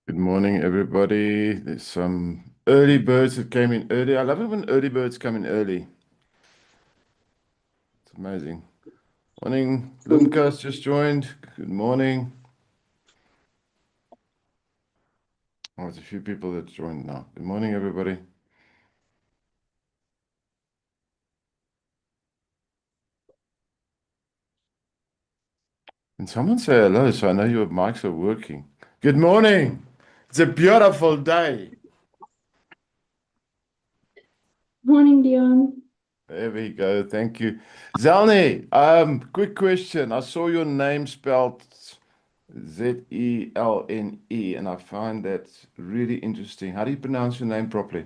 Good morning, everybody. There's some early birds that came in early. I love it when early birds come in early. It's amazing. Morning, Lucas just joined. Good morning. Oh, there's a few people that joined now. Good morning, everybody. And someone say hello, so I know your mics are working. Good morning. It's a beautiful day. Morning, Dion. There we go. Thank you. Zalni, quick question. I saw your name spelled Zelne, and I find that really interesting. How do you pronounce your name properly?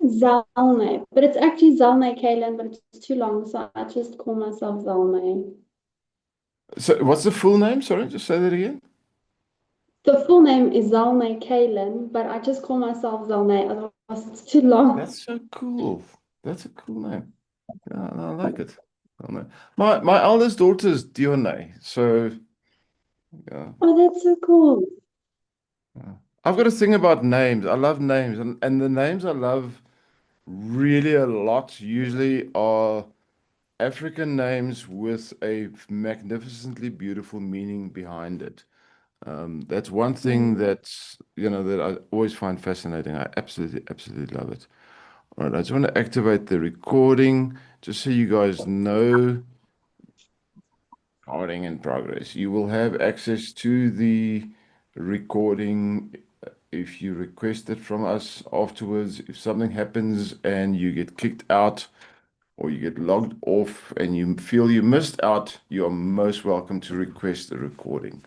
Zalme, but it's actually Zalme Kalen, but it's too long, so I just call myself Zalme. So, what's the full name? Sorry, just say that again. The full name is Zalme Kalen, but I just call myself Zalme, otherwise it's too long. That's so cool. That's a cool name. Yeah, I like it. I don't know. My eldest daughter is Dione, so yeah, Oh, that's so cool. yeah. I've got a thing about names. I love names, and the names I love really a lot usually are African names with a magnificently beautiful meaning behind it. That's one thing Mm. that I always find fascinating. I absolutely love it. All right, I just want to activate the recording just so you guys know. Recording in progress. You will have access to the recording if you request it from us afterwards. If something happens and you get kicked out or you get logged off and you feel you missed out, you are most welcome to request the recording.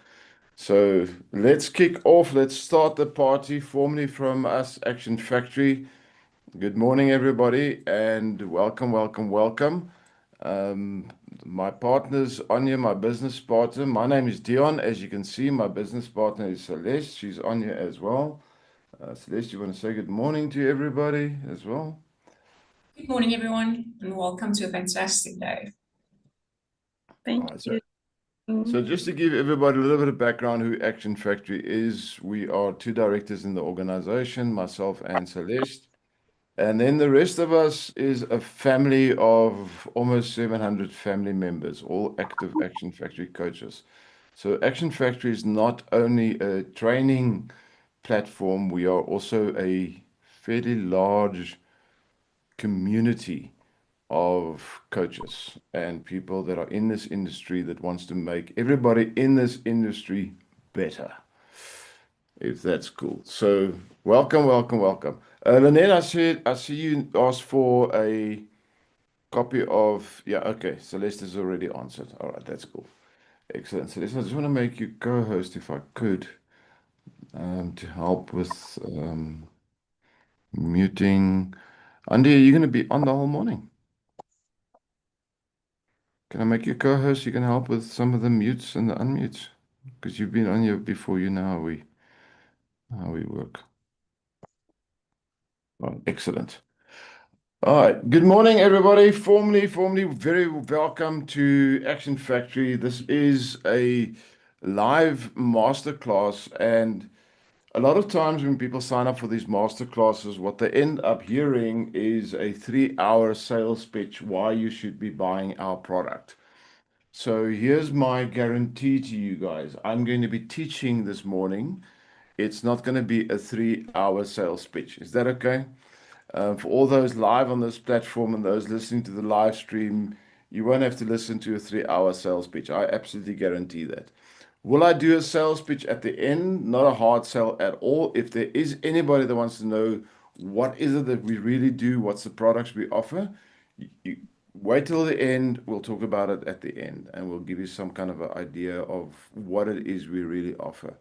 So let's kick off. Let's start the party formally from us, Action Factory. Good morning, everybody, and welcome. Um, my partner's Anya, my business partner. My name is Dion. As you can see, my business partner is Celeste. She's Anya as well. Celeste, you want to say good morning to everybody as well? Good morning, everyone, and welcome to a fantastic day. Thank All right, so you. So just to give everybody a little bit of background who Action Factory is, we are two directors in the organization, myself and Celeste. And then the rest of us is a family of almost 700 family members, all active Action Factory coaches. So Action Factory is not only a training platform, we are also a fairly large community of coaches and people that are in this industry that wants to make everybody in this industry better, if that's cool. So welcome. Lynette, I see you asked for a copy of, yeah, okay, Celeste has already answered. All right, that's cool. Excellent. Celeste, I just want to make you co-host if I could, to help with muting. Andy, are you going to be on the whole morning? Can I make you co-host? You can help with some of the mutes and the unmutes because you've been on here before. You know how we work. Oh, excellent. All right. Good morning, everybody. Formally, very welcome to Action Factory. This is a live masterclass, and a lot of times when people sign up for these masterclasses, what they end up hearing is a 3-hour sales pitch why you should be buying our product. So here's my guarantee to you guys. I'm going to be teaching this morning. It's not going to be a 3-hour sales pitch. Is that okay? For all those live on this platform and those listening to the live stream, you won't have to listen to a 3-hour sales pitch. I absolutely guarantee that. Will I do a sales pitch at the end? Not a hard sell at all. If there is anybody that wants to know what is it that we really do, what's the products we offer, you wait till the end. We'll talk about it at the end, and we'll give you some kind of an idea of what it is we really offer.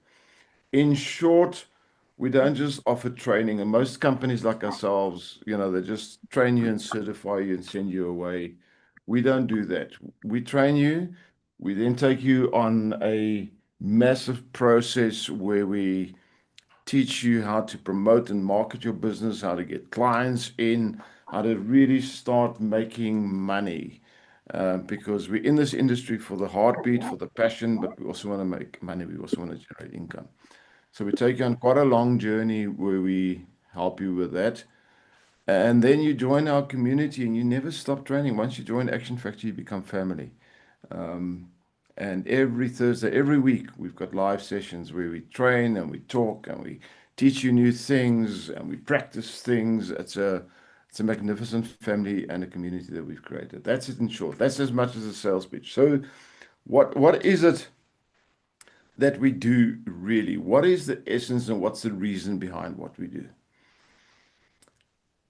In short, we don't just offer training, and most companies like ourselves, they just train you and certify you and send you away. We don't do that. We train you, we then take you on a massive process where we teach you how to promote and market your business, how to get clients in, how to really start making money. Because we're in this industry for the heartbeat, for the passion, but we also want to make money. We also want to generate income. So we take you on quite a long journey where we help you with that. And then you join our community and you never stop training. Once you join Action Factory, you become family. And every Thursday, every week, we've got live sessions where we train and we talk and we teach you new things and we practice things. It's a magnificent family and a community that we've created. That's it in short. That's as much as a sales pitch. So what is it that we do really? What is the essence and what's the reason behind what we do?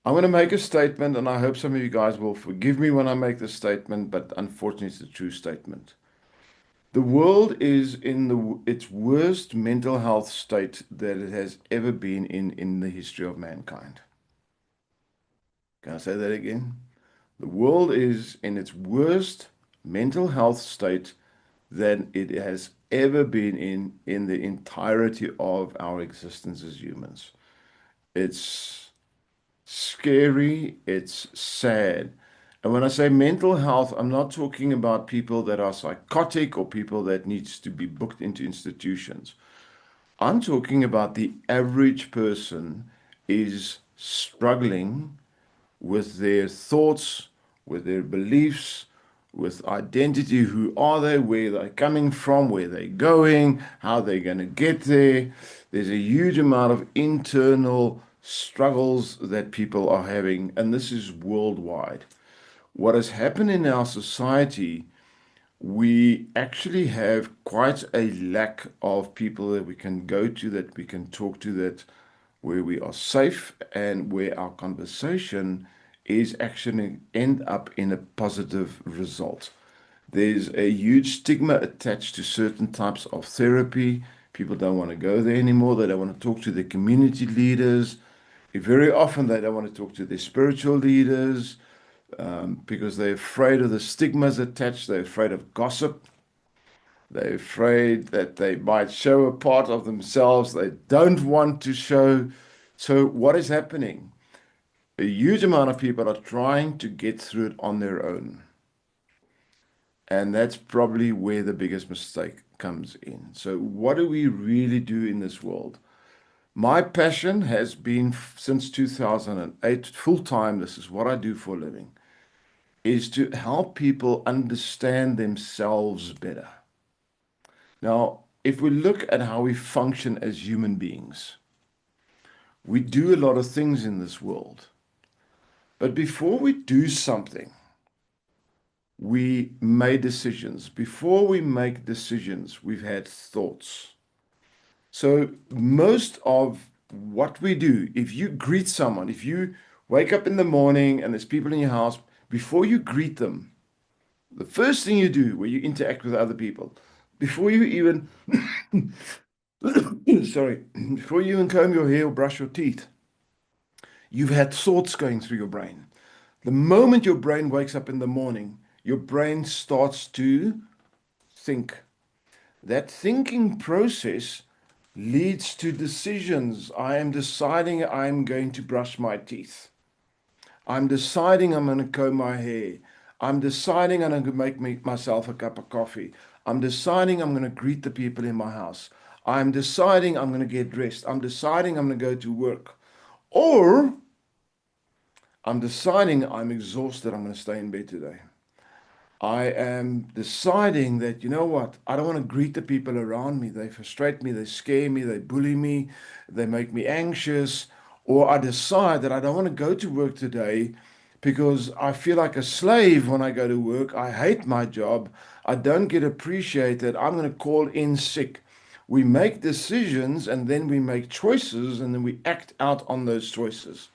I'm going to make a statement, and I hope some of you guys will forgive me when I make this statement, but unfortunately, it's a true statement. The world is in its worst mental health state that it has ever been in the history of mankind. Can I say that again? The world is in its worst mental health state that it has ever been in the entirety of our existence as humans. It's scary, it's sad. And when I say mental health, I'm not talking about people that are psychotic or people that needs to be booked into institutions. I'm talking about the average person is struggling with their thoughts, with their beliefs, with identity. Who are they? Where they're coming from? Where they're going? How they're going to get there? There's a huge amount of internal struggles that people are having, and this is worldwide. What has happened in our society, we actually have quite a lack of people that we can go to, that we can talk to, that where we are safe and where our conversation is actually end up in a positive result. There's a huge stigma attached to certain types of therapy. People don't want to go there anymore. They don't want to talk to their community leaders. Very often they don't want to talk to their spiritual leaders because they're afraid of the stigmas attached. They're afraid of gossip. They're afraid that they might show a part of themselves they don't want to show. So, what is happening? A huge amount of people are trying to get through it on their own. And that's probably where the biggest mistake comes in. So, what do we really do in this world? My passion has been since 2008, full time. This is what I do for a living, is to help people understand themselves better. Now, if we look at how we function as human beings, we do a lot of things in this world. But before we do something, we made decisions. Before we make decisions, we've had thoughts. So most of what we do, if you greet someone, if you wake up in the morning and there's people in your house, before you greet them, the first thing you do where you interact with other people, before you even, sorry, before you even comb your hair or brush your teeth, you've had thoughts going through your brain. The moment your brain wakes up in the morning, your brain starts to think. That thinking process leads to decisions. I am deciding I'm going to brush my teeth. I'm deciding I'm going to comb my hair. I'm deciding I'm going to myself a cup of coffee. I'm deciding I'm going to greet the people in my house. I'm deciding I'm going to get dressed. I'm deciding I'm going to go to work. Or I'm deciding I'm exhausted. I'm going to stay in bed today. I am deciding that, you know what, I don't want to greet the people around me. They frustrate me, they scare me, they bully me, they make me anxious. Or I decide that I don't want to go to work today because I feel like a slave when I go to work. I hate my job. I don't get appreciated. I'm going to call in sick. We make decisions and then we make choices and then we act out on those choices.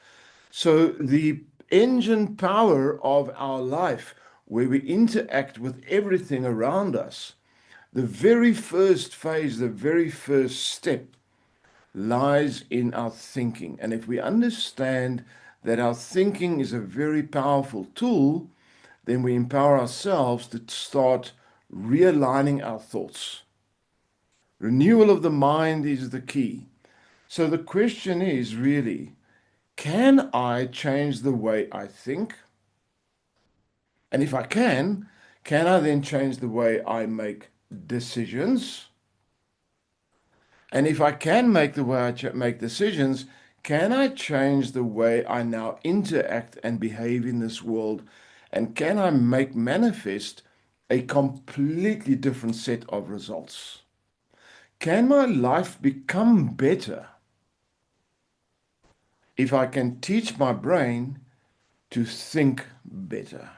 So the engine power of our life, where we interact with everything around us, the very first phase, the very first step lies in our thinking. And if we understand that our thinking is a very powerful tool, then we empower ourselves to start realigning our thoughts. Renewal of the mind is the key. So the question is really, can I change the way I think? And if I can I then change the way I make decisions? And if I can make the way I make decisions, can I change the way I now interact and behave in this world? And can I make manifest a completely different set of results? Can my life become better if I can teach my brain to think better?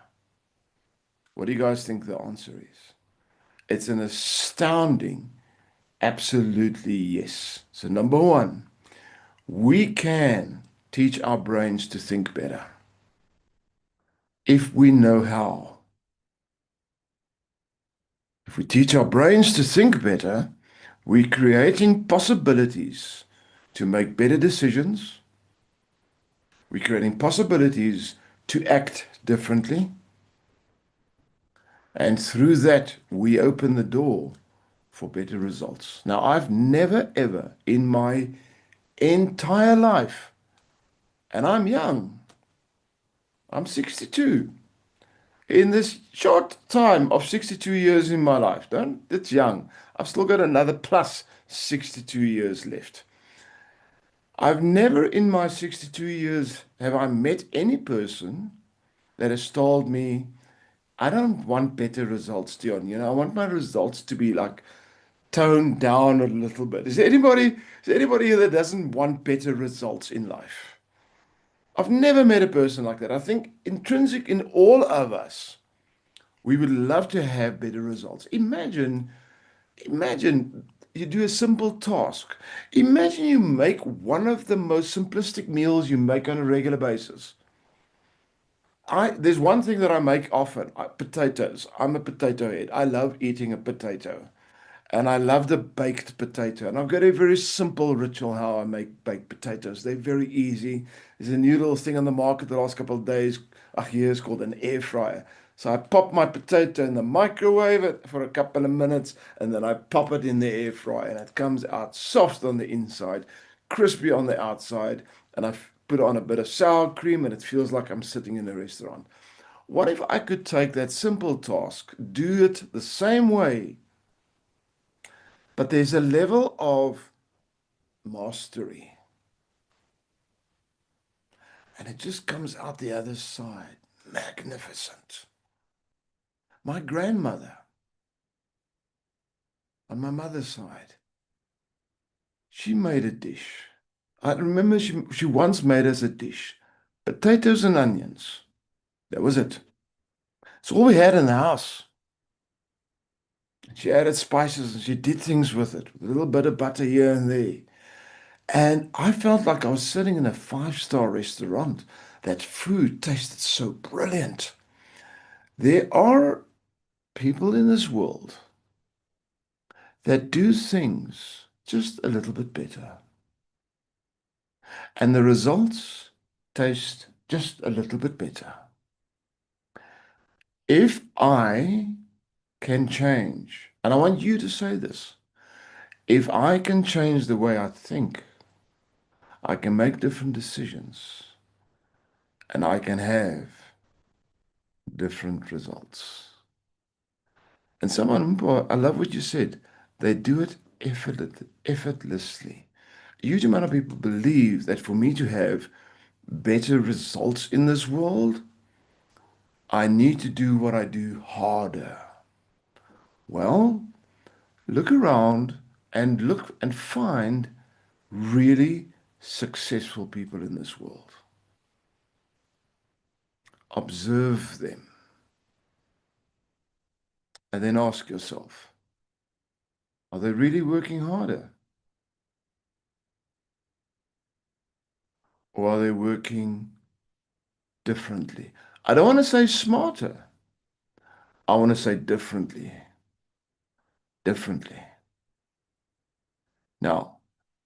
What do you guys think the answer is? It's an astounding, absolutely yes. So number one, we can teach our brains to think better if we know how. If we teach our brains to think better, we're creating possibilities to make better decisions. We're creating possibilities to act differently. And through that, we open the door for better results. Now, I've never, ever in my entire life, and I'm young, I'm 62. In this short time of 62 years in my life, it's young. I've still got another plus 62 years left. I've never in my 62 years have I met any person that has told me, I don't want better results, Dion. I want my results to be like toned down a little bit. Is there anybody here that doesn't want better results in life? I've never met a person like that. I think intrinsic in all of us, we would love to have better results. Imagine you do a simple task. Imagine you make one of the most simplistic meals you make on a regular basis. There's one thing that I make often, potatoes. I'm a potato head. I love eating a potato. And I love the baked potato. And I've got a very simple ritual how I make baked potatoes. They're very easy. There's a new little thing on the market the last couple of days, years, called an air fryer. So I pop my potato in the microwave it for a couple of minutes, and then I pop it in the air fryer, and it comes out soft on the inside, crispy on the outside, and I put on a bit of sour cream, and it feels like I'm sitting in a restaurant. What if I could take that simple task, do it the same way, but there's a level of mastery, and it just comes out the other side. Magnificent. My grandmother, on my mother's side, she made a dish. I remember she once made us a dish. Potatoes and onions. That was it. It's all we had in the house. She added spices and she did things with it, with a little bit of butter here and there. And I felt like I was sitting in a five-star restaurant. That food tasted so brilliant. There are people in this world that do things just a little bit better. And the results taste just a little bit better. If I can change, and I want you to say this, if I can change the way I think, I can make different decisions and I can have different results. And someone, I love what you said, they do it effortlessly. A huge amount of people believe that for me to have better results in this world, I need to do what I do harder. Well, look around and look and find really successful people in this world. Observe them and then ask yourself, are they really working harder? Or are they working differently? I don't want to say smarter. I want to say differently. Differently. Now,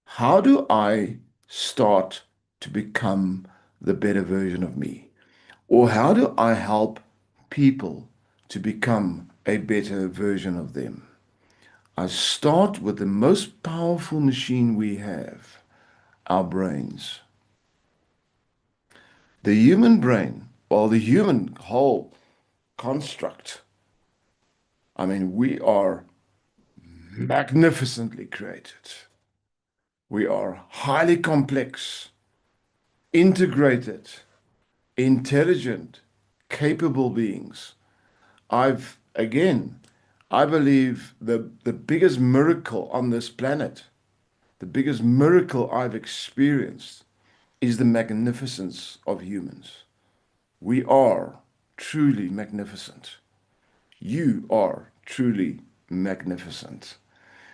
how do I start to become the better version of me? Or how do I help people to become a better version of them? I start with the most powerful machine we have, our brains. The human brain, or the human whole construct, I mean, we are magnificently created. We are highly complex, integrated, intelligent, capable beings. I believe the biggest miracle on this planet, the biggest miracle I've experienced is the magnificence of humans. We are truly magnificent. You are truly magnificent.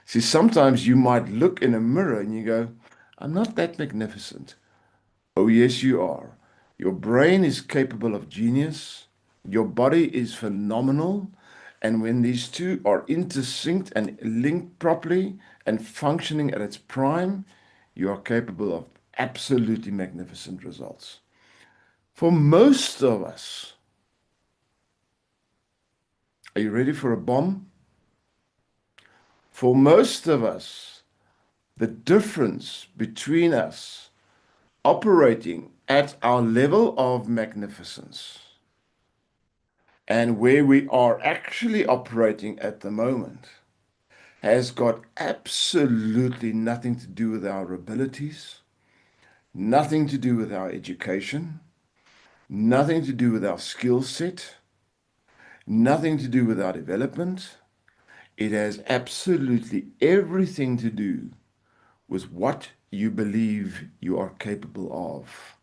See, sometimes you might look in a mirror and you go, I'm not that magnificent. Oh, yes, you are. Your brain is capable of genius. Your body is phenomenal. And when these two are intersynced and linked properly and functioning at its prime, you are capable of absolutely magnificent results. For most of us, are you ready for a bomb? For most of us, the difference between us operating at our level of magnificence and where we are actually operating at the moment has got absolutely nothing to do with our abilities, nothing to do with our education, nothing to do with our skill set, nothing to do with our development. It has absolutely everything to do with what you believe you are capable of.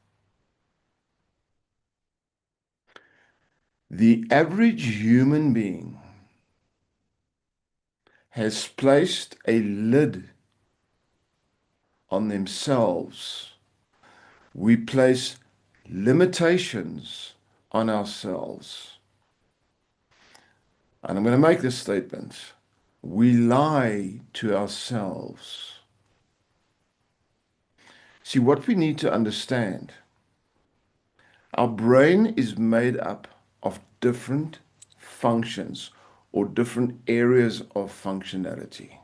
The average human being has placed a lid on themselves. We place limitations on ourselves. And I'm going to make this statement. We lie to ourselves. See, what we need to understand, our brain is made up of different functions or different areas of functionality.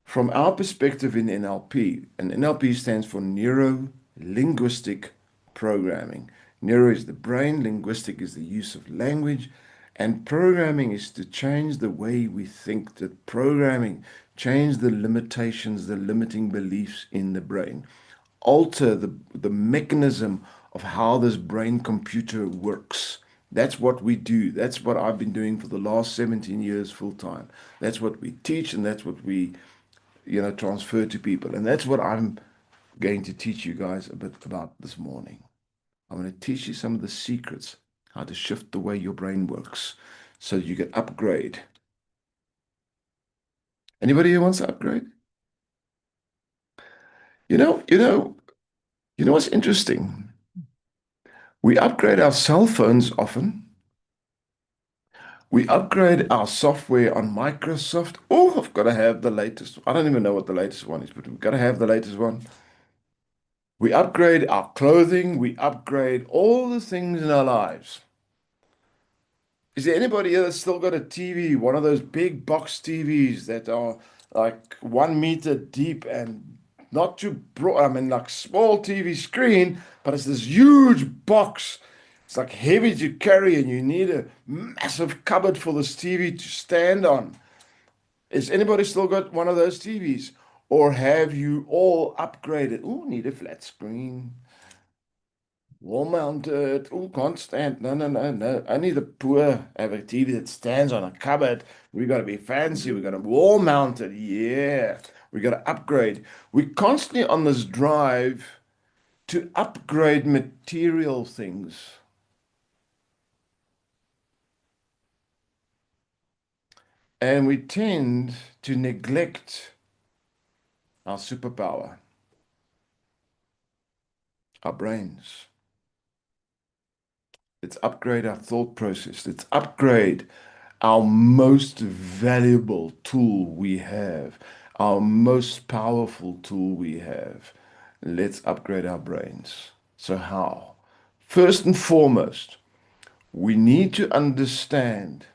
From our perspective in NLP, and NLP stands for Neuro Linguistic Programming. Neuro is the brain, linguistic is the use of language, and programming is to change the way we think, the programming, change the limitations, the limiting beliefs in the brain, alter the mechanism of how this brain computer works. That's what we do. That's what I've been doing for the last 17 years full time. That's what we teach, and that's what we transfer to people. And that's what I'm going to teach you guys a bit about this morning. I'm going to teach you some of the secrets, how to shift the way your brain works so you can upgrade. Anybody who wants to upgrade? You know what's interesting? We upgrade our cell phones often. We upgrade our software on Microsoft. Oh, I've got to have the latest. I don't even know what the latest one is, but we've got to have the latest one. We upgrade our clothing. We upgrade all the things in our lives. Is there anybody here that's still got a TV, one of those big box TVs that are like 1 meter deep and not too broad? I mean, like small TV screen, but it's this huge box. It's like heavy to carry, and you need a massive cupboard for this TV to stand on. Is anybody still got one of those TVs? Or have you all upgraded? Oh, need a flat screen. Wall mounted. Oh, can't stand. No, no, no, no. Only the poor have a TV that stands on a cupboard. We got to be fancy. We got to wall mounted. Yeah. We got to upgrade. We're constantly on this drive to upgrade material things. And we tend to neglect our superpower, our brains. Let's upgrade our thought process. Let's upgrade our most valuable tool we have, our most powerful tool we have. Let's upgrade our brains. So how? First and foremost, we need to understand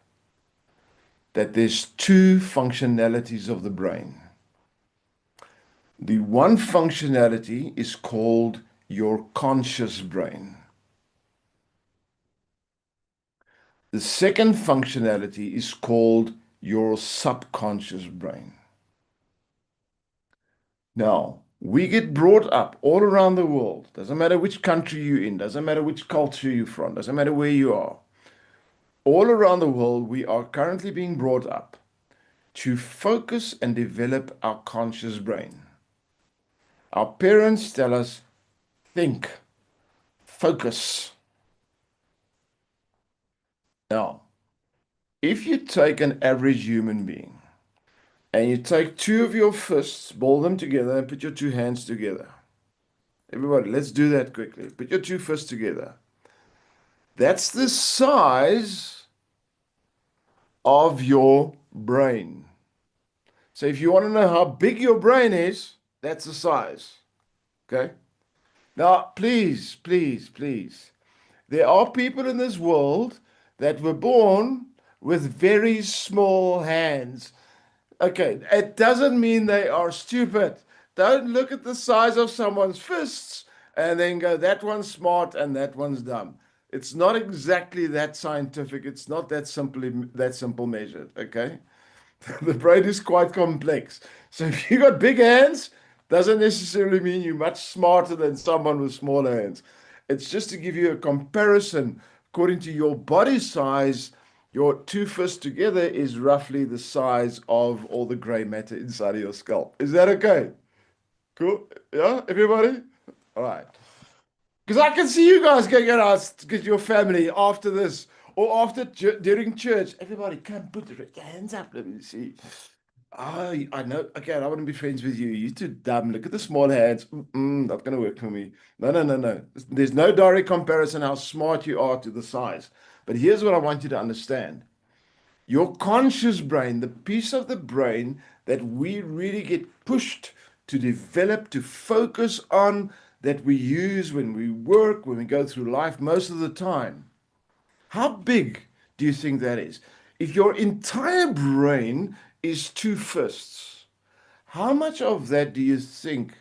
that there's two functionalities of the brain. The one functionality is called your conscious brain. The second functionality is called your subconscious brain. Now, we get brought up all around the world. Doesn't matter which country you're in, doesn't matter which culture you're from, doesn't matter where you are. All around the world, we are currently being brought up to focus and develop our conscious brain. Our parents tell us, think, focus. Now, if you take an average human being and you take two of your fists, ball them together, and put your two hands together. Everybody, let's do that quickly. Put your two fists together. That's the size of your brain. So if you want to know how big your brain is, that's the size. Okay? Now, please, please, please. There are people in this world that were born with very small hands. Okay, it doesn't mean they are stupid. Don't look at the size of someone's fists and then go, that one's smart and that one's dumb. It's not exactly that scientific. It's not that simple measured, okay? The brain is quite complex. So if you got big hands, doesn't necessarily mean you're much smarter than someone with smaller hands. It's just to give you a comparison. According to your body size, your two fists together is roughly the size of all the gray matter inside of your skull. Is that okay? Cool. Yeah, everybody? All right. Because I can see you guys going out to get your family after this or after during church. Everybody, come put your hands up. Let me see. Oh, I know. Okay, I wouldn't be friends with you. You're too dumb. Look at the small hands. Not going to work for me. No, no, no, no. There's no direct comparison how smart you are to the size. But here's what I want you to understand. Your conscious brain, the piece of the brain that we really get pushed to develop, to focus on, that we use when we work, when we go through life most of the time. How big do you think that is? If your entire brain is two fists, how much of that do you think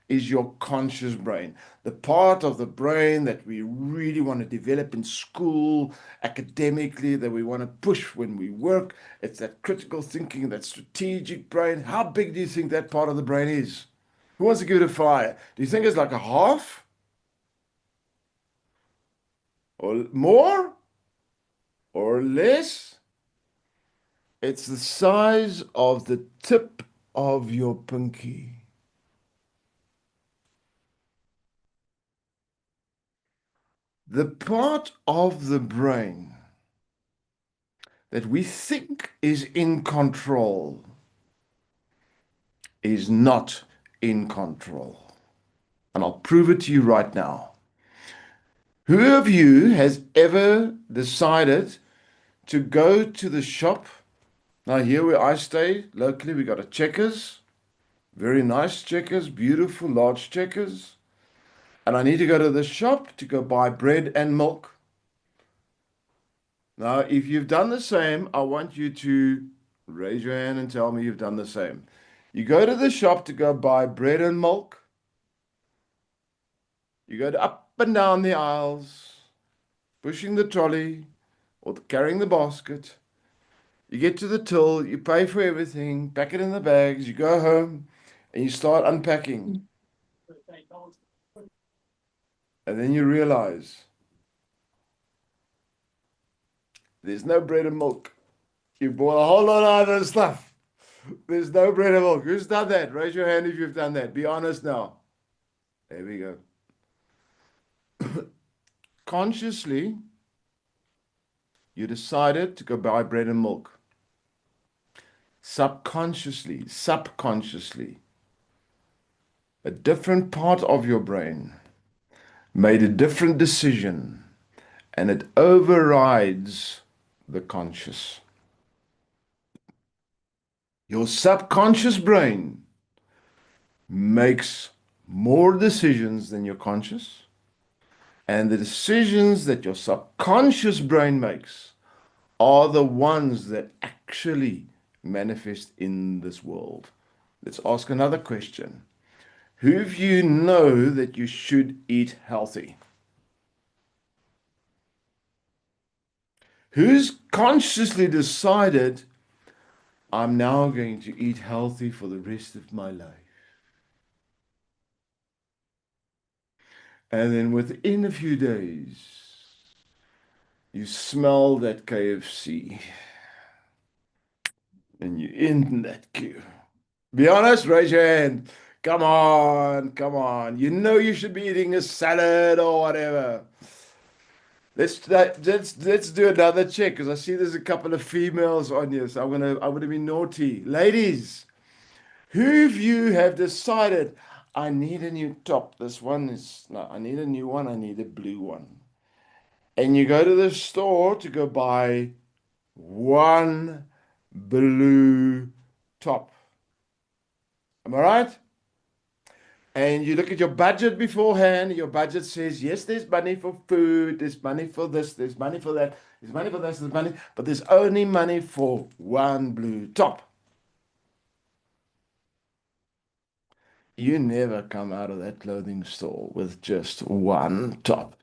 is your conscious brain? The part of the brain that we really want to develop in school, academically, that we want to push when we work. It's that critical thinking, that strategic brain. How big do you think that part of the brain is? Who wants to give it a fire? Do you think it's like a half or more or less? It's the size of the tip of your pinky. The part of the brain that we think is in control is not in control. And I'll prove it to you right now. Who of you has ever decided to go to the shop? Now, here where I stay, locally, we got a Checkers. Very nice Checkers, beautiful, large Checkers. And I need to go to the shop to go buy bread and milk. Now, if you've done the same, I want you to raise your hand and tell me you've done the same. You go to the shop to go buy bread and milk. You go up and down the aisles, pushing the trolley or carrying the basket. You get to the till, you pay for everything, pack it in the bags, you go home, and you start unpacking. And then you realize there's no bread and milk. You bought a whole lot of other stuff. There's no bread and milk. Who's done that? Raise your hand if you've done that. Be honest now. There we go. Consciously, you decided to go buy bread and milk. Subconsciously, a different part of your brain made a different decision, and it overrides the conscious. Your subconscious brain makes more decisions than your conscious, and the decisions that your subconscious brain makes are the ones that actually manifest in this world. Let's ask another question. Who of you know that you should eat healthy? Who's consciously decided, I'm now going to eat healthy for the rest of my life? And then within a few days, you smell that KFC and you're in that queue. Be honest, raise your hand. Come on, come on. You know you should be eating a salad or whatever. Let's do another check because I see there's a couple of females on here, so I'm gonna be naughty. Ladies, who of you have decided I need a new top? This one is no, I need a new one, I need a blue one. And you go to the store to go buy one blue top. Am I right? And you look at your budget beforehand, your budget says, yes, there's money for food, there's money for this, there's money for that, there's money for this, there's money, but there's only money for one blue top. You never come out of that clothing store with just one top.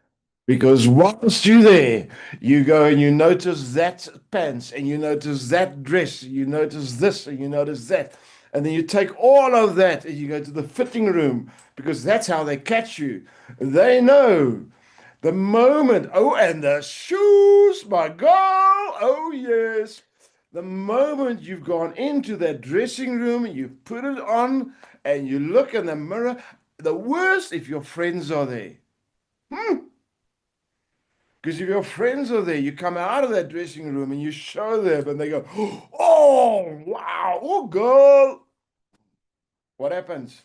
Because whilst you're there, you go and you notice that pants, and you notice that dress, you notice this, and you notice that. And then you take all of that and you go to the fitting room because that's how they catch you. They know the moment. Oh, and the shoes, my girl. Oh, yes. The moment you've gone into that dressing room, you put it on and you look in the mirror, the worst if your friends are there. Because if your friends are there, you come out of that dressing room and you show them and they go, oh, wow, oh, girl. What happens?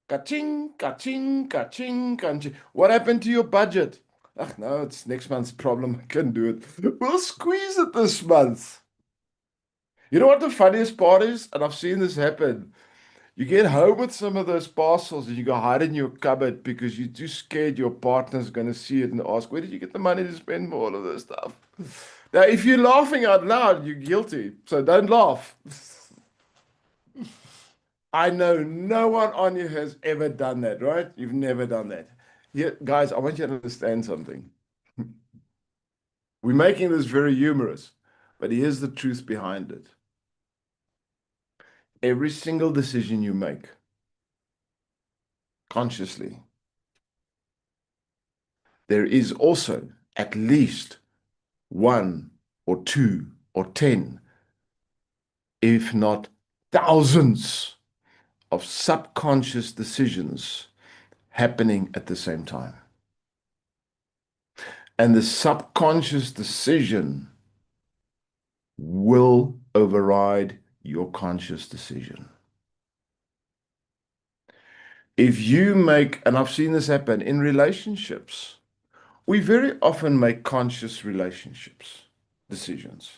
Ka-ching, ka-ching, ka-ching, ka-ching. What happened to your budget? Ach, no, it's next month's problem. I can do it. We'll squeeze it this month. You know what the funniest part is? And I've seen this happen. You get home with some of those parcels and you go hide in your cupboard because you're too scared your partner's going to see it and ask, where did you get the money to spend for all of this stuff? Now, if you're laughing out loud, you're guilty. So don't laugh. I know no one on you has ever done that, right? You've never done that. Yeah, guys, I want you to understand something. We're making this very humorous, but here's the truth behind it. Every single decision you make consciously, there is also at least one or two or 10, if not thousands of subconscious decisions happening at the same time. And the subconscious decision will override your conscious decision. If you make, and I've seen this happen in relationships, we very often make conscious relationships decisions.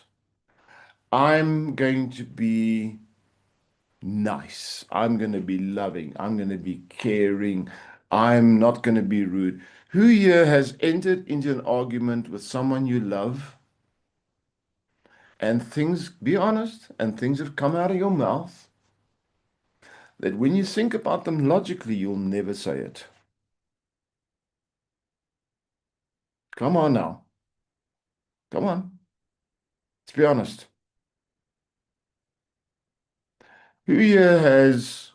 I'm going to be nice. I'm going to be loving. I'm going to be caring. I'm not going to be rude. Who here has entered into an argument with someone you love and things, be honest, and things have come out of your mouth that when you think about them logically, you'll never say it? Come on now. Come on. Let's be honest. Who here has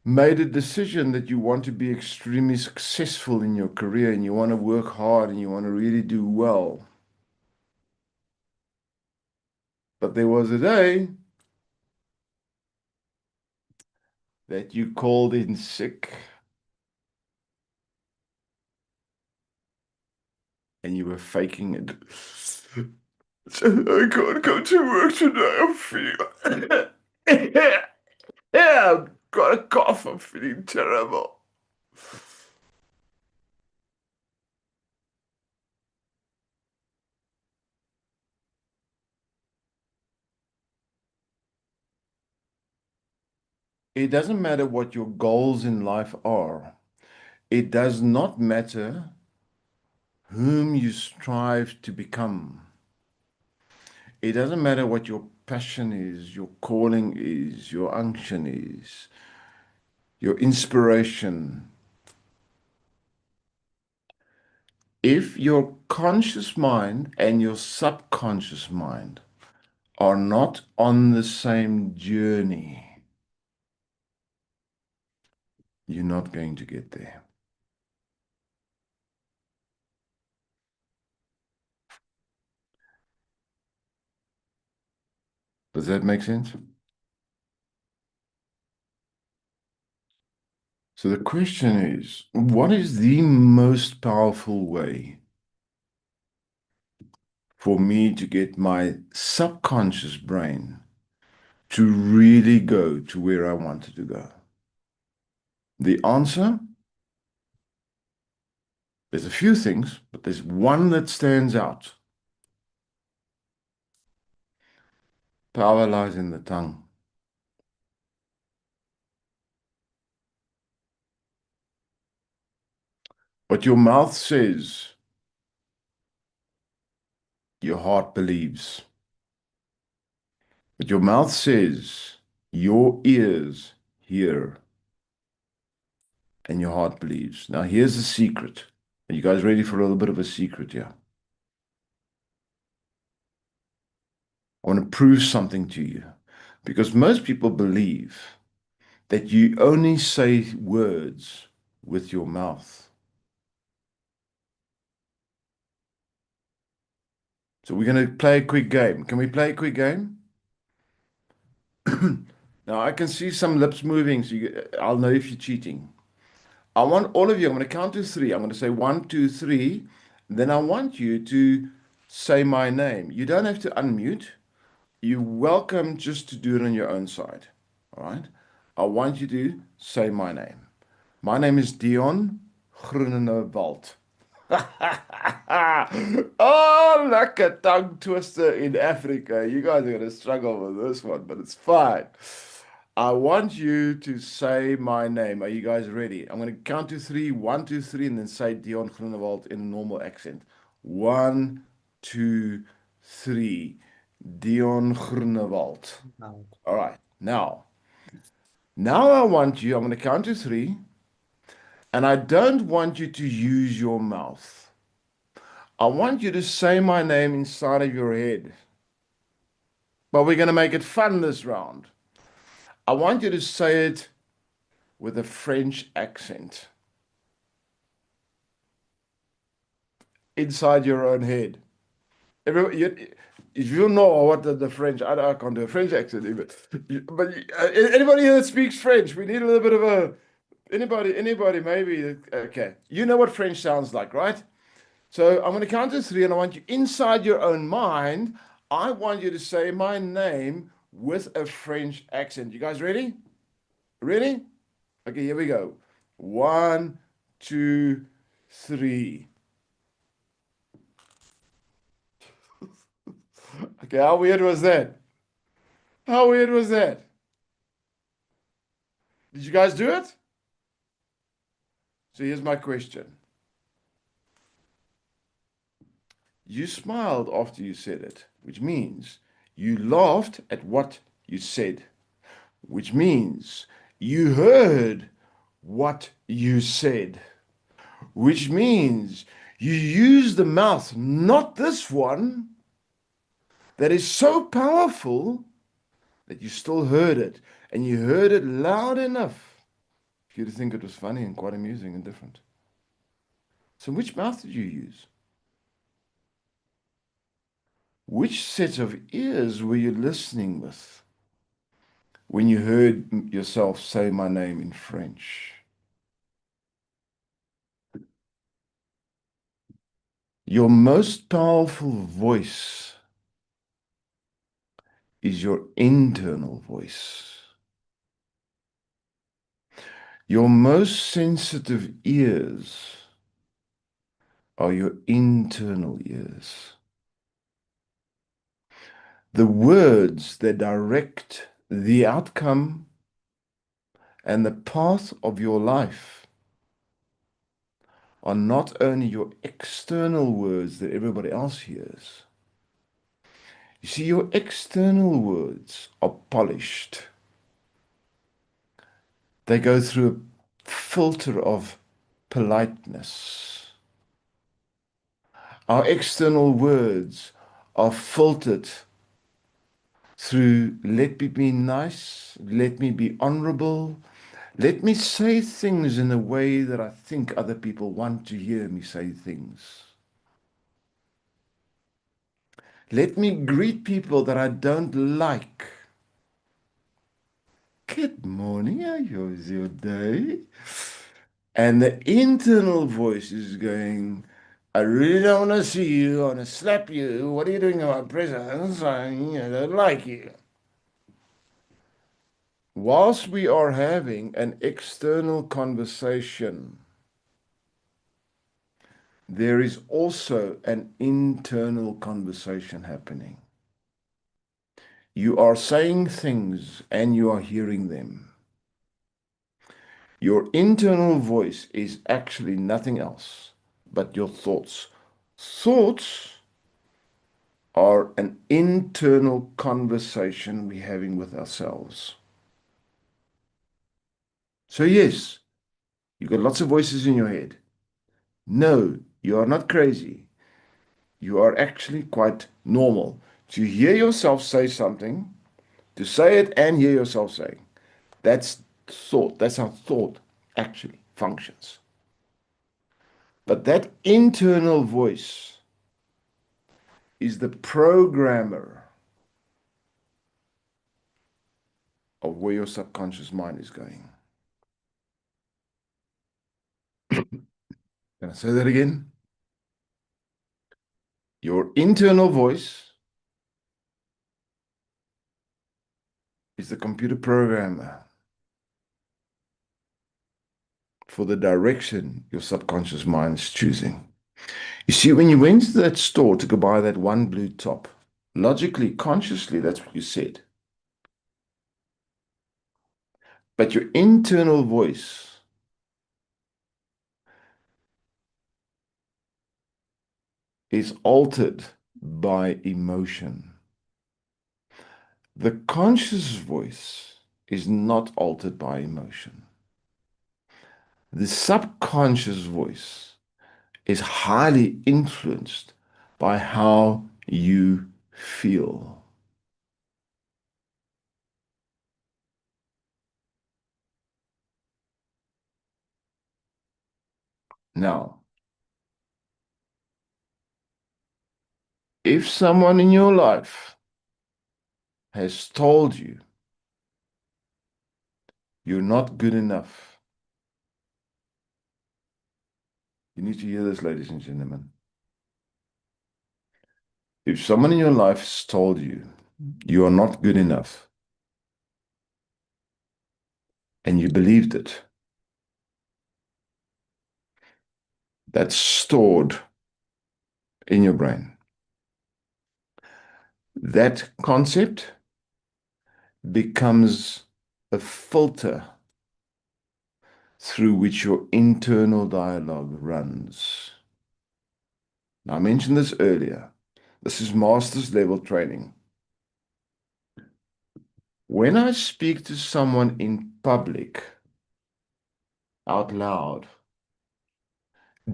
made a decision that you want to be extremely successful in your career and you want to work hard and you want to really do well? But there was a day that you called in sick and you were faking it. I can't go to work today. I'm feeling. Yeah, I've got a cough. I'm feeling terrible. It doesn't matter what your goals in life are. It does not matter whom you strive to become. It doesn't matter what your passion is, your calling is, your unction is, your inspiration. If your conscious mind and your subconscious mind are not on the same journey, you're not going to get there. Does that make sense? So the question is, what is the most powerful way for me to get my subconscious brain to really go to where I wanted to go? The answer, there's a few things, but there's one that stands out. Power lies in the tongue. What your mouth says, your heart believes. What your mouth says, your ears hear, and your heart believes. Now, here's the secret. Are you guys ready for a little bit of a secret here? I want to prove something to you, because most people believe that you only say words with your mouth. So we're going to play a quick game. Can we play a quick game? Now, I can see some lips moving, so I'll know if you're cheating. I want all of you, I'm going to count to three. I'm going to say 1, 2, 3. Then I want you to say my name. You don't have to unmute. You're welcome just to do it on your own side. All right? I want you to say my name. My name is Dion Groenewald. Oh, like a tongue twister in Africa. You guys are going to struggle with this one, but it's fine. I want you to say my name. Are you guys ready? I'm going to count to three. 1, 2, 3, and then say Dion Groenewald in a normal accent. 1, 2, 3. Dion Groenewald. All right. Now I want you, I'm going to count to three, and I don't want you to use your mouth. I want you to say my name inside of your head. But we're going to make it fun this round. I want you to say it with a French accent. Inside your own head. If you know what the French, I can't do a French accent even. But anybody here that speaks French, we need a little bit of a, anybody maybe, okay. You know what French sounds like, right? So I'm going to count to three, and I want you inside your own mind. I want you to say my name with a French accent. You guys ready? Ready? Okay, here we go. 1, 2, 3. Okay, how weird was that? How weird was that? Did you guys do it? So here's my question. You smiled after you said it, which means you laughed at what you said, which means you heard what you said, which means you used the mouth, not this one, that is so powerful that you still heard it, and you heard it loud enough for you to think it was funny and quite amusing and different. So which mouth did you use? Which set of ears were you listening with when you heard yourself say my name in French? Your most powerful voice is your internal voice. Your most sensitive ears are your internal ears. The words that direct the outcome and the path of your life are not only your external words that everybody else hears. You see, your external words are polished. They go through a filter of politeness. Our external words are filtered through let me be nice, let me be honorable, Let me say things in a way that I think other people want to hear me say things. Let me greet people that I don't like. Good morning, how was your day? And the internal voice is going, I really don't want to see you, I want to slap you. What are you doing in my presence? I don't like you. Whilst we are having an external conversation, there is also an internal conversation happening. You are saying things and you are hearing them. Your internal voice is actually nothing else but your thoughts. Thoughts are an internal conversation we're having with ourselves. So yes, you've got lots of voices in your head. No, you are not crazy. You are actually quite normal. To hear yourself say something, to say it and hear yourself saying, that's thought. That's how thought actually functions. But that internal voice is the programmer of where your subconscious mind is going. Can I say that again? Your internal voice is the computer programmer for the direction your subconscious mind is choosing. You see, when you went to that store to go buy that one blue top, logically, consciously, that's what you said. But your internal voice is altered by emotion. The conscious voice is not altered by emotion. The subconscious voice is highly influenced by how you feel. Now, if someone in your life has told you you're not good enough, you need to hear this, ladies and gentlemen. If someone in your life has told you you are not good enough and you believed it, that's stored in your brain. That concept becomes a filter through which your internal dialogue runs. Now, I mentioned this earlier. This is master's level training. When I speak to someone in public, out loud,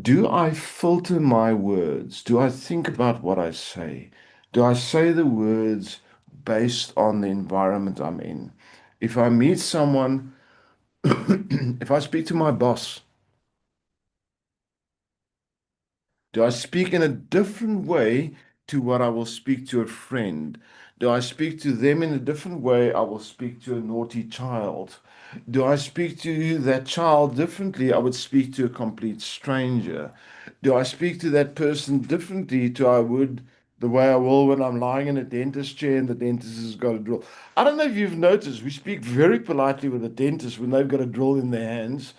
do I filter my words? Do I think about what I say? Do I say the words based on the environment I'm in? If I meet someone, if I speak to my boss, do I speak in a different way to what I will speak to a friend? Do I speak to them in a different way I will speak to a naughty child? Do I speak to that child differently I would speak to a complete stranger? Do I speak to that person differently to I would the way I will when I'm lying in a dentist chair and the dentist has got a drill? I don't know if you've noticed, we speak very politely with the dentist when they've got a drill in their hands.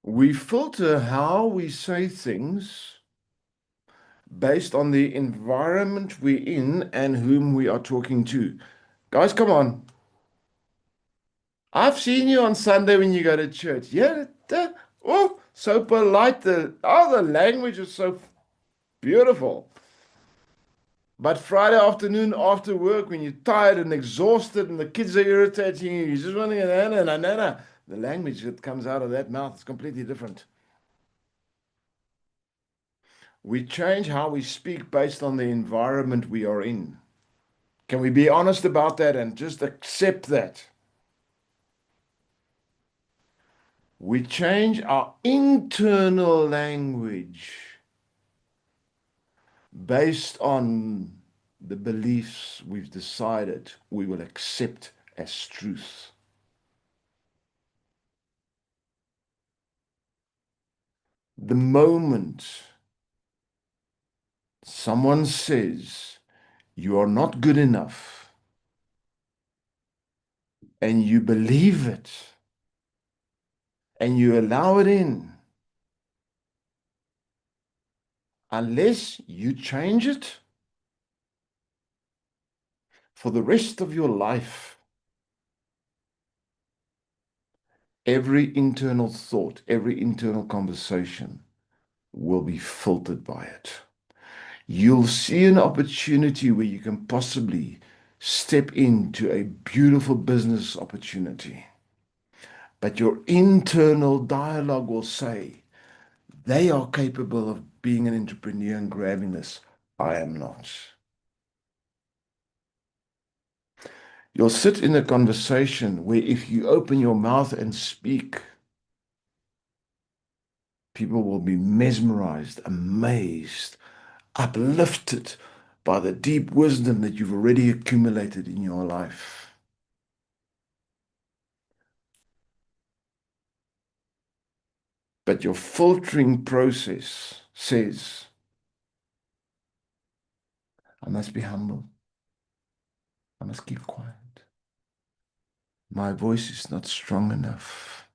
We filter how we say things based on the environment we're in and whom we are talking to. Guys, come on. I've seen you on Sunday when you go to church. Yeah, oh, so polite. The language is so beautiful. But Friday afternoon after work, when you're tired and exhausted and the kids are irritating you, you're just wanting a nana and a nana. The language that comes out of that mouth is completely different. We change how we speak based on the environment we are in. Can we be honest about that and just accept that? We change our internal language based on the beliefs we've decided we will accept as truth. The moment someone says you are not good enough and you believe it and you allow it in, unless you change it for the rest of your life, every internal thought, every internal conversation will be filtered by it. You'll see an opportunity where you can possibly step into a beautiful business opportunity. But your internal dialogue will say, they are capable of being an entrepreneur and grabbing this. I am not. You'll sit in a conversation where if you open your mouth and speak, people will be mesmerized, amazed, uplifted by the deep wisdom that you've already accumulated in your life. But your filtering process says, I must be humble. I must keep quiet. My voice is not strong enough.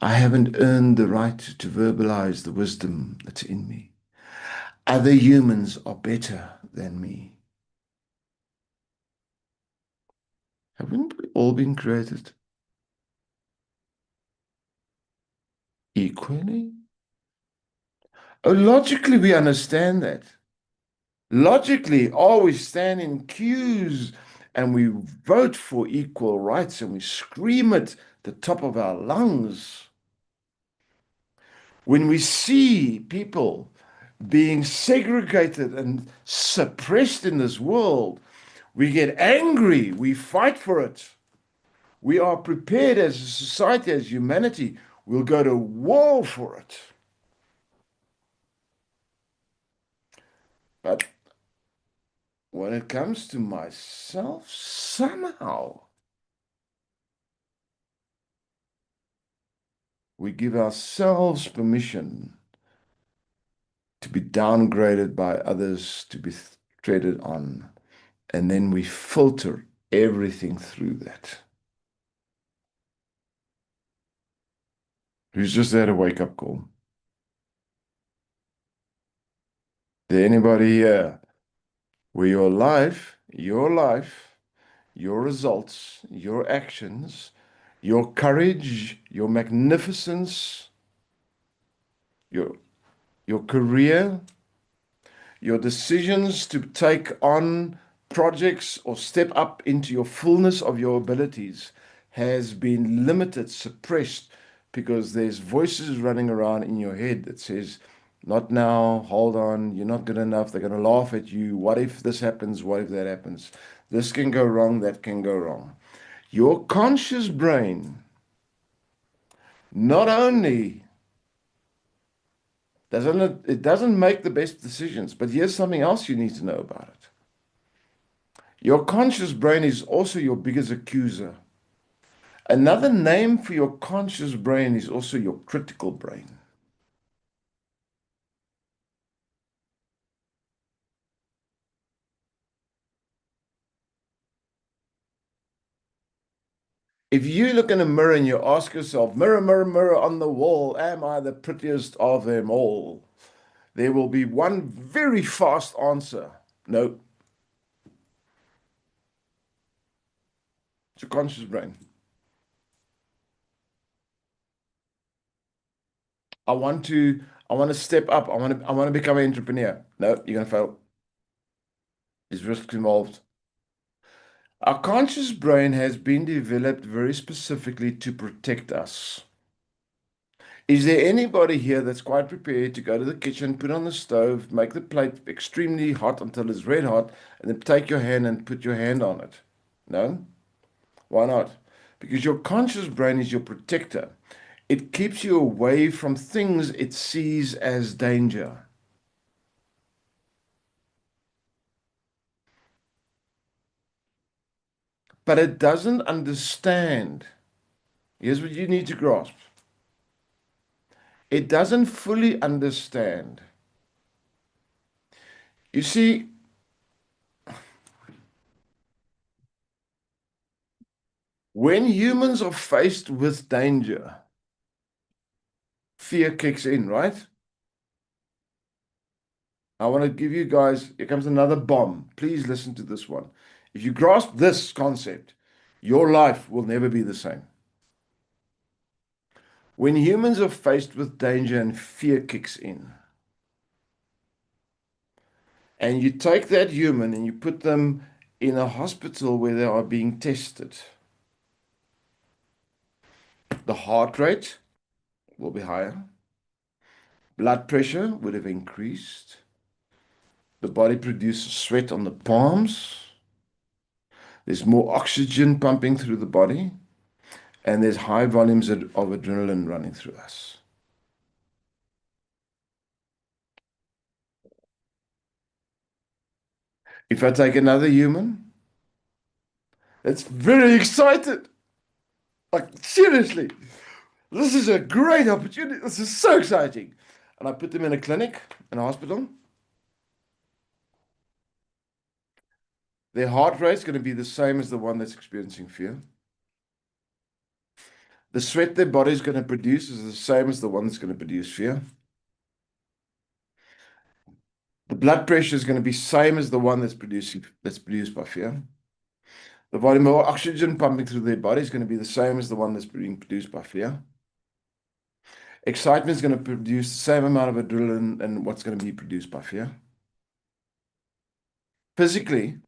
I haven't earned the right to verbalize the wisdom that's in me. Other humans are better than me. Haven't we all been created equally? Oh, logically, we understand that. Logically, always stand in queues and we vote for equal rights and we scream at the top of our lungs. When we see people being segregated and suppressed in this world, we get angry, we fight for it. We are prepared as a society, as humanity, we'll go to war for it. But when it comes to myself, somehow we give ourselves permission to be downgraded by others, to be treaded on, and then we filter everything through that. Who's just had a wake-up call? There anybody here where your life, your results, your actions, your courage, your magnificence, your career, your decisions to take on projects or step up into your fullness of your abilities has been limited, suppressed, because there's voices running around in your head that says, not now, hold on, you're not good enough, they're going to laugh at you, what if this happens, what if that happens, this can go wrong, that can go wrong. Your conscious brain not only doesn't make the best decisions, but here's something else you need to know about it. Your conscious brain is also your biggest accuser. Another name for your conscious brain is also your critical brain. If you look in a mirror and you ask yourself, mirror, mirror, mirror on the wall, am I the prettiest of them all? There will be one very fast answer. No. It's your conscious brain. I want to step up. I want to become an entrepreneur. No, you're going to fail. There's risks involved. Our conscious brain has been developed very specifically to protect us. Is there anybody here that's quite prepared to go to the kitchen, put on the stove, make the plate extremely hot until it's red hot, and then take your hand and put your hand on it? No? Why not? Because your conscious brain is your protector. It keeps you away from things it sees as danger. But it doesn't understand. Here's what you need to grasp. It doesn't fully understand. You see, when humans are faced with danger, fear kicks in, right? I want to give you guys, here comes another bomb. Please listen to this one. If you grasp this concept, your life will never be the same. When humans are faced with danger and fear kicks in, and you take that human and you put them in a hospital where they are being tested, the heart rate will be higher, blood pressure would have increased, the body produces sweat on the palms, there's more oxygen pumping through the body, and there's high volumes of adrenaline running through us. If I take another human that's very excited, like seriously, this is a great opportunity, this is so exciting, and I put them in a clinic, in a hospital, their heart rate is going to be the same as the one that's experiencing fear. The sweat their body is going to produce is the same as the one that's going to produce fear. The blood pressure is going to be same as the one that's produced by fear. The volume of oxygen pumping through their body is going to be the same as the one that's being produced by fear. Excitement is going to produce the same amount of adrenaline and what's going to be produced by fear. Physically,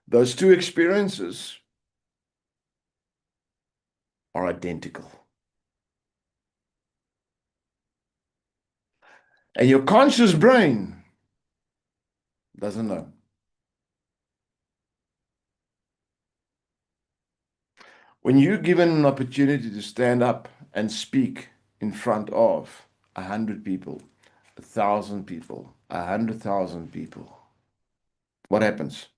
those two experiences are identical. And your conscious brain doesn't know. When you're given an opportunity to stand up and speak in front of 100 people, 1,000 people, 100,000 people, what happens?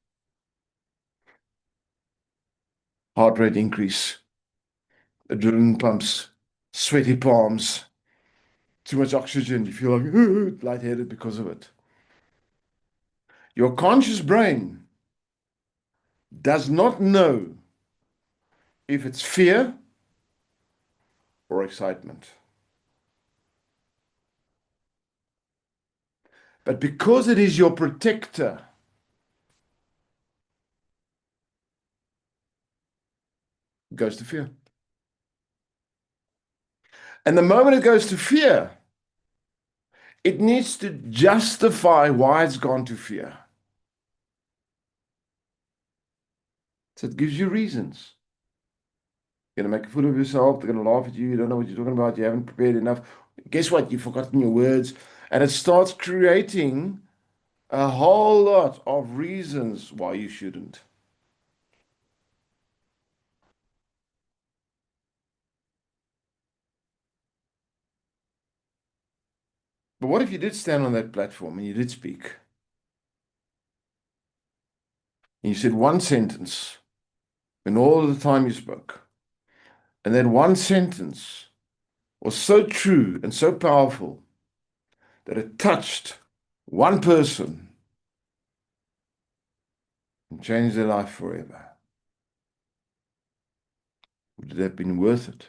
Heart rate increase, adrenaline pumps, sweaty palms, too much oxygen. You feel like lightheaded because of it. Your conscious brain does not know if it's fear or excitement. But because it is your protector, it goes to fear. And the moment it goes to fear, it needs to justify why it's gone to fear. So it gives you reasons. You're going to make a fool of yourself. They're going to laugh at you. You don't know what you're talking about. You haven't prepared enough. Guess what? You've forgotten your words. And it starts creating a whole lot of reasons why you shouldn't. But what if you did stand on that platform and you did speak? And you said one sentence in all of the time you spoke. And that one sentence was so true and so powerful that it touched one person and changed their life forever. Would it have been worth it?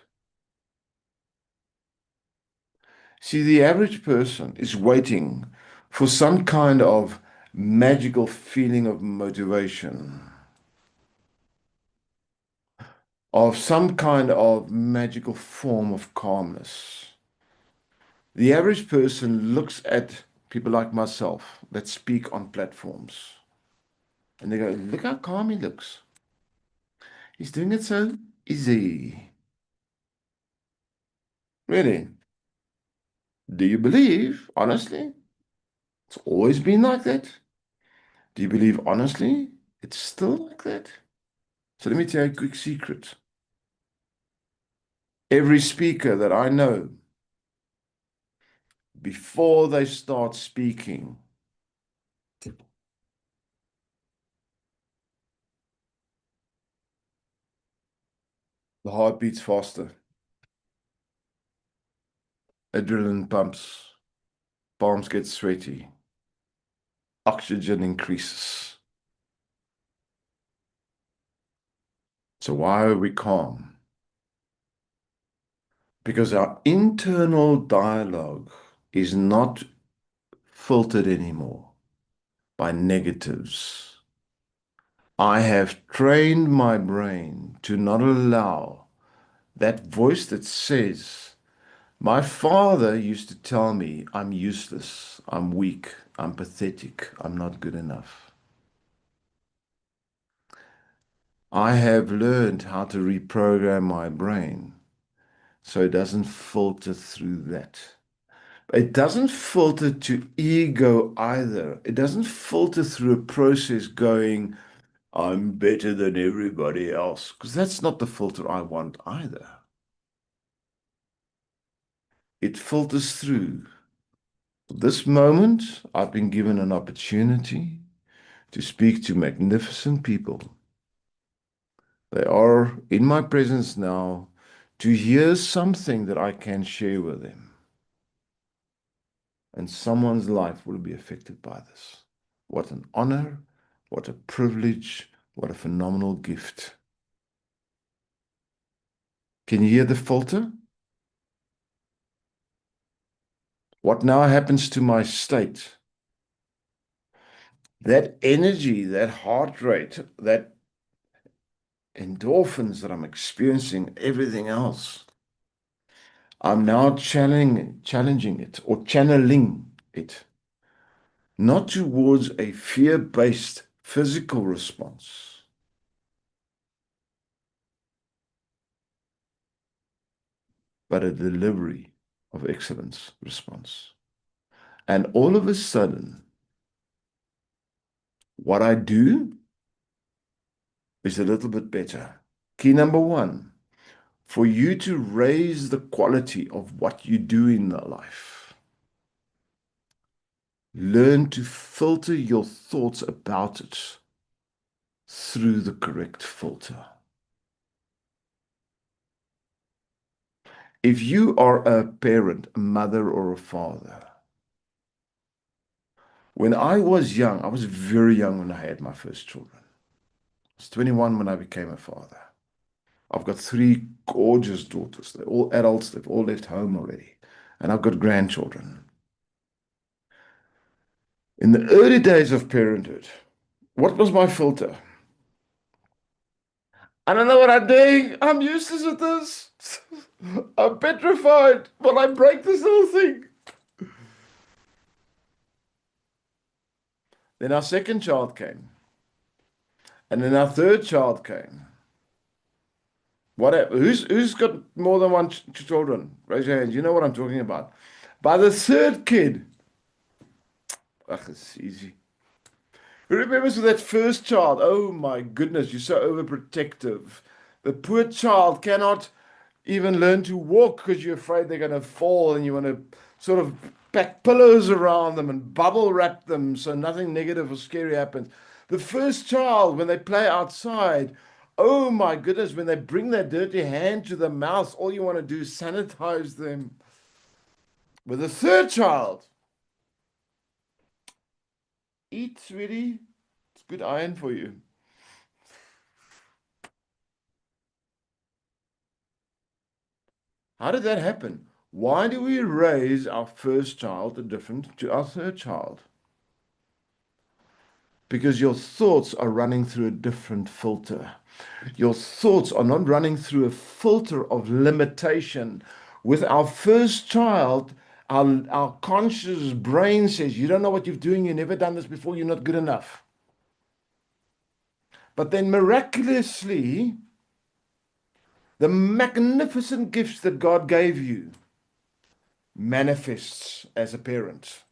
See, the average person is waiting for some kind of magical feeling of motivation, of some kind of magical form of calmness. The average person looks at people like myself that speak on platforms and they go, look how calm he looks. He's doing it so easy. Really? Do you believe, honestly, it's always been like that? Do you believe, honestly, it's still like that? So let me tell you a quick secret. Every speaker that I know, before they start speaking, the heart beats faster, adrenaline pumps, palms get sweaty, oxygen increases. So why are we calm? Because our internal dialogue is not filtered anymore by negatives. I have trained my brain to not allow that voice that says, my father used to tell me I'm useless, I'm weak, I'm pathetic, I'm not good enough. I have learned how to reprogram my brain so it doesn't filter through that. It doesn't filter to ego either. It doesn't filter through a process going, I'm better than everybody else, because that's not the filter I want either. It filters through. This moment, I've been given an opportunity to speak to magnificent people. They are in my presence now to hear something that I can share with them. And someone's life will be affected by this. What an honor, what a privilege, what a phenomenal gift. Can you hear the filter? What now happens to my state? That energy, that heart rate, that endorphins that I'm experiencing, everything else. I'm now challenging it or channeling it, not towards a fear-based physical response, but a delivery of excellence response. And all of a sudden, what I do is a little bit better. Key number one, for you to raise the quality of what you do in the life, learn to filter your thoughts about it through the correct filter. If you are a parent, a mother or a father, when I was young, I was very young when I had my first children. I was 21 when I became a father. I've got three gorgeous daughters. They're all adults. They've all left home already. And I've got grandchildren. In the early days of parenthood, what was my filter? I don't know what I'm doing. I'm useless at this. I'm petrified. Will I break this little thing? Then our second child came. And then our third child came. Who's got more than one children? Raise your hands. You know what I'm talking about. By the third kid, it's easy. Who remembers that first child? Oh my goodness, you're so overprotective. The poor child cannot even learn to walk because you're afraid they're going to fall and you want to sort of pack pillows around them and bubble wrap them so nothing negative or scary happens. The first child, when they play outside, oh my goodness, when they bring their dirty hand to the mouth, all you want to do is sanitize them. With the third child, eat, sweetie. It's good iron for you. How did that happen? Why do we raise our first child different to our third child? Because your thoughts are running through a different filter. Your thoughts are not running through a filter of limitation. With our first child, our conscious brain says, you don't know what you're doing, you've never done this before, you're not good enough. But then miraculously, the magnificent gifts that God gave you manifests as a parent.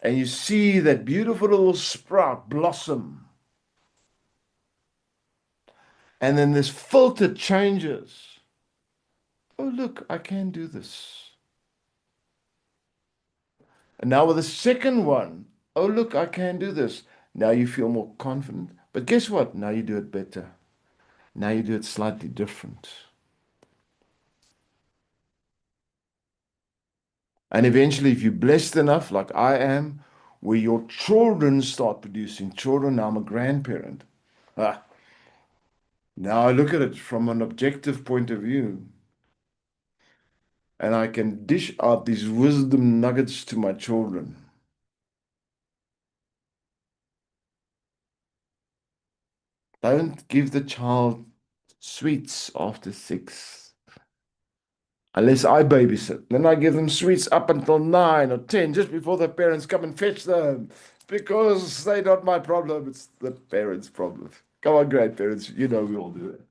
And you see that beautiful little sprout blossom. And then this filter changes. Oh, look, I can do this. And now with the second one, oh, look, I can do this. Now you feel more confident. But guess what? Now you do it better. Now you do it slightly different. And eventually, if you're blessed enough, like I am, where your children start producing children, now I'm a grandparent. Ah, now I look at it from an objective point of view, and I can dish out these wisdom nuggets to my children. Don't give the child sweets after 6. Unless I babysit. Then I give them sweets up until 9 or 10, just before the parents come and fetch them. Because they're not my problem, it's the parents' problem. Come on, grandparents, you know we all do it.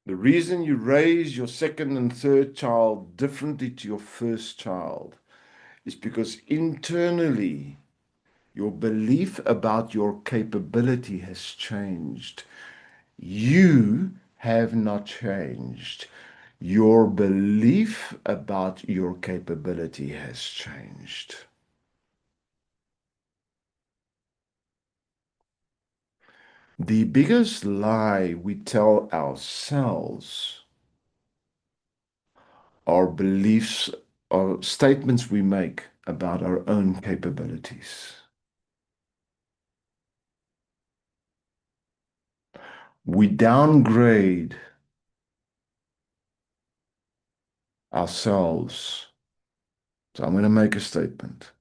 The reason you raise your second and third child differently to your first child is because internally your belief about your capability has changed. You have not changed. Your belief about your capability has changed. The biggest lie we tell ourselves are beliefs or statements we make about our own capabilities. We downgrade ourselves. So I'm going to make a statement.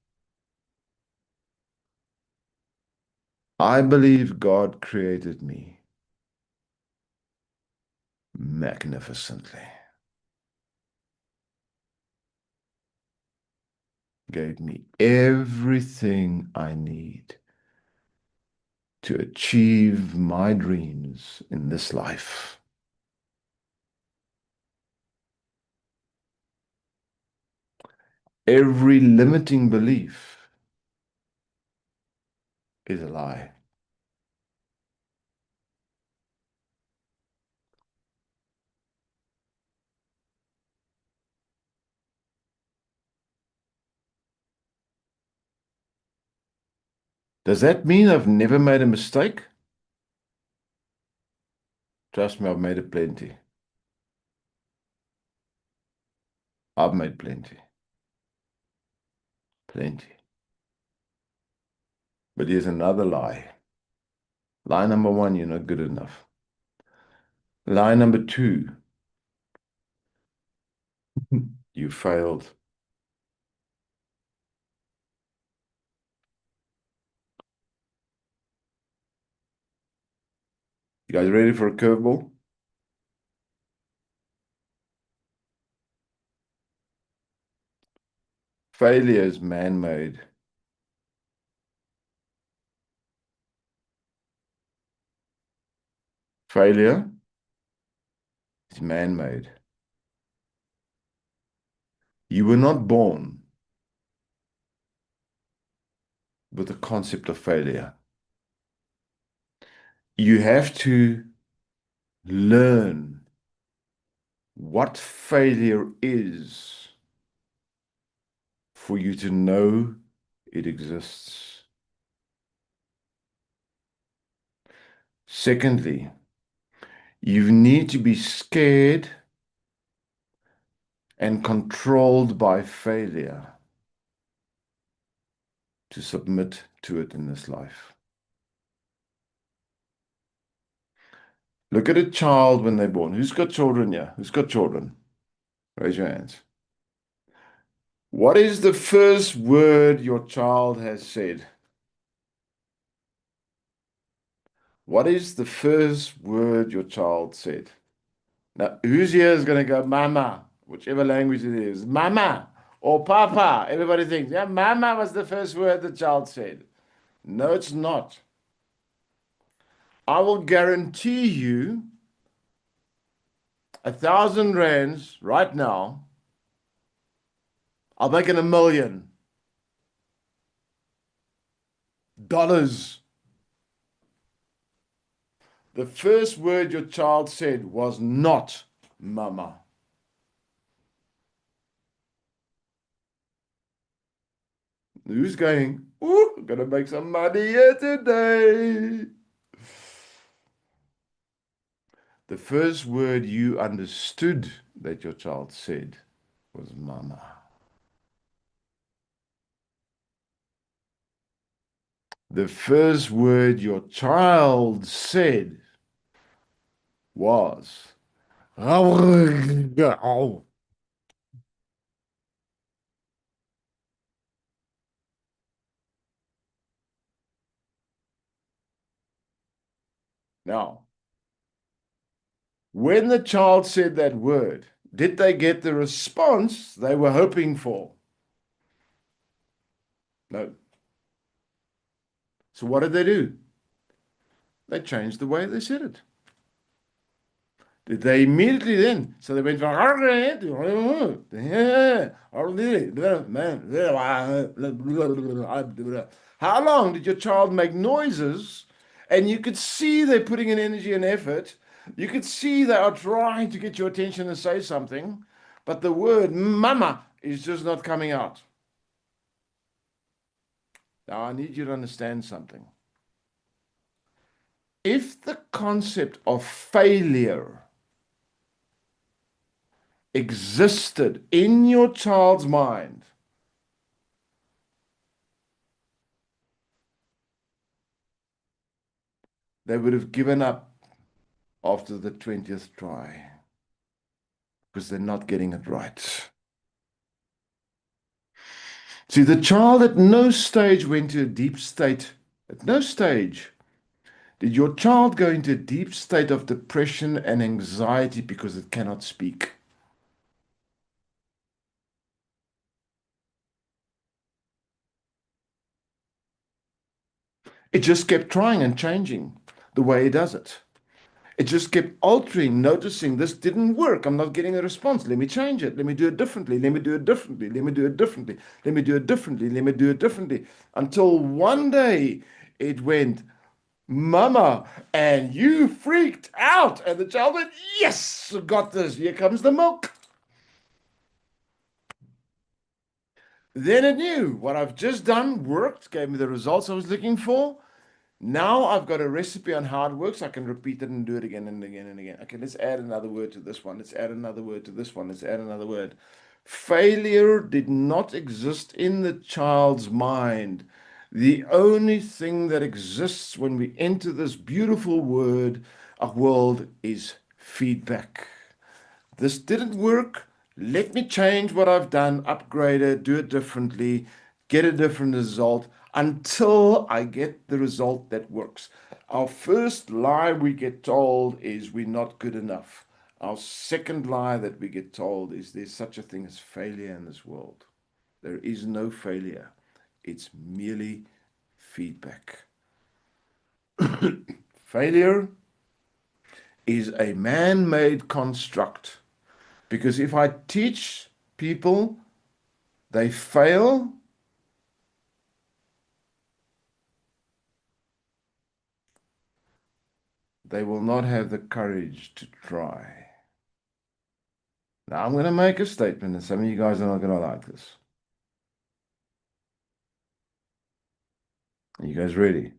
I believe God created me magnificently, gave me everything I need to achieve my dreams in this life. Every limiting belief is a lie. Does that mean I've never made a mistake? Trust me, I've made it plenty. I've made plenty. Plenty. But here's another lie. Lie number 1, you're not good enough. Lie number 2, you failed. You guys ready for a curveball? Failure is man-made. Failure is man-made. You were not born with the concept of failure. You have to learn what failure is for you to know it exists. Secondly, you need to be scared and controlled by failure to submit to it in this life. Look at a child when they're born. Who's got children here? Who's got children? Raise your hands. What is the first word your child has said? What is the first word your child said? Now, who's here is going to go, Mama, whichever language it is, Mama or Papa? Everybody thinks, yeah, Mama was the first word the child said. No, it's not. I will guarantee you 1,000 rands right now, I'll make it $1 million. The first word your child said was not mama. Who's going, ooh, I'm gonna make some money here today? The first word you understood that your child said was mama. The first word your child said was now, when the child said that word, did they get the response they were hoping for? No. So what did they do? They changed the way they said it. Did they immediately then? So they went from how long did your child make noises? And you could see they're putting in energy and effort. You could see they are trying to get your attention and say something, but the word mama is just not coming out. Now, I need you to understand something. If the concept of failure existed in your child's mind, they would have given up after the 20th try because they're not getting it right. See, the child at no stage went to a deep state. At no stage did your child go into a deep state of depression and anxiety because it cannot speak. It just kept trying and changing the way it does it. It just kept altering, noticing this didn't work. I'm not getting a response. Let me change it. Let me do it differently. Let me do it differently. Let me do it differently. Let me do it differently. Let me do it differently. Until one day it went, Mama, and you freaked out. And the child went, yes, got this. Here comes the milk. Then it knew what I've just done worked, gave me the results I was looking for. Now I've got a recipe on how it works. I can repeat it and do it again and again and again. Okay, let's add another word to this one. Let's add another word to this one. Let's add another word. Failure did not exist in the child's mind. The only thing that exists when we enter this beautiful world is feedback. This didn't work. Let me change what I've done, upgrade it, do it differently, get a different result until I get the result that works. Our first lie we get told is we're not good enough. Our second lie that we get told is there's such a thing as failure in this world. There is no failure. It's merely feedback. Failure is a man-made construct. Because if I teach people they fail, they will not have the courage to try. Now, I'm going to make a statement, and some of you guys are not going to like this. Are you guys ready?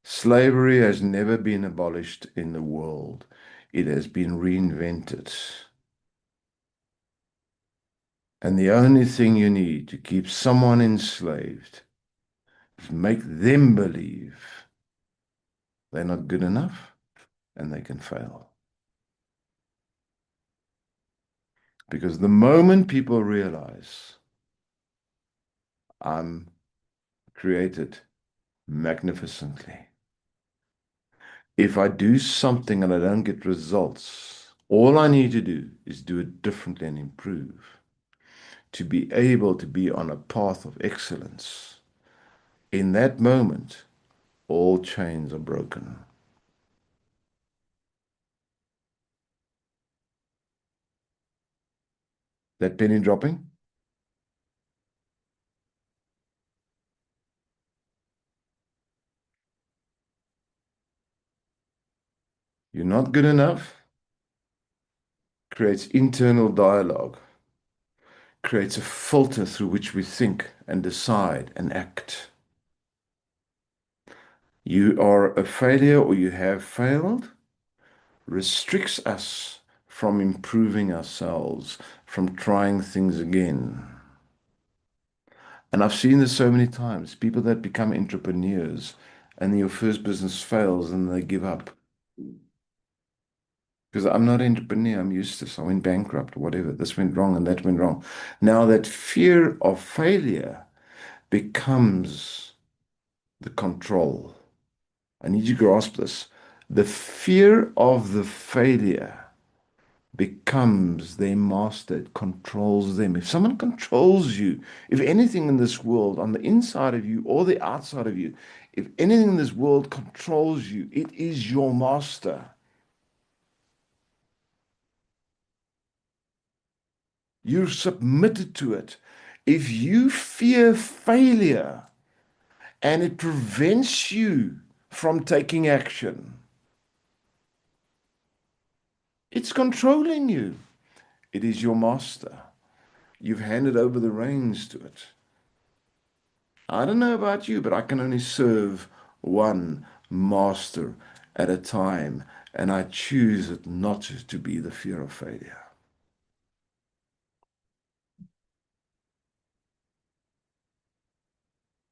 Slavery has never been abolished in the world. It has been reinvented. And the only thing you need to keep someone enslaved is make them believe they're not good enough and they can fail. Because the moment people realize I'm created magnificently, if I do something and I don't get results, all I need to do is do it differently and improve to be able to be on a path of excellence. In that moment, all chains are broken. That penny dropping? You're not good enough creates internal dialogue, creates a filter through which we think and decide and act. You are a failure or you have failed restricts us from improving ourselves, from trying things again. And I've seen this so many times. People that become entrepreneurs and your first business fails and they give up. Because I'm not an entrepreneur, I'm useless. I went bankrupt, whatever. This went wrong and that went wrong. Now that fear of failure becomes the control. I need you to grasp this. The fear of the failure becomes their master. It controls them. If someone controls you, if anything in this world, on the inside of you or the outside of you, if anything in this world controls you, it is your master. You're submitted to it. If you fear failure and it prevents you from taking action, it's controlling you. It is your master. You've handed over the reins to it. I don't know about you, but I can only serve one master at a time, and I choose it not to be the fear of failure.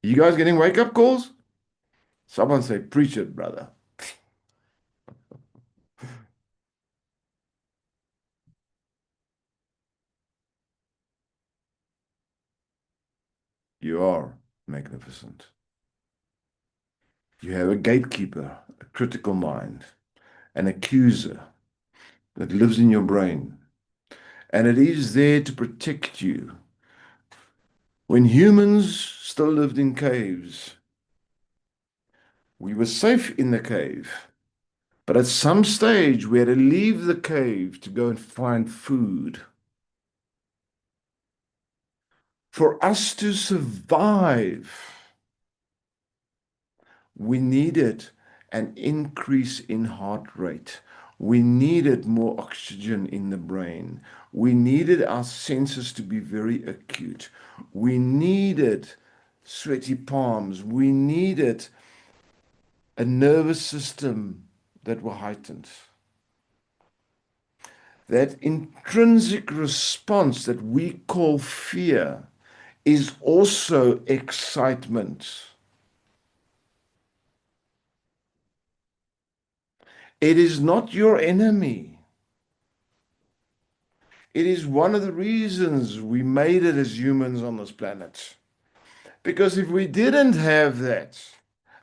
You guys getting wake-up calls? Someone say, preach it, brother. You are magnificent. You have a gatekeeper, a critical mind, an accuser that lives in your brain, and it is there to protect you. When humans still lived in caves, we were safe in the cave. But at some stage, we had to leave the cave to go and find food. For us to survive, we needed an increase in heart rate. We needed more oxygen in the brain. We needed our senses to be very acute. We needed sweaty palms. We needed a nervous system that were heightened. That intrinsic response that we call fear is also excitement. It is not your enemy. It is one of the reasons we made it as humans on this planet. Because if we didn't have that,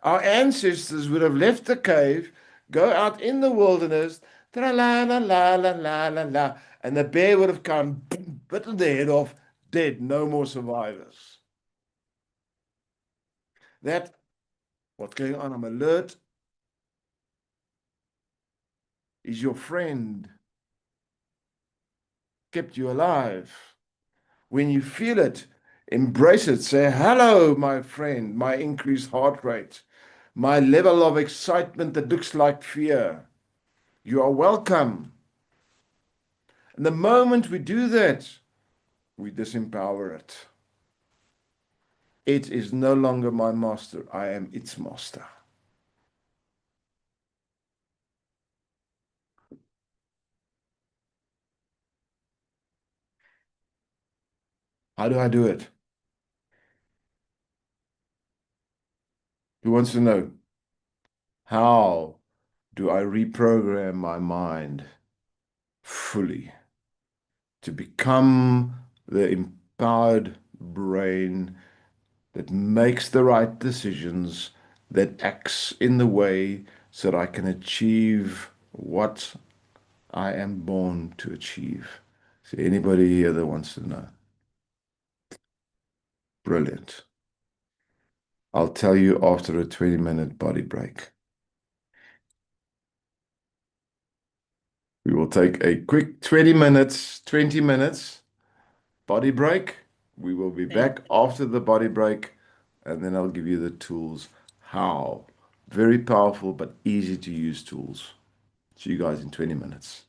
our ancestors would have left the cave, go out in the wilderness, la la la la la la la, and the bear would have come, boom, bitten the head off, dead, no more survivors. That, what's going on? I'm alert. Is your friend kept you alive? When you feel it, embrace it. Say, hello, my friend, my increased heart rate, my level of excitement that looks like fear. You are welcome. And the moment we do that, we disempower it. It is no longer my master. I am its master. How do I do it? Who wants to know? How do I reprogram my mind fully to become the empowered brain that makes the right decisions, that acts in the way so that I can achieve what I am born to achieve? Is there anybody here that wants to know? Brilliant. I'll tell you after a 20-minute body break. We will take a quick 20 minutes body break. We will be back after the body break, and then I'll give you the tools. How? Very powerful but easy to use tools. See you guys in 20 minutes.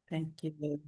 Thank you.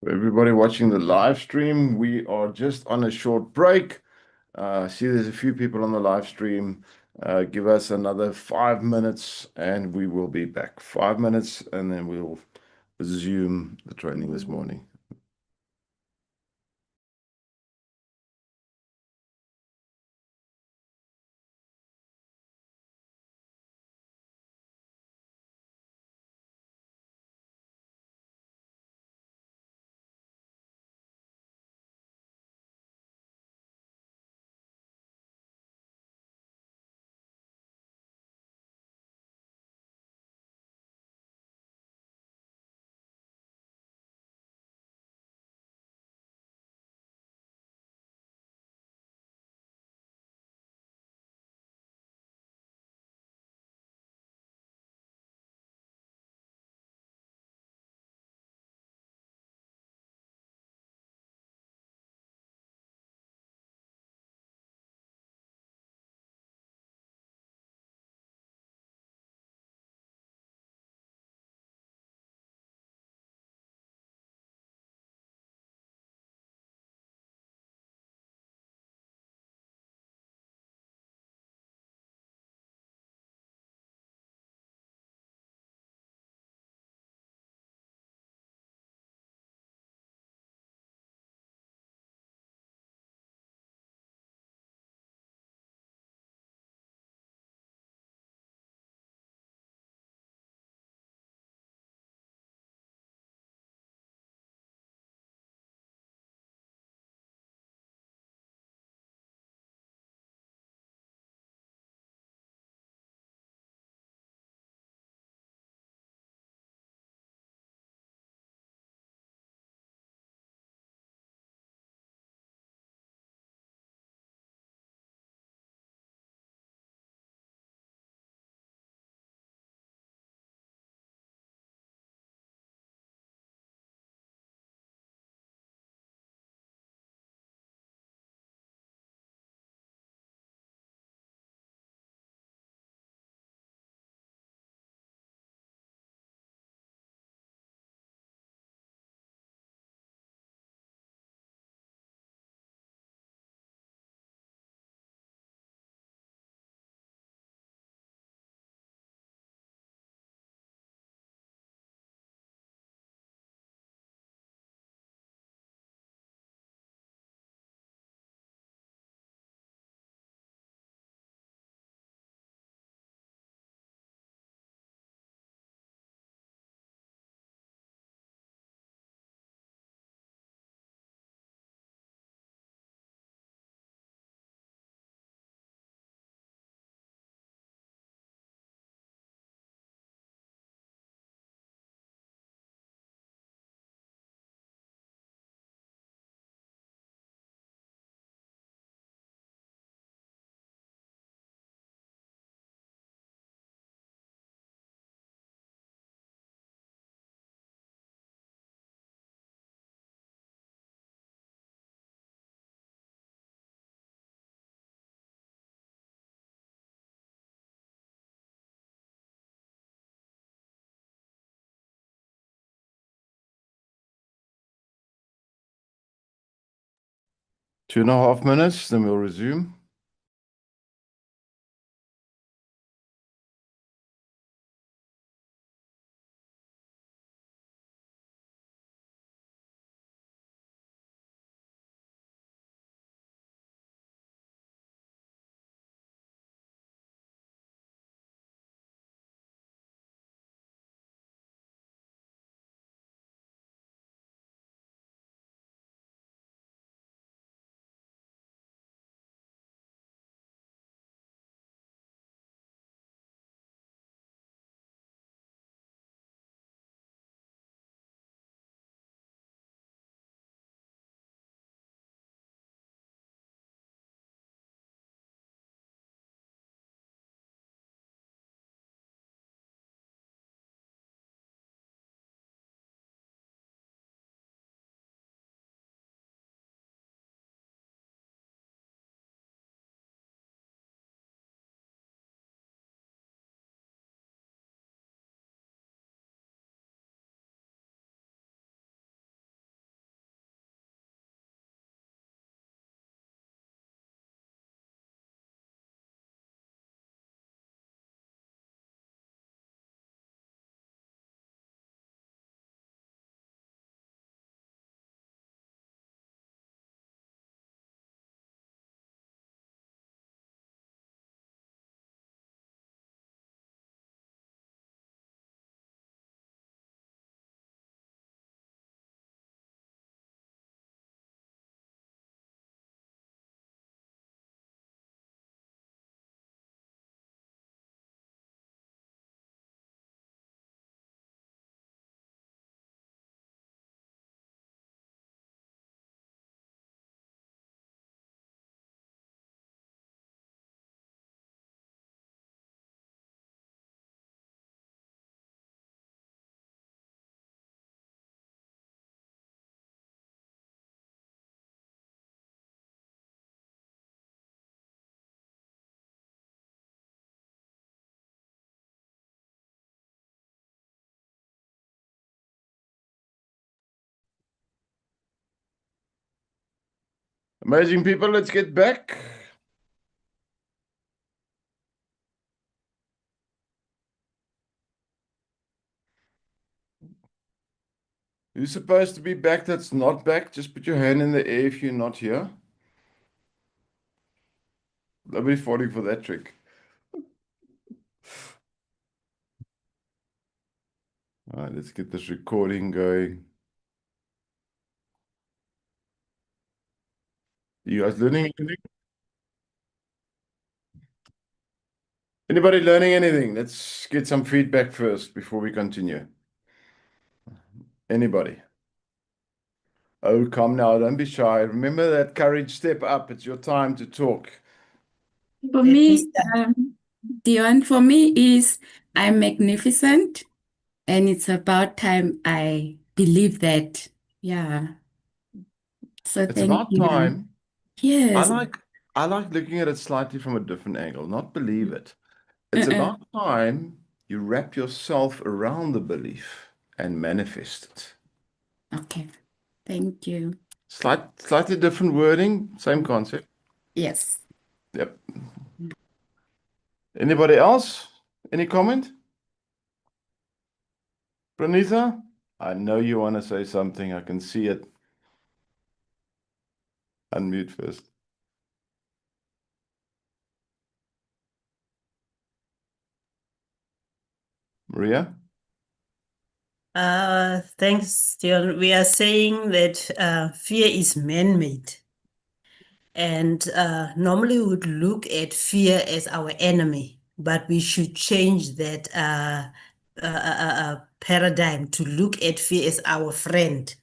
For everybody watching the live stream, we are just on a short break. I see there's a few people on the live stream. Give us another 5 minutes and we will be back. 5 minutes and then we'll resume the training this morning. Two and a half minutes, then we'll resume. Amazing people, let's get back. Who's supposed to be back that's not back? Just put your hand in the air if you're not here. Nobody's falling for that trick. All right, let's get this recording going. You guys learning anything? Anybody learning anything? Let's get some feedback first before we continue. Anybody? Oh, come now, don't be shy. Remember that courage, step up. It's your time to talk. For Let me me, start. Dion, for me is I'm magnificent, and it's about time I believe that. Yeah. So It's thank about you. time. I Yes. like looking at it slightly from a different angle, not believe it. It's Uh-uh. about time you wrap yourself around the belief and manifest it. Okay. Thank you. Slightly different wording, same concept. Yes. Yep. Anybody else? Any comment? Pranitha? I know you want to say something. I can see it. Unmute first. Maria? Thanks, Dion. We are saying that fear is man-made. And normally we would look at fear as our enemy, but we should change that paradigm to look at fear as our friend,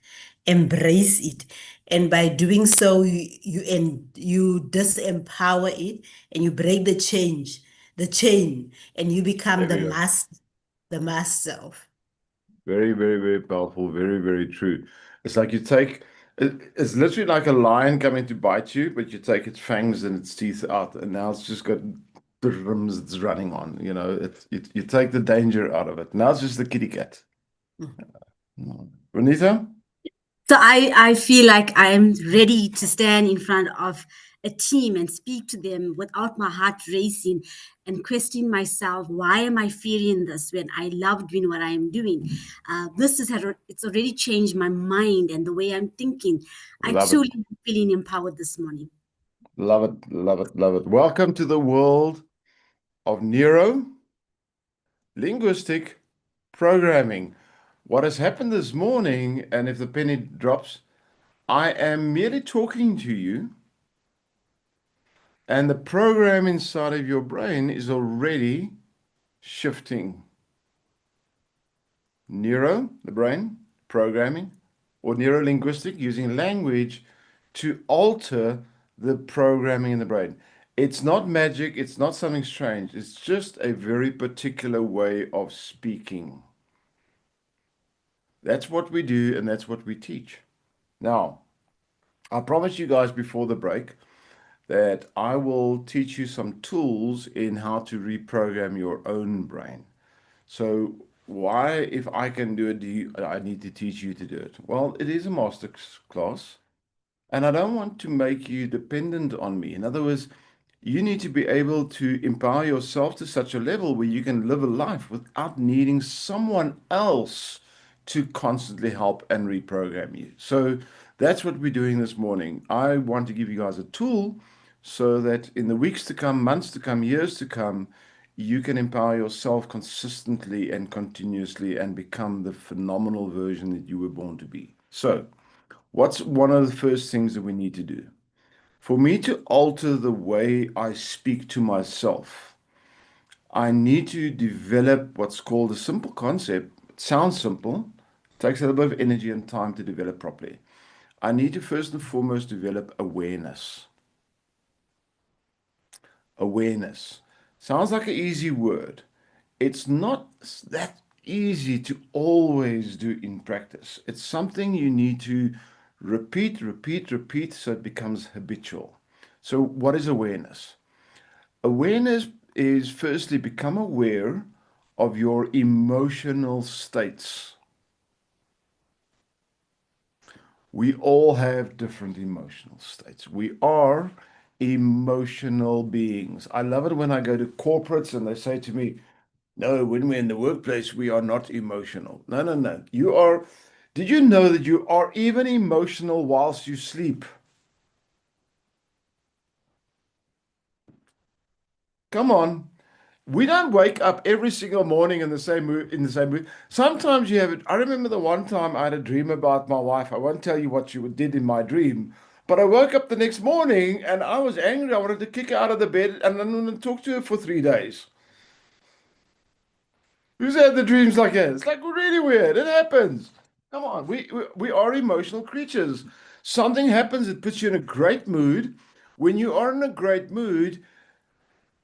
embrace it. And by doing so, you disempower it and you break the chain, and you become There we go. the master of. Very, very, very powerful. Very, very true. It's like it's literally like a lion coming to bite you, but you take its fangs and its teeth out, and now it's just got the rims it's running on. You take the danger out of it. Now it's just the kitty cat. Renita? So I feel like I'm ready to stand in front of a team and speak to them without my heart racing and question myself, why am I fearing this when I love doing what I am doing? It's already changed my mind and the way I'm thinking. I Love it. truly am feeling empowered this morning. Love it. Love it. Love it. Welcome to the world of neuro linguistic programming. What has happened this morning, and if the penny drops, I am merely talking to you, and the program inside of your brain is already shifting. Neuro, the brain, programming, or neurolinguistic, using language to alter the programming in the brain. It's not magic, it's not something strange, it's just a very particular way of speaking. That's what we do, and that's what we teach. Now, I promised you guys before the break that I will teach you some tools in how to reprogram your own brain. So why, if I can do it, I need to teach you to do it? Well, it is a master class, and I don't want to make you dependent on me. In other words, you need to be able to empower yourself to such a level where you can live a life without needing someone else to constantly help and reprogram you. So that's what we're doing this morning. I want to give you guys a tool so that in the weeks to come, months to come, years to come, you can empower yourself consistently and continuously and become the phenomenal version that you were born to be. So, what's one of the first things that we need to do? For me to alter the way I speak to myself, I need to develop what's called a simple concept. It sounds simple, takes a little bit of energy and time to develop properly. I need to first and foremost develop awareness. Awareness. Sounds like an easy word. It's not that easy to always do in practice. It's something you need to repeat, repeat, repeat so it becomes habitual. So, what is awareness? Awareness is firstly become aware of your emotional states. We all have different emotional states. We are emotional beings. I love it when I go to corporates and they say to me, no, when we're in the workplace, we are not emotional. No, no, no. You are. Did you know that you are even emotional whilst you sleep? Come on. We don't wake up every single morning in the same mood. Sometimes you have it. I remember the one time I had a dream about my wife. I won't tell you what she did in my dream, but I woke up the next morning and I was angry. I wanted to kick her out of the bed and then talk to her for 3 days. Who's had the dreams like that? It's like really weird. It happens. Come on, we are emotional creatures. Something happens that puts you in a great mood. When you are in a great mood,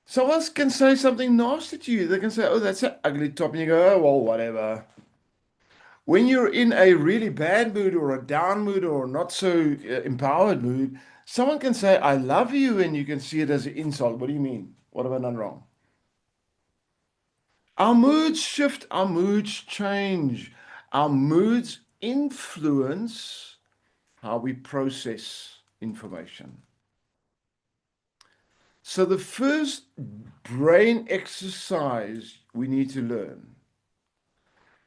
someone can say something nasty to you. They can say, "Oh, that's an ugly top," and you go, "Oh, well, whatever." When you're in a really bad mood or a down mood or not so empowered mood, someone can say, "I love you," and you can see it as an insult. What do you mean? What have I done wrong? Our moods shift, our moods change, our moods influence how we process information. So, the first brain exercise we need to learn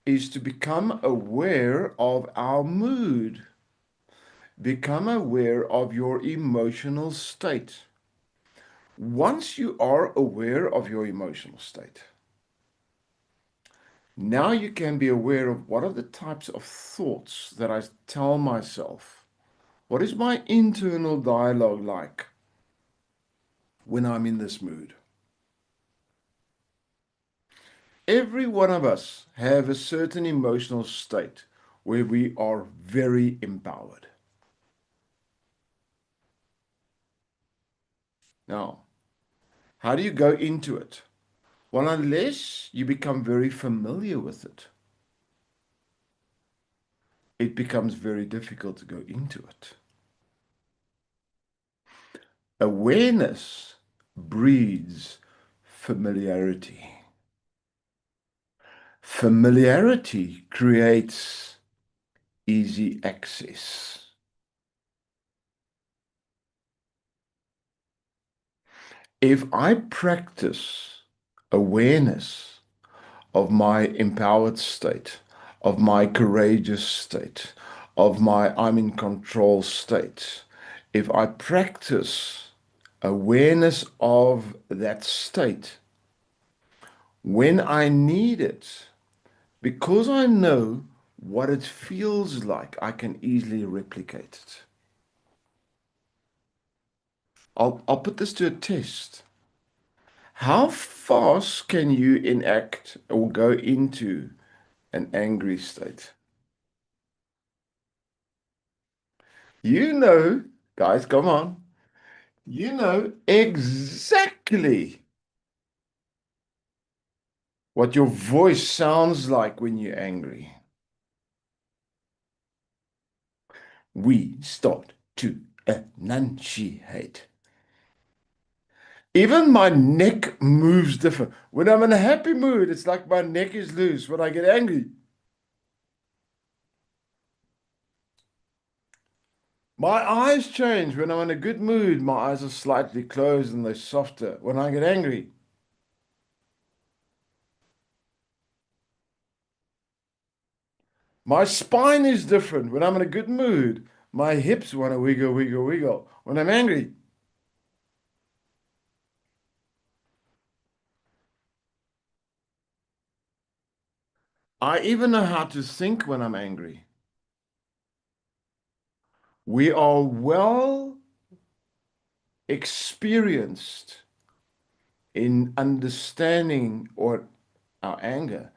is to become aware of our mood, become aware of your emotional state. Once you are aware of your emotional state, now you can be aware of what are the types of thoughts that I tell myself. What is my internal dialogue like when I'm in this mood? Every one of us have a certain emotional state where we are very empowered. Now, how do you go into it? Well, unless you become very familiar with it, it becomes very difficult to go into it. Awareness breeds familiarity. Familiarity creates easy access. If I practice awareness of my empowered state, of my courageous state, of my I'm in control state, if I practice awareness of that state, when I need it, because I know what it feels like, I can easily replicate it. I'll put this to a test. How fast can you enact or go into an angry state? You know, guys, come on. You know exactly what your voice sounds like when you're angry. We start to enunciate. Even my neck moves different. When I'm in a happy mood, it's like my neck is loose. When I get angry, my eyes change. When I'm in a good mood, my eyes are slightly closed and they're softer. When I get angry, my spine is different. When I'm in a good mood, my hips want to wiggle, wiggle, wiggle. When I'm angry, I even know how to think when I'm angry. We are well experienced in understanding or our anger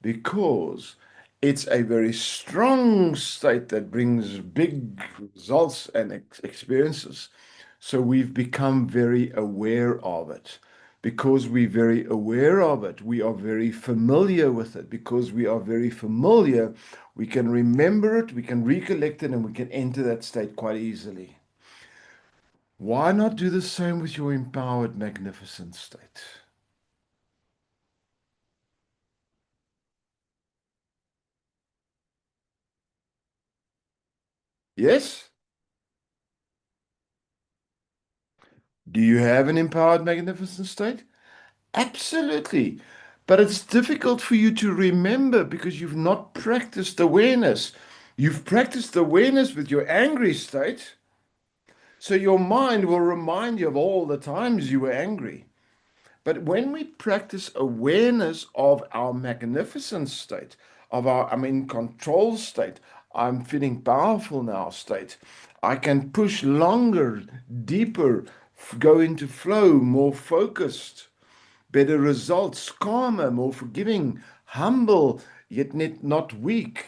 because it's a very strong state that brings big results and experiences. So we've become very aware of it. Because we're very aware of it, we are very familiar with it. Because we are very familiar, we can remember it, we can recollect it, and we can enter that state quite easily. Why not do the same with your empowered, magnificent state? Yes? Do you have an empowered, magnificent state? Absolutely. But it's difficult for you to remember because you've not practiced awareness. You've practiced awareness with your angry state, so your mind will remind you of all the times you were angry. But when we practice awareness of our magnificent state, of our I'm in control state, I'm feeling powerful now state, I can push longer, deeper, go into flow, more focused, better results, calmer, more forgiving, humble, yet not weak.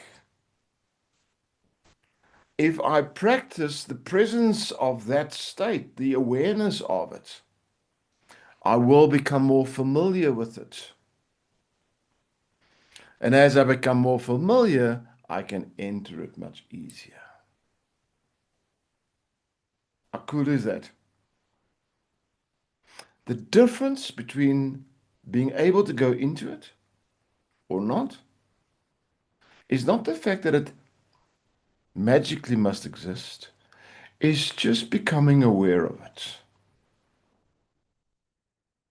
If I practice the presence of that state, the awareness of it, I will become more familiar with it. And as I become more familiar, I can enter it much easier. How cool is that? The difference between being able to go into it or not is not the fact that it magically must exist, it's just becoming aware of it.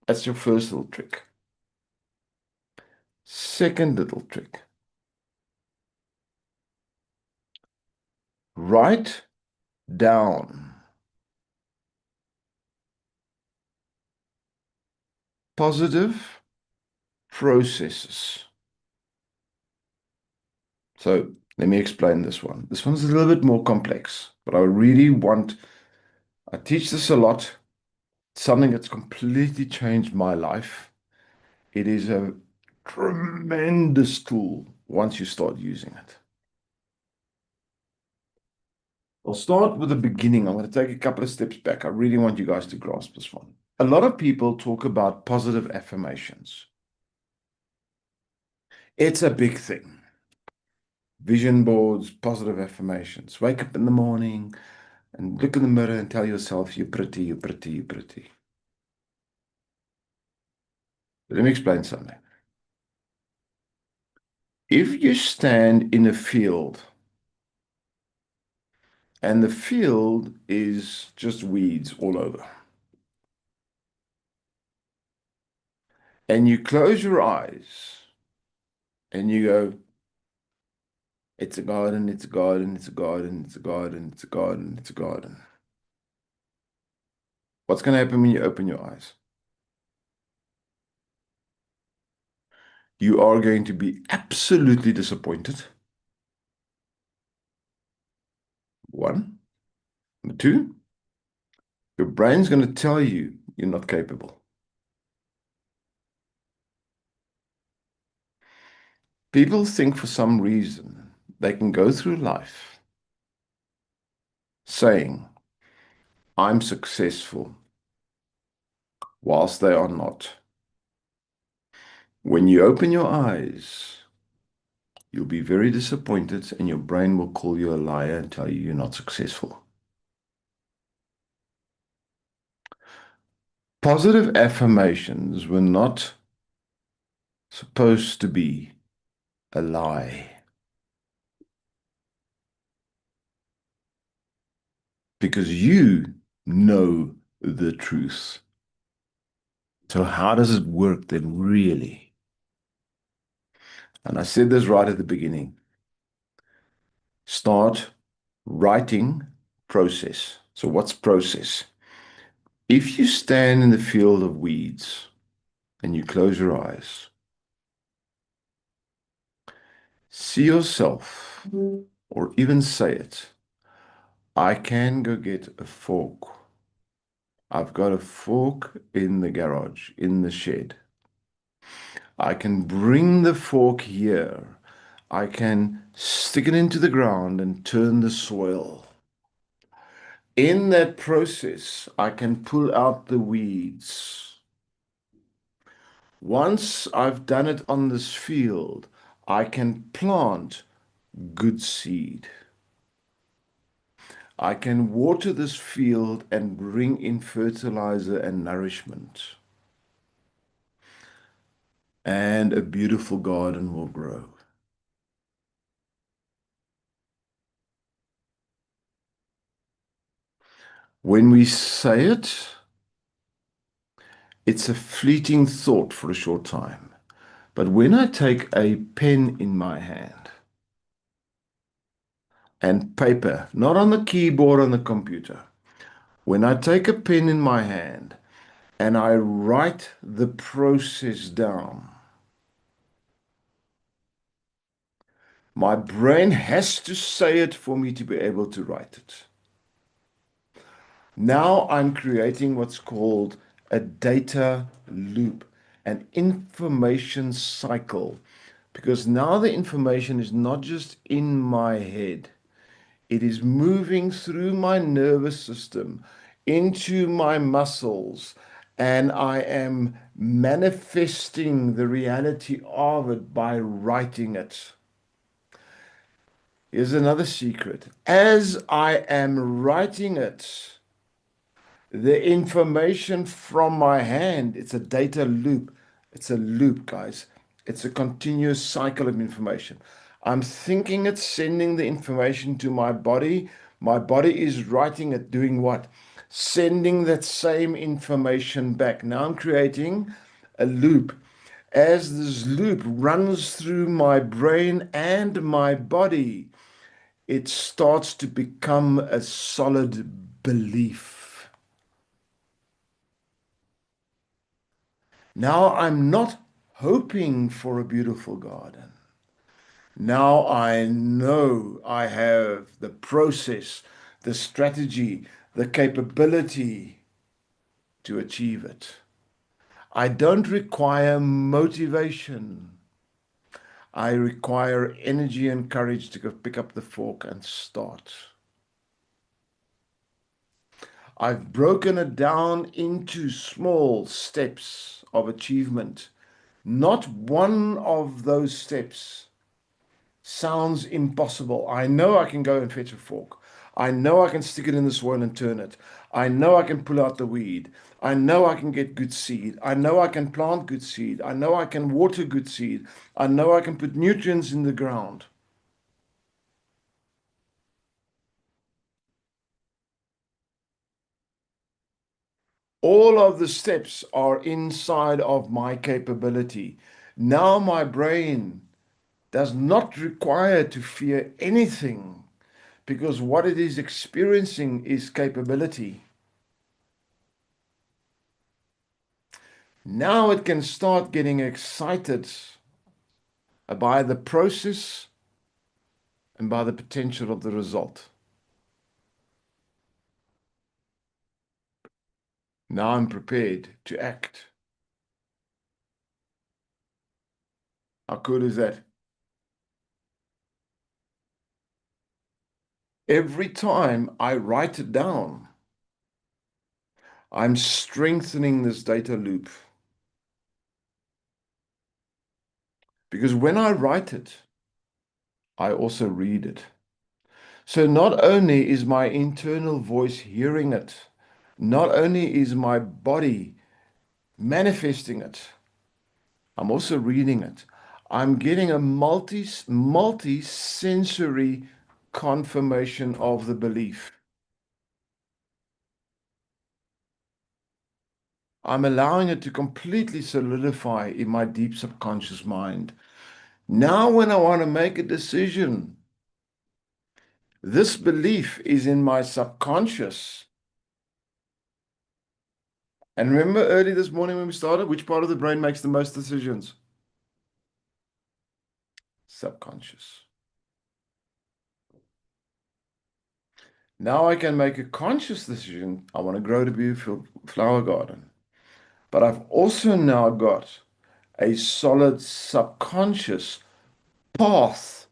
That's your first little trick. Second little trick. Write down positive processes. So let me explain this one. This one's a little bit more complex, but I teach this a lot. It's something that's completely changed my life. It is a tremendous tool once you start using it. I'll start with the beginning. I'm going to take a couple of steps back. I really want you guys to grasp this one. A lot of people talk about positive affirmations. It's a big thing. Vision boards, positive affirmations. Wake up in the morning and look in the mirror and tell yourself, you're pretty, you're pretty, you're pretty. But let me explain something. If you stand in a field and the field is just weeds all over, and you close your eyes and you go, it's a garden, it's a garden, it's a garden, it's a garden, it's a garden, it's a garden. What's going to happen when you open your eyes? You are going to be absolutely disappointed. One. Number two, your brain's going to tell you you're not capable. People think for some reason they can go through life saying, I'm successful, whilst they are not. When you open your eyes, you'll be very disappointed and your brain will call you a liar and tell you you're not successful. Positive affirmations were not supposed to be a lie. Because you know the truth. So how does it work then, really? And I said this right at the beginning. Start writing process. So what's process? If you stand in the field of weeds and you close your eyes, see yourself, or even say it, I can go get a fork. I've got a fork in the garage, in the shed. I can bring the fork here. I can stick it into the ground and turn the soil. In that process, I can pull out the weeds. Once I've done it on this field, I can plant good seed. I can water this field and bring in fertilizer and nourishment. And a beautiful garden will grow. When we say it, it's a fleeting thought for a short time. But when I take a pen in my hand and paper, not on the keyboard on the computer, when I take a pen in my hand and I write the process down, my brain has to say it for me to be able to write it. Now I'm creating what's called a data loop, an information cycle, because now the information is not just in my head, it is moving through my nervous system into my muscles, and I am manifesting the reality of it by writing it. Here's another secret. As I am writing it, the information from my hand, it's a data loop. It's a loop, guys. It's a continuous cycle of information. I'm thinking it's sending the information to my body. My body is writing it, doing what? Sending that same information back. Now I'm creating a loop. As this loop runs through my brain and my body, it starts to become a solid belief. Now I'm not hoping for a beautiful garden. Now I know I have the process, the strategy, the capability to achieve it. I don't require motivation. I require energy and courage to go pick up the fork and start. I've broken it down into small steps of achievement. Not one of those steps sounds impossible. I know I can go and fetch a fork. I know I can stick it in the soil and turn it. I know I can pull out the weed. I know I can get good seed. I know I can plant good seed. I know I can water good seed. I know I can put nutrients in the ground. All of the steps are inside of my capability. Now my brain does not require to fear anything, because what it is experiencing is capability. Now it can start getting excited by the process and by the potential of the result. Now I'm prepared to act. How cool is that? Every time I write it down, I'm strengthening this data loop. Because when I write it, I also read it. So not only is my internal voice hearing it, not only is my body manifesting it, I'm also reading it. I'm getting a multi-sensory confirmation of the belief. I'm allowing it to completely solidify in my deep subconscious mind. Now, when I want to make a decision, this belief is in my subconscious. And remember early this morning when we started, which part of the brain makes the most decisions? Subconscious. Now I can make a conscious decision. I want to grow the beautiful flower garden. But I've also now got a solid subconscious path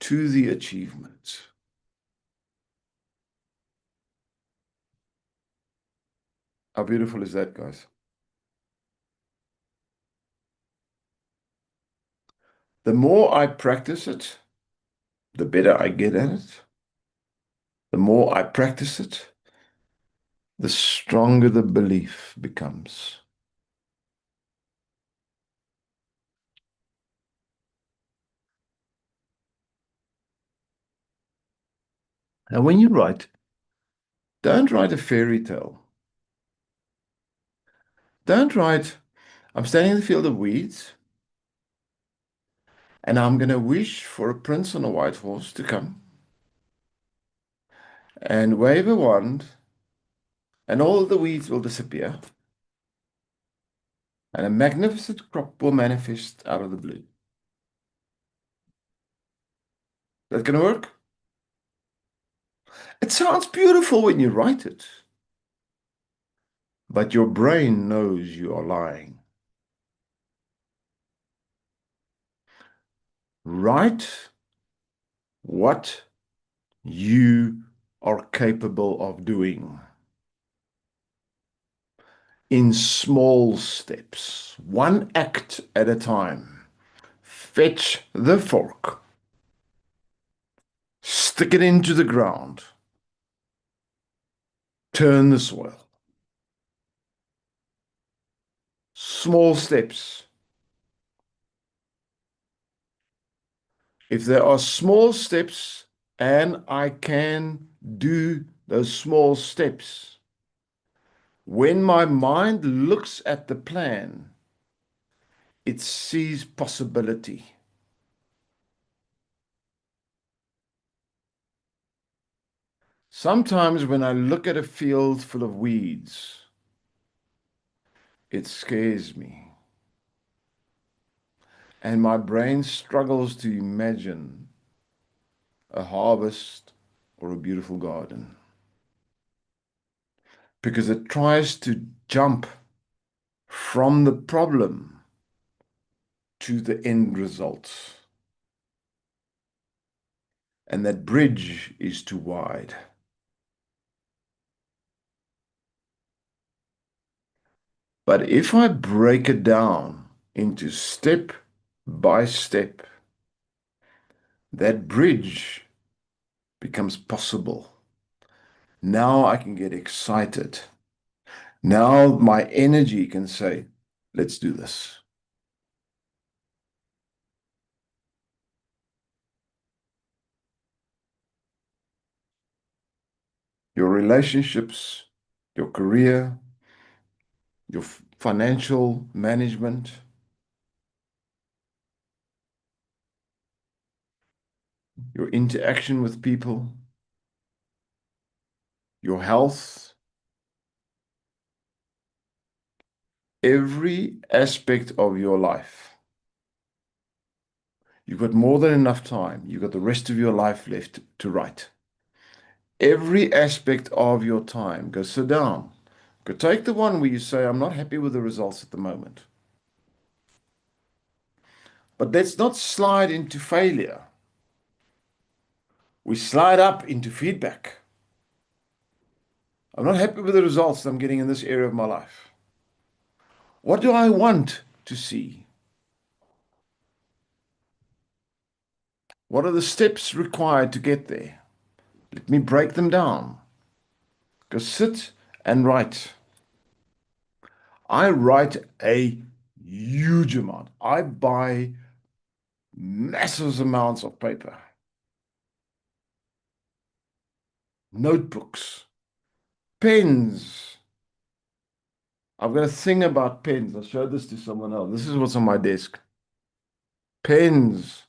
to the achievement. How beautiful is that, guys? The more I practice it, the better I get at it. The more I practice it, the stronger the belief becomes. Now, when you write, Don't write a fairy tale. Don't write, I'm standing in the field of weeds and I'm going to wish for a prince on a white horse to come and wave a wand and all the weeds will disappear and a magnificent crop will manifest out of the blue. That going to work? It sounds beautiful when you write it, but your brain knows you are lying. Write what you are capable of doing in small steps, one act at a time. Fetch the fork, stick it into the ground, turn the soil. Small steps. If there are small steps and I can do those small steps, when my mind looks at the plan, it sees possibility. Sometimes when I look at a field full of weeds, it scares me. And my brain struggles to imagine a harvest or a beautiful garden. Because it tries to jump from the problem to the end result. And that bridge is too wide. But if I break it down into step by step, that bridge becomes possible. Now I can get excited. Now my energy can say, let's do this. Your relationships, your career, your financial management, your interaction with people, your health, every aspect of your life. You've got more than enough time. You've got the rest of your life left to write. Every aspect of your time. Go sit down. Go take the one where you say, I'm not happy with the results at the moment. But let's not slide into failure. We slide up into feedback. I'm not happy with the results I'm getting in this area of my life. What do I want to see? What are the steps required to get there? Let me break them down. Go sit and write. I write a huge amount. I buy massive amounts of paper, notebooks, pens. I've got a thing about pens. I showed this to someone else. This is what's on my desk. Pens.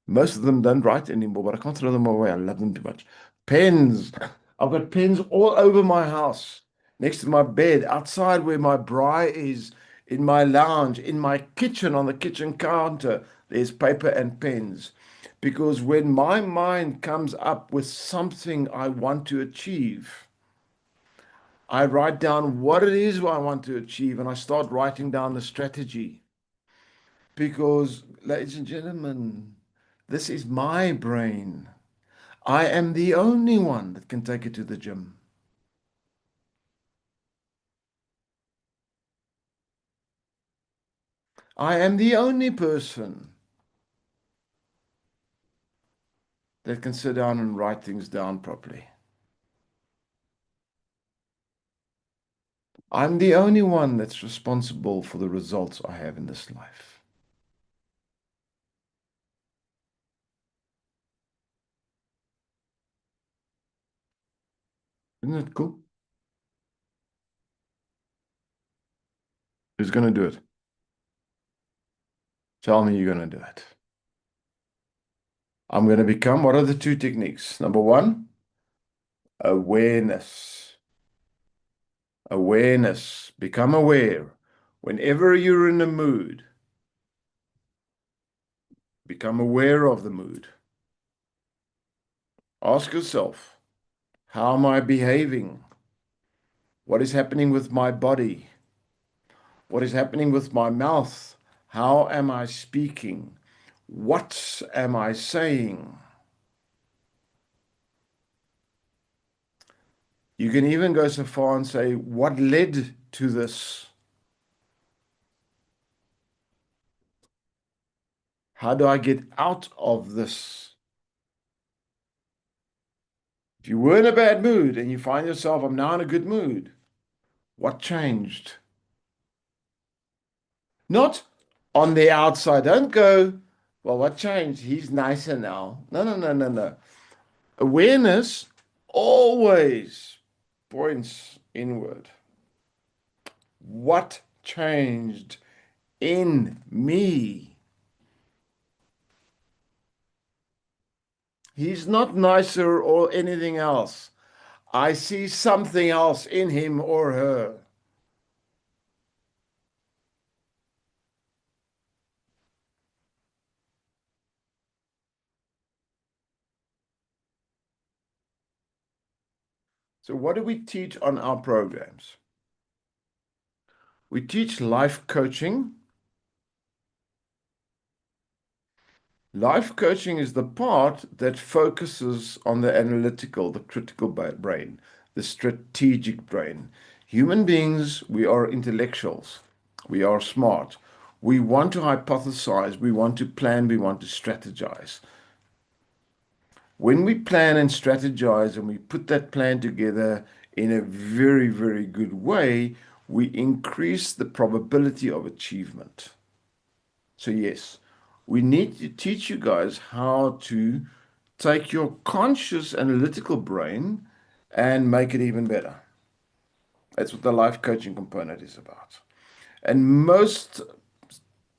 Most of them don't write anymore, but I can't throw them away. I love them too much. Pens. I've got pens all over my house, next to my bed, outside where my braai is, in my lounge, in my kitchen, on the kitchen counter. There's paper and pens. Because when my mind comes up with something I want to achieve, I write down what it is I want to achieve and I start writing down the strategy. Because, ladies and gentlemen, this is my brain. I am the only one that can take it to the gym. I am the only person that can sit down and write things down properly. I'm the only one that's responsible for the results I have in this life. Isn't it cool? Who's going to do it? Tell me you're going to do it. I'm going to become, what are the two techniques? Number one, awareness. Awareness. Become aware. Whenever you're in a mood, become aware of the mood. Ask yourself, how am I behaving? What is happening with my body? What is happening with my mouth? How am I speaking? What am I saying? You can even go so far and say, what led to this? How do I get out of this? If you were in a bad mood and you find yourself, I'm now in a good mood, what changed? Not on the outside. Don't go, well, what changed? He's nicer now. No, no, no, no, no. Awareness always points inward. What changed in me? He's not nicer or anything else. I see something else in him or her. So what do we teach on our programs? We teach life coaching. Life coaching is the part that focuses on the analytical, the critical brain, the strategic brain. Human beings, we are intellectuals. We are smart. We want to hypothesize. We want to plan. We want to strategize. When we plan and strategize and we put that plan together in a very, very good way, we increase the probability of achievement. So yes, we need to teach you guys how to take your conscious analytical brain and make it even better. That's what the life coaching component is about. And most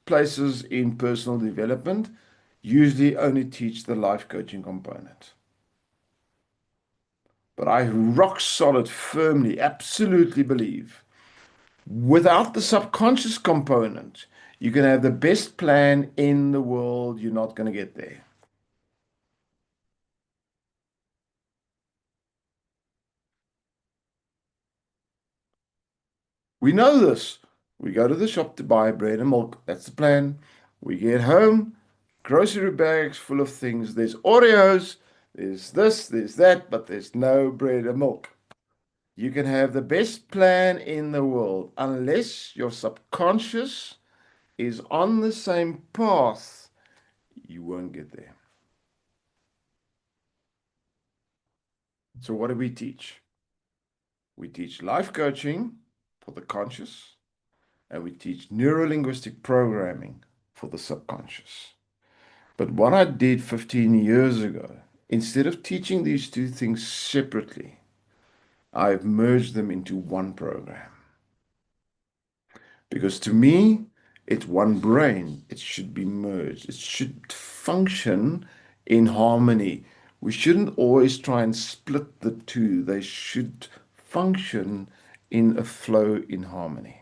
places in personal development usually only teach the life coaching component. But I rock solid, firmly, absolutely believe without the subconscious component, you can have the best plan in the world, you're not going to get there. We know this. We go to the shop to buy bread and milk. That's the plan. We get home, grocery bags full of things. There's Oreos, there's this, there's that, but there's no bread and milk. You can have the best plan in the world unless your subconscious is on the same path, you won't get there. So what do we teach? We teach life coaching for the conscious, and we teach neuro-linguistic programming for the subconscious. But what I did 15 years ago, instead of teaching these two things separately, I've merged them into one program. Because to me, it's one brain. It should be merged. It should function in harmony. We shouldn't always try and split the two. They should function in a flow in harmony.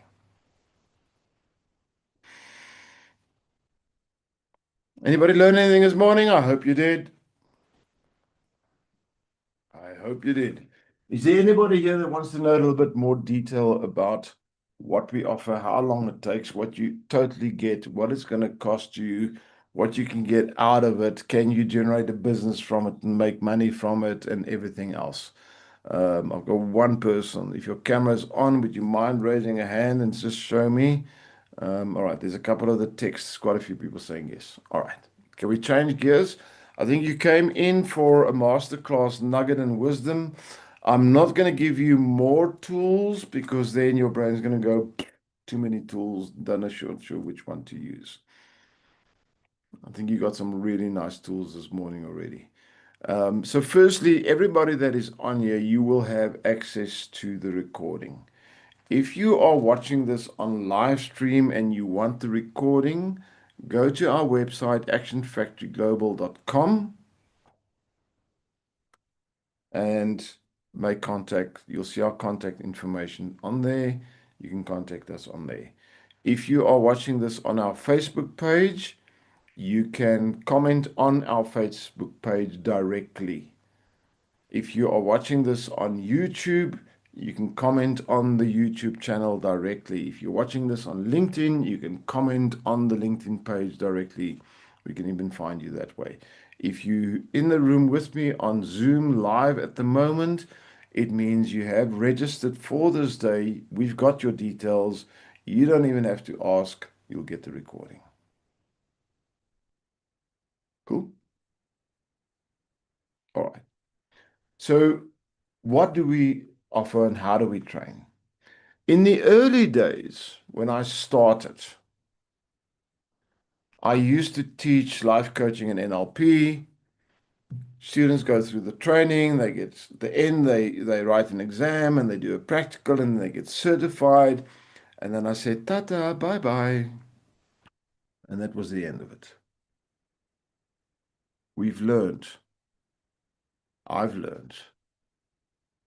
Anybody learn anything this morning? I hope you did. I hope you did. Is there anybody here that wants to know a little bit more detail about what we offer, how long it takes, what you totally get, what it's going to cost you, what you can get out of it, can you generate a business from it and make money from it, and everything else? I've got one person. If your camera's on, would you mind raising a hand and just show me? All right, there's a couple of the texts, quite a few people saying yes. All right, can we change gears? I think you came in for a masterclass nugget and wisdom. I'm not going to give you more tools because then your brain's going to go, too many tools, don't know sure which one to use. I think you got some really nice tools this morning already. So firstly, everybody that is on here, you will have access to the recording. If you are watching this on live stream and you want the recording, go to our website, actionfactoryglobal.com, and make contact. You'll see our contact information on there. You can contact us on there. If you are watching this on our Facebook page, you can comment on our Facebook page directly. If you are watching this on YouTube, you can comment on the YouTube channel directly. If you're watching this on LinkedIn, you can comment on the LinkedIn page directly. We can even find you that way. If you're in the room with me on Zoom live at the moment, it means you have registered for this day. We've got your details. You don't even have to ask. You'll get the recording. Cool? All right. So what do we offer and how do we train? In the early days, when I started, I used to teach life coaching and NLP. Students go through the training, they get at the end, they write an exam and they do a practical and they get certified. And then I said, "Tata, bye-bye." And that was the end of it. We've learned. I've learned.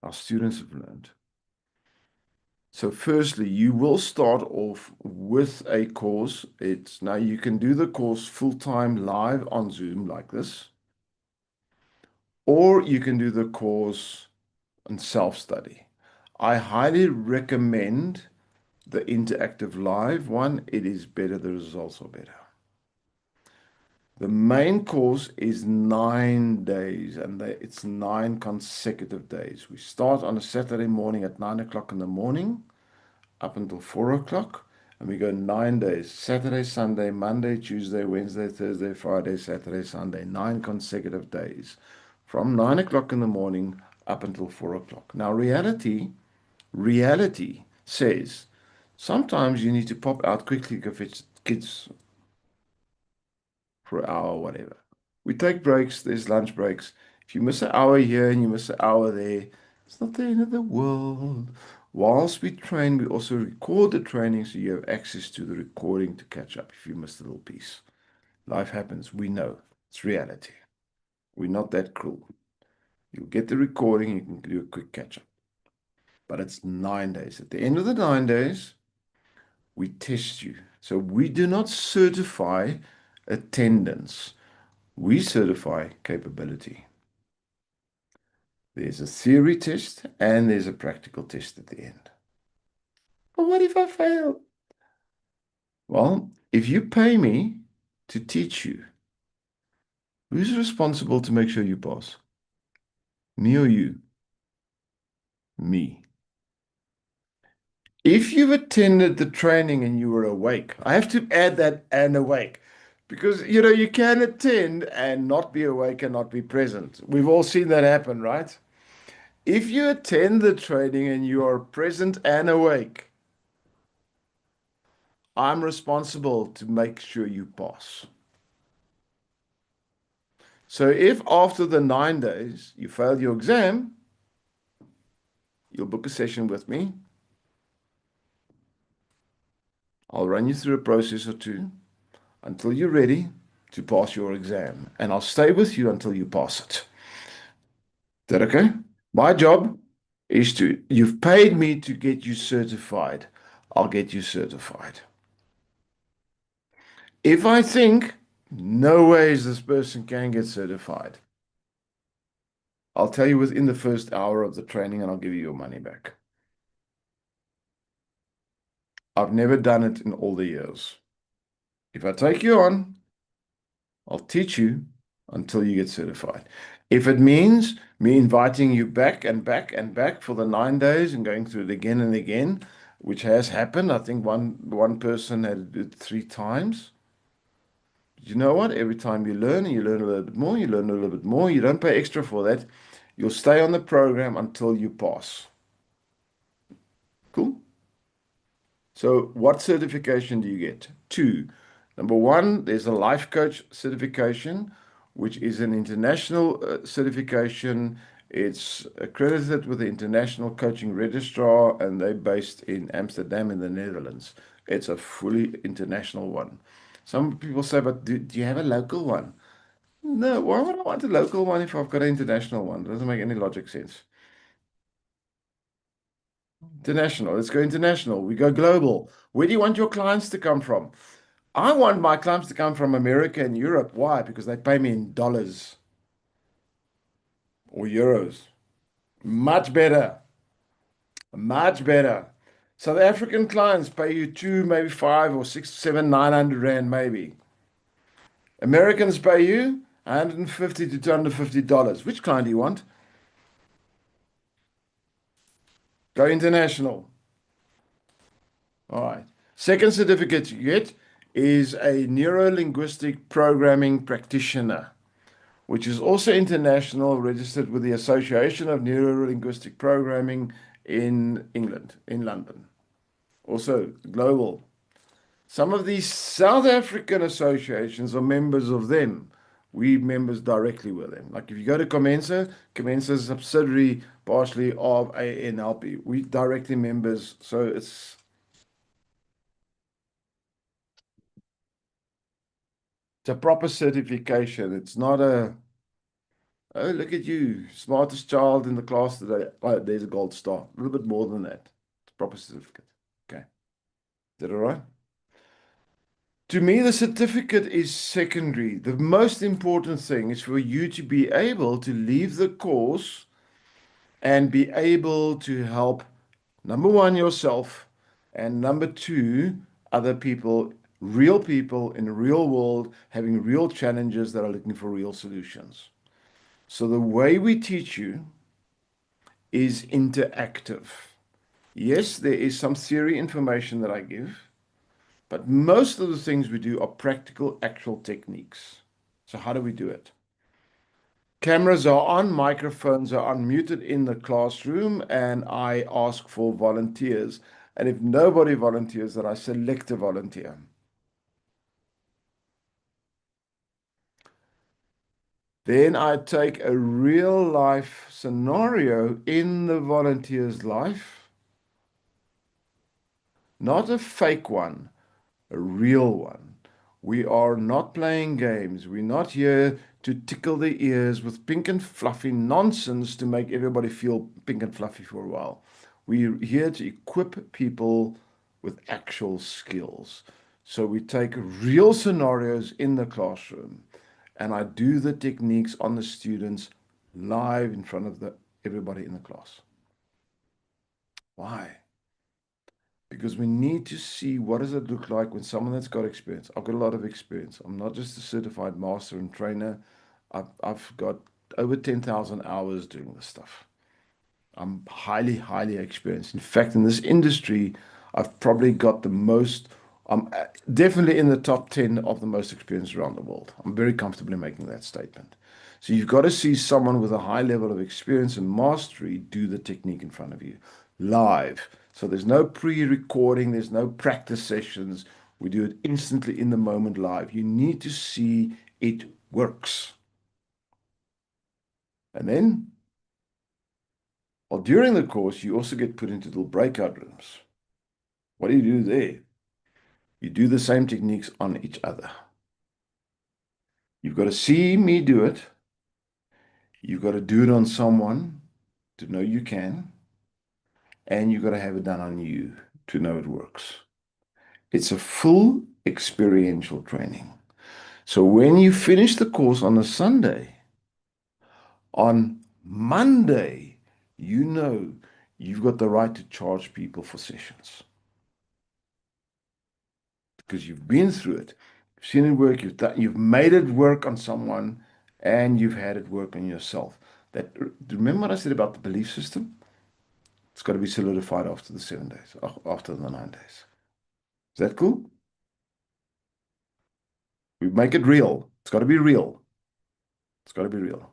Our students have learned. So firstly, you will start off with a course. Now you can do the course full-time live on Zoom like this, or you can do the course on self-study. I highly recommend the interactive live one. It is better. The results are better. The main course is 9 days, and it's 9 consecutive days. We start on a Saturday morning at 9 o'clock in the morning, up until 4 o'clock, and we go 9 days: Saturday, Sunday, Monday, Tuesday, Wednesday, Thursday, Friday, Saturday, Sunday, 9 consecutive days from 9 o'clock in the morning up until 4 o'clock. Now, reality says sometimes you need to pop out quickly, go fetch kids for an hour or whatever. We take breaks, there's lunch breaks. If you miss an hour here and you miss an hour there, it's not the end of the world. Whilst we train, we also record the training so you have access to the recording to catch up if you missed a little piece. Life happens, we know. It's reality. We're not that cruel. You'll get the recording, you can do a quick catch up. But it's 9 days. At the end of the 9 days, we test you. So we do not certify attendance. We certify capability. There's a theory test and there's a practical test at the end. But what if I fail? Well, if you pay me to teach you, who's responsible to make sure you pass? Me or you? Me. If you've attended the training and you were awake, I have to add that "and awake," because you can attend and not be awake and not be present. We've all seen that happen, right? If you attend the training and you are present and awake, I'm responsible to make sure you pass. So if after the 9 days you fail your exam, you'll book a session with me. I'll run you through a process or two until you're ready to pass your exam, and I'll stay with you until you pass it. Is that okay? My job is you've paid me to get you certified. I'll get you certified. If I think no ways this person can get certified, I'll tell you within the first hour of the training and I'll give you your money back. I've never done it in all the years. If I take you on, I'll teach you until you get certified. If it means me inviting you back and back and back for the 9 days and going through it again and again, which has happened, I think one person had to do it 3 times. You know what? Every time you learn and you learn a little bit more, you learn a little bit more. You don't pay extra for that. You'll stay on the program until you pass. Cool? So what certification do you get? 2. Number 1, there's a life coach certification, which is an international certification. It's accredited with the International Coaching Registrar, and they're based in Amsterdam in the Netherlands. It's a fully international one. Some people say, but do you have a local one? No, why would I want a local one if I've got an international one? It doesn't make any logic sense. International, let's go international. We go global. Where do you want your clients to come from? I want my clients to come from America and Europe. Why? Because they pay me in dollars or euros. Much better. Much better. South African clients pay you 2, maybe 5 or 6, 7, 900 rand maybe. Americans pay you 150 to $250. Which client do you want? Go international. All right. Second certificate you get is a neuro-linguistic programming practitioner, which is also international, registered with the Association of Neuro-Linguistic Programming in England, in London. Also global. Some of these South African associations are members of them. We members directly with them. Like if you go to Comensa, Comensa is a subsidiary partially of a NLP. We directly members, so it's a proper certification. It's not a, oh, look at you, smartest child in the class today. Oh, there's a gold star. A little bit more than that. It's a proper certificate. Okay. Is that all right? To me, the certificate is secondary. The most important thing is for you to be able to leave the course and be able to help, number one, yourself, and number two, other people, real people in the real world having real challenges that are looking for real solutions. So the way we teach you is interactive. Yes, there is some theory information that I give, but most of the things we do are practical, actual techniques. So how do we do it? Cameras are on, microphones are unmuted in the classroom, and I ask for volunteers. And if nobody volunteers, then I select a volunteer. Then I take a real life scenario in the volunteer's life, not a fake one, a real one. We are not playing games. We're not here to tickle the ears with pink and fluffy nonsense to make everybody feel pink and fluffy for a while. We're here to equip people with actual skills. So we take real scenarios in the classroom, and I do the techniques on the students live in front of everybody in the class. Why? Because we need to see what does it look like when someone that's got experience. I've got a lot of experience. I'm not just a certified master and trainer. I've got over 10,000 hours doing this stuff. I'm highly, highly experienced. In fact, in this industry, I've probably got the most, I'm definitely in the top 10 of the most experienced around the world. I'm very comfortable in making that statement. So you've got to see someone with a high level of experience and mastery do the technique in front of you live. So there's no pre-recording, there's no practice sessions. We do it instantly in the moment live. You need to see it works. And then, well, during the course, you also get put into little breakout rooms. What do you do there? You do the same techniques on each other. You've got to see me do it. You've got to do it on someone to know you can. And you've got to have it done on you to know it works. It's a full experiential training. So when you finish the course on a Sunday, on Monday, you know you've got the right to charge people for sessions. Because you've been through it, you've seen it work, you've made it work on someone, and you've had it work on yourself. Remember what I said about the belief system? It's got to be solidified after the 7 days, after the 9 days. Is that cool? We make it real. It's got to be real. It's got to be real.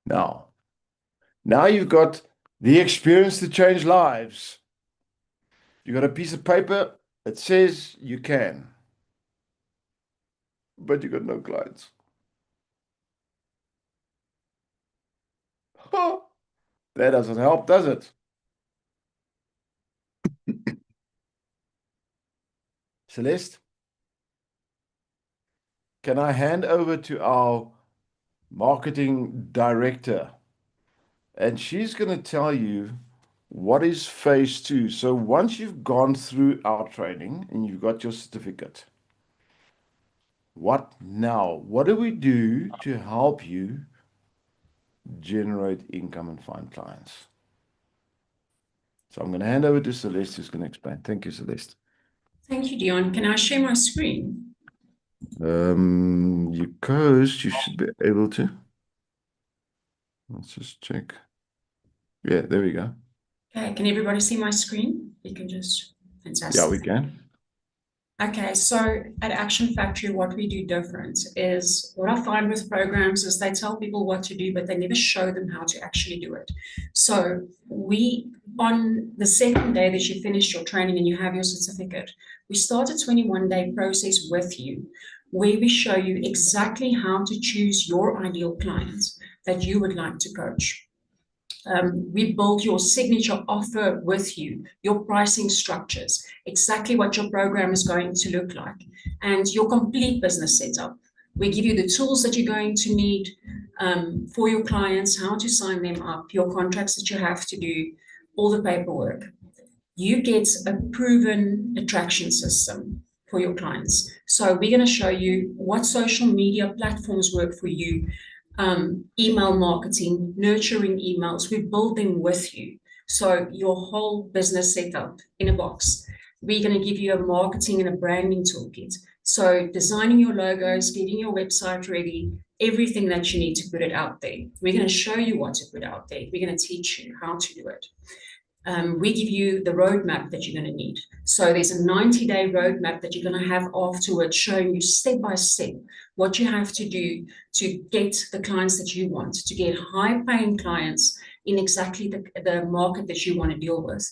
Now you've got the experience to change lives. You got a piece of paper that says you can, but you got no clients. That doesn't help, does it? Celeste, can I hand over to our marketing director? And she's going to tell you what is phase 2. So once you've gone through our training and you've got your certificate, what now? What do we do to help you generate income and find clients? So I'm going to hand over to Celeste, who's going to explain. Thank you, Celeste. Thank you, Dion. Can I share my screen? You co-host, you should be able to. Let's just check. Yeah, there we go. Okay, can everybody see my screen? You can just, fantastic. Yeah, we can. Okay, so at Action Factory, what we do different is what I find with programs is they tell people what to do, but they never show them how to actually do it. So on the second day that you finish your training and you have your certificate, we start a 21-day process with you where we show you exactly how to choose your ideal clients that you would like to coach. We build your signature offer with you, your pricing structures, exactly what your program is going to look like, and your complete business setup. We give you the tools that you're going to need for your clients, how to sign them up, your contracts that you have to do, all the paperwork. You get a proven attraction system for your clients. So we're going to show you what social media platforms work for you, email marketing, nurturing emails. We build them with you. So your whole business setup in a box. We're going to give you a marketing and a branding toolkit. So designing your logos, getting your website ready, everything that you need to put it out there. We're going to show you what to put out there. We're going to teach you how to do it. We give you the roadmap that you're going to need. So there's a 90-day roadmap that you're going to have afterwards, showing you step by step what you have to do to get the clients that you want, to get high-paying clients in exactly the market that you want to deal with.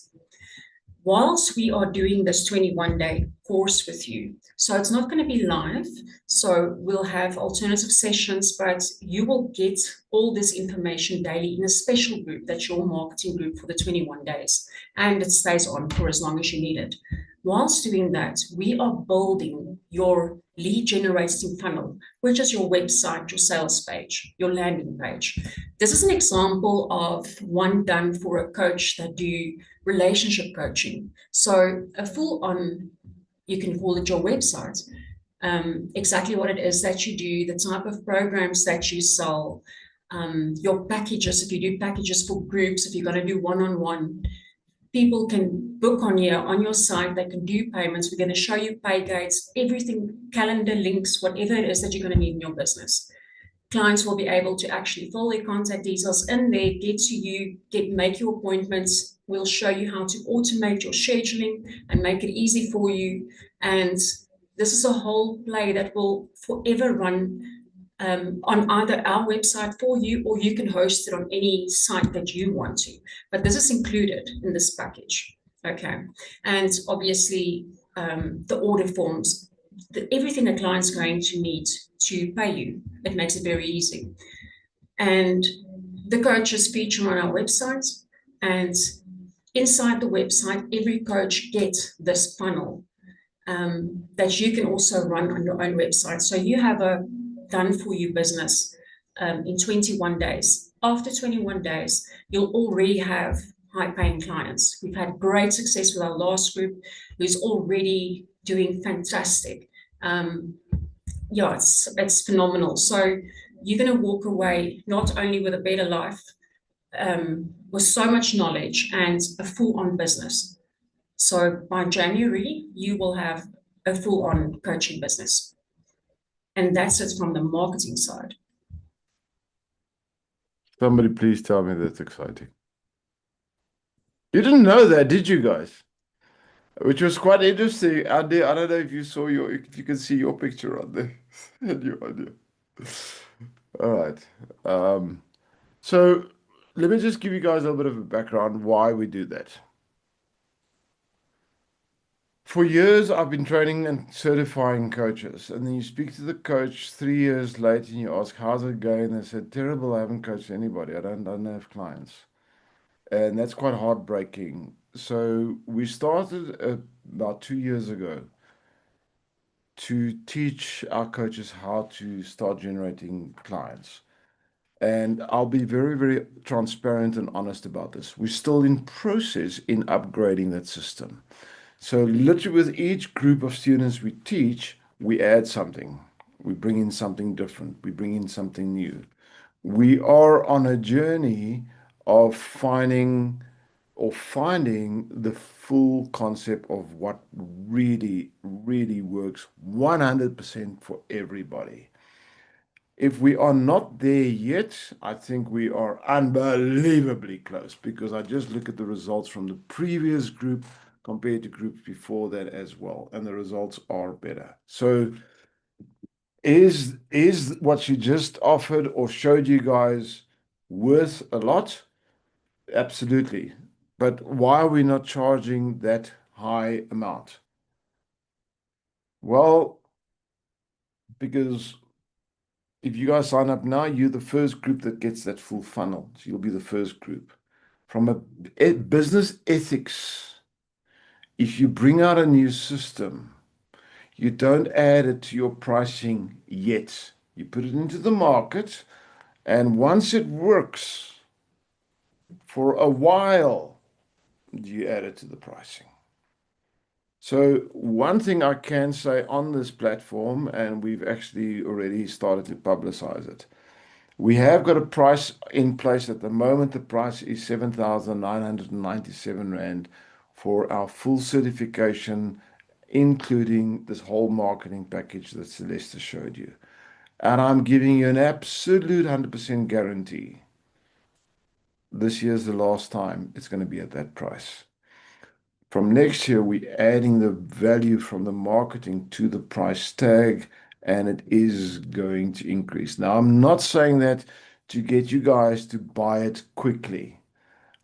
Whilst we are doing this 21-day course with you, so it's not going to be live, so we'll have alternative sessions, but you will get all this information daily in a special group that's your marketing group for the 21 days, and it stays on for as long as you need it. Whilst doing that, we are building your lead generating funnel, which is your website, your sales page, your landing page. This is an example of one done for a coach that do relationship coaching. So a full-on, you can call it your website, exactly what it is that you do, the type of programs that you sell, your packages, if you do packages for groups, if you're going to do one-on-one, people can book on here on your site, they can do payments. We're going to show you pay gates, everything, calendar links, whatever it is that you're going to need in your business. Clients will be able to actually fill their contact details in there, get to you, make your appointments. We'll show you how to automate your scheduling and make it easy for you. And this is a whole play that will forever run on either our website for you, or you can host it on any site that you want to. But this is included in this package, okay? And obviously, the order forms, everything the client's going to need to pay you. It makes it very easy. And the coaches feature on our website, and inside the website, every coach gets this funnel that you can also run on your own website. So you have a done-for-you business in 21 days. After 21 days, you'll already have high-paying clients. We've had great success with our last group, who's already doing fantastic. Yeah, it's phenomenal. So you're going to walk away not only with a better life, with so much knowledge and a full-on business. So by January, you will have a full-on coaching business. And that's it from the marketing side. Somebody please tell me that's exciting. You didn't know that, did you guys? Which was quite interesting. Andy, I don't know if you saw if you can see your picture on there. All right. So let me just give you guys a little bit of a background why we do that. For years, I've been training and certifying coaches. And then you speak to the coach 3 years later and you ask, how's it going? They said, terrible, I haven't coached anybody. I don't have clients. And that's quite heartbreaking. So we started about 2 years ago to teach our coaches how to start generating clients. And I'll be very, very transparent and honest about this. We're still in process in upgrading that system. So literally with each group of students we teach, we add something. We bring in something different. We bring in something new. We are on a journey of finding the full concept of what really, really works 100% for everybody. If we are not there yet, I think we are unbelievably close because I just look at the results from the previous group compared to groups before that as well, and the results are better. So is what she just offered or showed you guys worth a lot? Absolutely. But why are we not charging that high amount? Well, because if you guys sign up now, you're the first group that gets that full funnel. So you'll be the first group. From a business ethics, if you bring out a new system, you don't add it to your pricing yet. You put it into the market, and once it works for a while, you add it to the pricing. So one thing I can say on this platform, and we've actually already started to publicize it, we have got a price in place at the moment. The price is 7,997 Rand for our full certification, including this whole marketing package that Celeste showed you. And I'm giving you an absolute 100% guarantee. This year's the last time it's going to be at that price. From next year, we're adding the value from the marketing to the price tag, and it is going to increase. Now, I'm not saying that to get you guys to buy it quickly.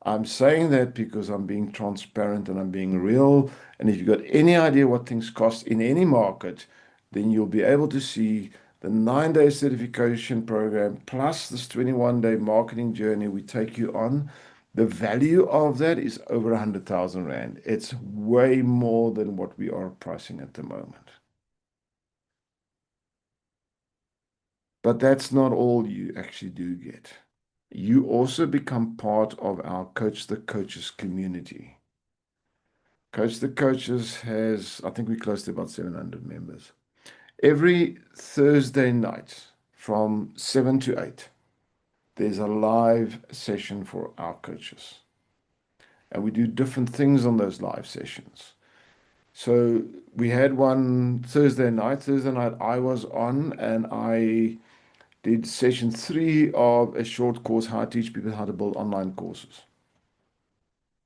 I'm saying that because I'm being transparent and I'm being real. And if you've got any idea what things cost in any market, then you'll be able to see the 9-day certification program plus this 21-day marketing journey we take you on. The value of that is over 100,000 Rand. It's way more than what we are pricing at the moment. But that's not all you actually do get. You also become part of our Coach the Coaches community. Coach the Coaches has, I think we're close to about 700 members. Every Thursday night from 7 to 8, there's a live session for our coaches. And we do different things on those live sessions. So we had one Thursday night. Thursday night I was on and I did session 3 of a short course, how I teach people how to build online courses.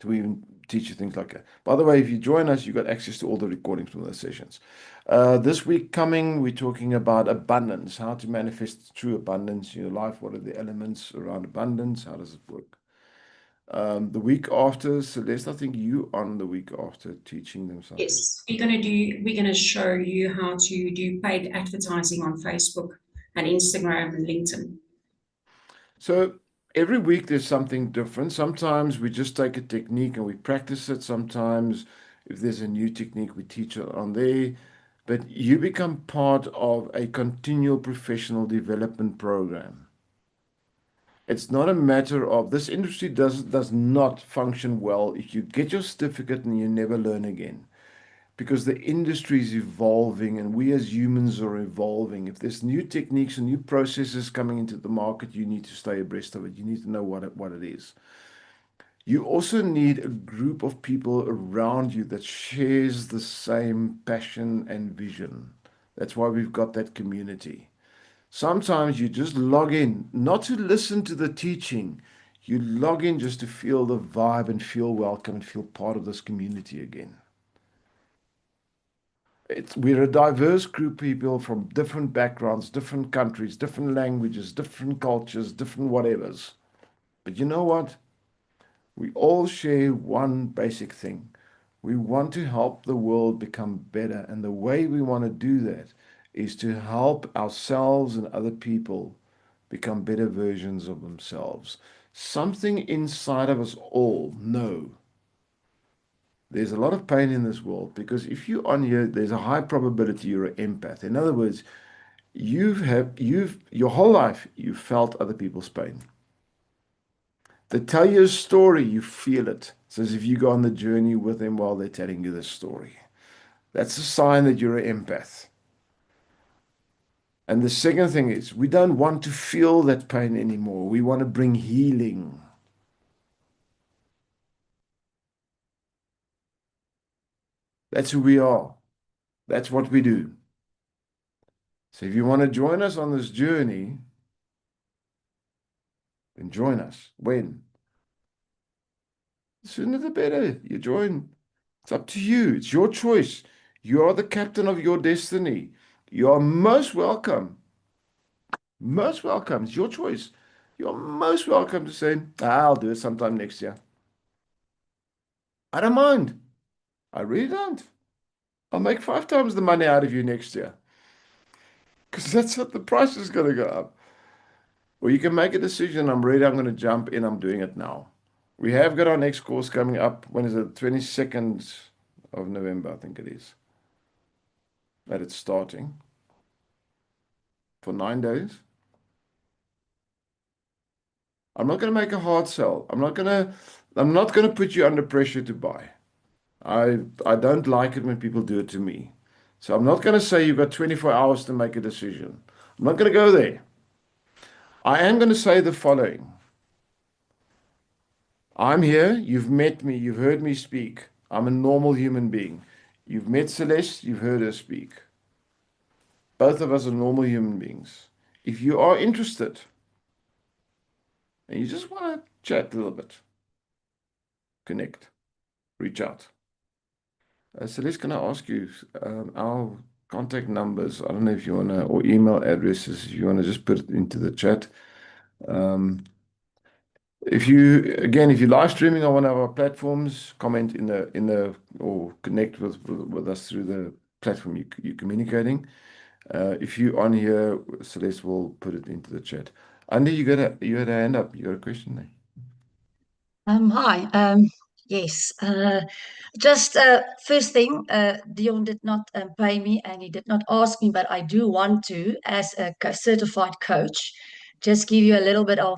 To even teach you things like that. By the way, if you join us, you got access to all the recordings from those sessions. This week coming, we're talking about abundance, how to manifest true abundance in your life. What are the elements around abundance? How does it work? The week after, Celeste, I think you on the week after teaching them something. Yes, we're gonna show you how to do paid advertising on Facebook and Instagram and LinkedIn. So every week there's something different. Sometimes we just take a technique and we practice it. Sometimes if there's a new technique, we teach it on there. But you become part of a continual professional development program. It's not a matter of this industry does not function well if you get your certificate and you never learn again. Because the industry is evolving and we as humans are evolving. If there's new techniques and new processes coming into the market, you need to stay abreast of it. You need to know what it is. You also need a group of people around you that shares the same passion and vision. That's why we've got that community. Sometimes you just log in, not to listen to the teaching. You log in just to feel the vibe and feel welcome and feel part of this community again. We're a diverse group of people from different backgrounds, different countries, different languages, different cultures, different whatevers. But you know what? We all share one basic thing. We want to help the world become better. And the way we want to do that is to help ourselves and other people become better versions of themselves. something inside of us all know there's a lot of pain in this world, because if you're on here, there's a high probability you're an empath. In other words, you've your whole life you've felt other people's pain. They tell you a story, you feel it. It's as if you go on the journey with them while they're telling you the story. That's a sign that you're an empath. And the second thing is, we don't want to feel that pain anymore. We want to bring healing. That's who we are. That's what we do. So if you want to join us on this journey, then join us. When? The sooner the better. You join. It's up to you. It's your choice. You are the captain of your destiny. You are most welcome. Most welcome. It's your choice. You're most welcome to say, I'll do it sometime next year. I don't mind. I really don't. I'll make 5 times the money out of you next year. Because that's what the price is going to go up. Or you can make a decision. I'm ready. I'm going to jump in. I'm doing it now. We have got our next course coming up. When is it? 22nd of November, I think it is. That it's starting. For 9 days. I'm not going to make a hard sell. I'm not going to put you under pressure to buy. I don't like it when people do it to me. So I'm not going to say you've got 24 hours to make a decision. I'm not going to go there. I am going to say the following. I'm here. You've met me. You've heard me speak. I'm a normal human being. You've met Celeste. You've heard her speak. Both of us are normal human beings. If you are interested and you just want to chat a little bit, connect, reach out. Celeste, can I ask you our contact numbers? I don't know if you want to, or email addresses, if you want to just put it into the chat. If you're live streaming on one of our platforms, comment or connect with us through the platform you're communicating. If you're on here, Celeste will put it into the chat. Andy, you had a hand up. You got a question there? Hi. Yes. Just first thing, Dion did not pay me and he did not ask me, but I do want to, as a certified coach, just give you a little bit of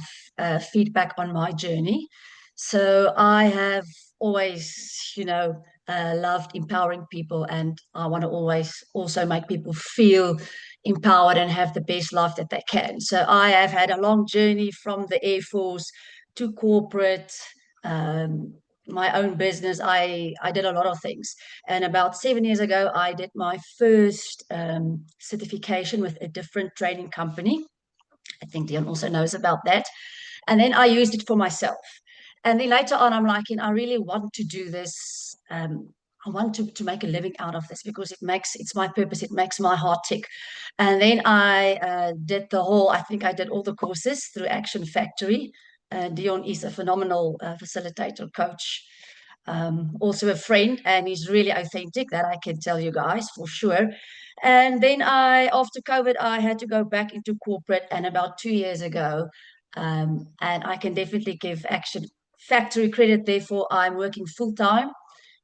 feedback on my journey. So I have always, loved empowering people, and I want to always also make people feel empowered and have the best life that they can. So I have had a long journey from the Air Force to corporate, my own business. I did a lot of things. And about 7 years ago, I did my first certification with a different training company. I think Dion also knows about that. And then I used it for myself. And then later on, I'm like, I really want to do this. I want to make a living out of this because it's my purpose. It makes my heart tick. And then I I think I did all the courses through Action Factory. Dion is a phenomenal facilitator, coach, also a friend, and he's really authentic. That I can tell you guys for sure. And then after COVID, I had to go back into corporate, and about 2 years ago, and I can definitely give Action Factory credit. Therefore, I'm working full time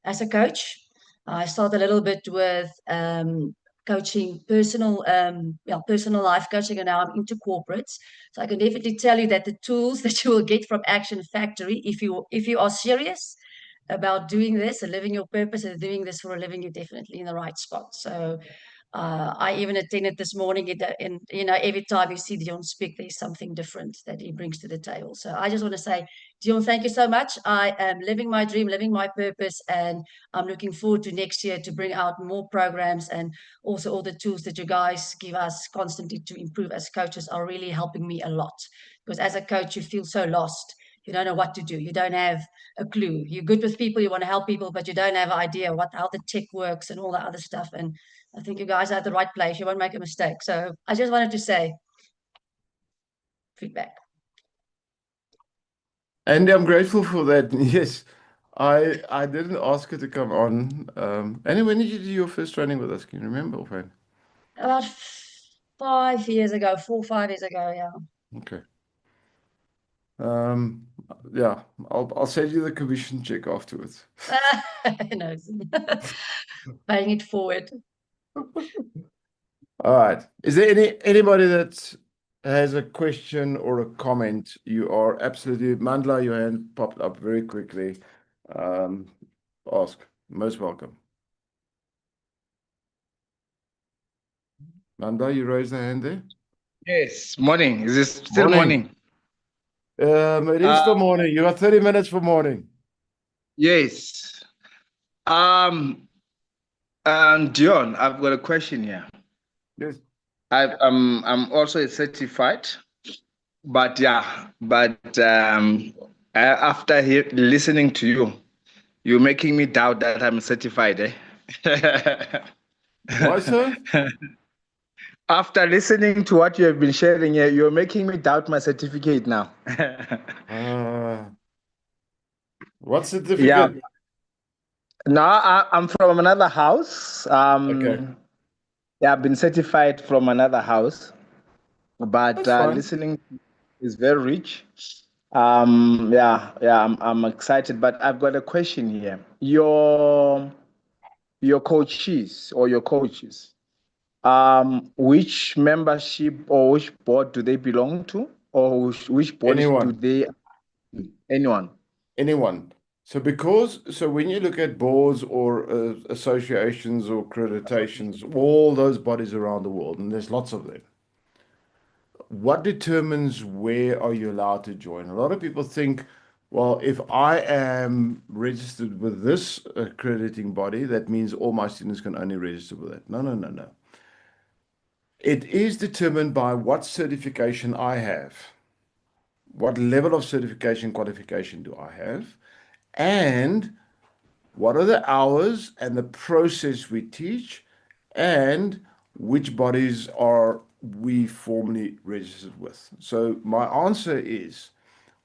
as a coach. I started a little bit with coaching personal life coaching, and now I'm into corporates. So I can definitely tell you that the tools that you will get from Action Factory, if you are serious about doing this and living your purpose and doing this for a living, you're definitely in the right spot. So I even attended this morning, and every time you see Dion speak, there's something different that he brings to the table. So I just want to say, Dion, thank you so much. I am living my dream, living my purpose, and I'm looking forward to next year to bring out more programs, and also all the tools that you guys give us constantly to improve as coaches are really helping me a lot. Because as a coach, you feel so lost. You don't know what to do. You don't have a clue. You're good with people, you want to help people, but you don't have an idea how the tech works and all that other stuff. And I think you guys are at the right place. You won't make a mistake. So I just wanted to say feedback. Andy, I'm grateful for that. Yes, I didn't ask her to come on. Andy, when did you do your first training with us? Can you remember, offhand? About 5 years ago, 4 or 5 years ago, yeah. Okay. Yeah, I'll send you the commission check afterwards. No, paying it forward. All right. Is there anybody that has a question or a comment? You are absolutely, Mandla, your hand popped up very quickly. Ask. Most welcome. Mandla, you raised the hand there. Yes, morning. Is this still Morning. morning? It is still morning. You have 30 minutes for morning. Yes. Dion, I've got a question here. Yes. I'm also a certified, but after listening to you, you're making me doubt that I'm certified, eh? Why so? After listening to what you have been sharing here, you're making me doubt my certificate now. What Yeah. certificate? No, I'm from another house. Okay, Yeah, I've been certified from another house, but that's fine. listening is very rich. I'm excited, but I've got a question here. Your coaches or your coaches, which membership or which board do they belong to, or which bodies do Anyone. they? Anyone? Anyone. So when you look at boards or associations or accreditations, all those bodies around the world, and there's lots of them, what determines where are you allowed to join? A lot of people think, well, if I am registered with this accrediting body, that means all my students can only register with it. No, no, no, no. It is determined by what certification I have. What level of certification qualification do I have? And what are the hours and the process we teach? And which bodies are we formally registered with? So my answer is,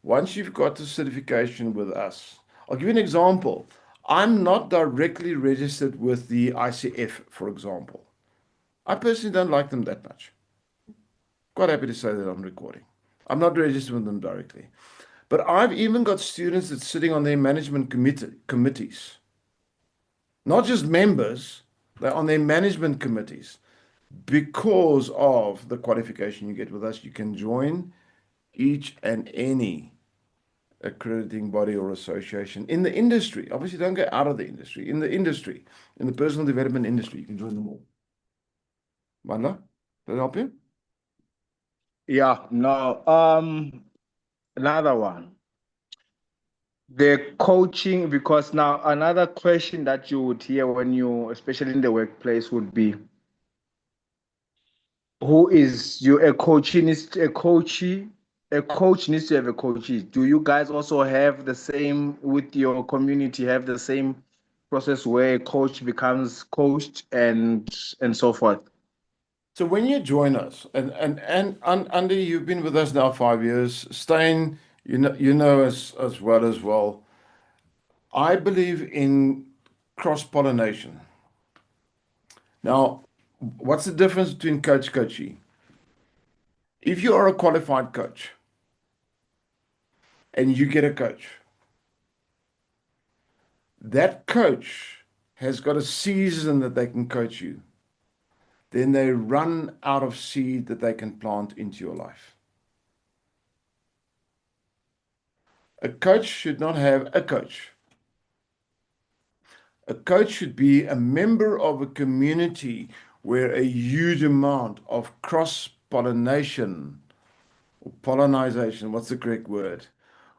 once you've got the certification with us, I'll give you an example. I'm not directly registered with the ICF, for example. I personally don't like them that much. Quite happy to say that I'm recording. I'm not registered with them directly. But I've even got students that's sitting on their management committees. Not just members, they're on their management committees. Because of the qualification you get with us, you can join each and any accrediting body or association in the industry. Obviously, don't go out of the industry. In the industry, in the personal development industry, you can join them all. Manla, does that help you? Yeah. No. Another one. The coaching, because now another question that you would hear when you, especially in the workplace, would be, who is you a coachee needs a coachee, a coach needs to have a coachee. Do you guys also have the same with your community, have the same process where a coach becomes coached and so forth? So when you join us, and Andy, you've been with us now 5 years. Stein, you know as well as well. I believe in cross-pollination. Now, what's the difference between coachee? If you are a qualified coach and you get a coach, that coach has got a season that they can coach you. Then they run out of seed that they can plant into your life. A coach should not have a coach. A coach should be a member of a community where a huge amount of cross-pollination or pollinization, what's the correct word?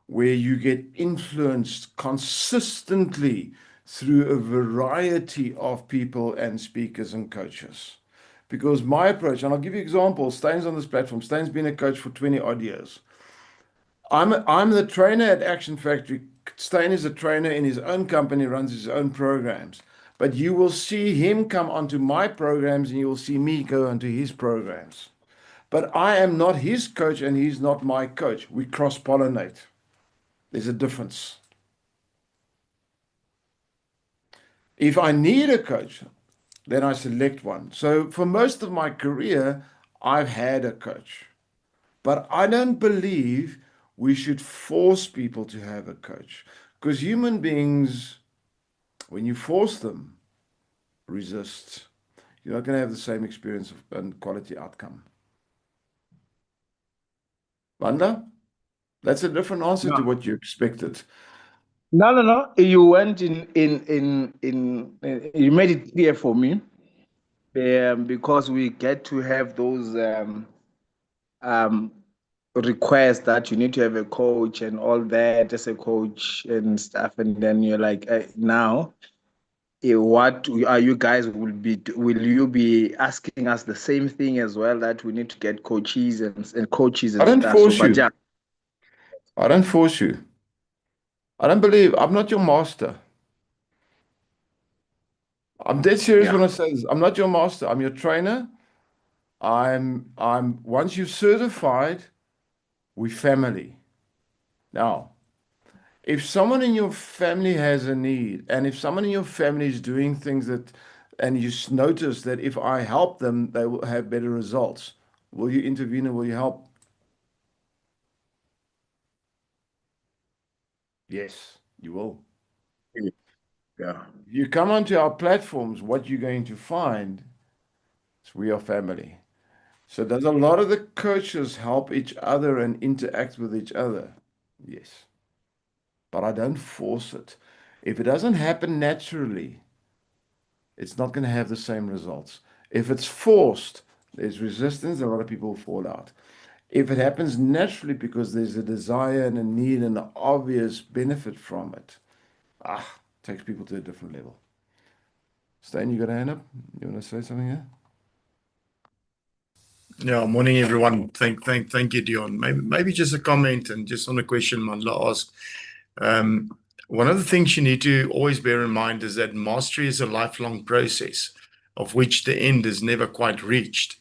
Where you get influenced consistently through a variety of people and speakers and coaches. Because my approach, and I'll give you examples, Stein's on this platform. Stein's been a coach for 20 odd years. I'm the trainer at Action Factory. Stein is a trainer in his own company, runs his own programs. But you will see him come onto my programs and you will see me go onto his programs. But I am not his coach and he's not my coach. We cross-pollinate. There's a difference. If I need a coach, then I select one. So for most of my career, I've had a coach. But I don't believe we should force people to have a coach. Because human beings, when you force them, resist. You're not going to have the same experience and quality outcome. Wanda? That's a different answer to what you expected. No. You went you made it clear for me, because we get to have those requests that you need to have a coach and all that as a coach and stuff, and then you're like, now, what are you guys will you be asking us the same thing as well, that we need to get coaches and coaches I and don't stuff? So, force but you. yeah, I don't force you. I don't believe I'm not your master. I'm dead serious yeah. when I say this. I'm not your master. I'm your trainer. I'm once you're certified, we family. Now, if someone in your family has a need, and if someone in your family is doing things that, and you notice that if I help them, they will have better results, will you intervene and will you help? Yes, you will. Yeah. If you come onto our platforms, what you're going to find is we are family. So does a lot of the coaches help each other and interact with each other? Yes. But I don't force it. If it doesn't happen naturally, it's not going to have the same results. If it's forced, there's resistance, a lot of people fall out. If it happens naturally because there's a desire and a need and an obvious benefit from it, takes people to a different level. Stan, you got a hand up? You want to say something here? Yeah, morning everyone. Thank you, Dion. Maybe just a comment and just on the question Mandla asked. One of the things you need to always bear in mind is that mastery is a lifelong process of which the end is never quite reached.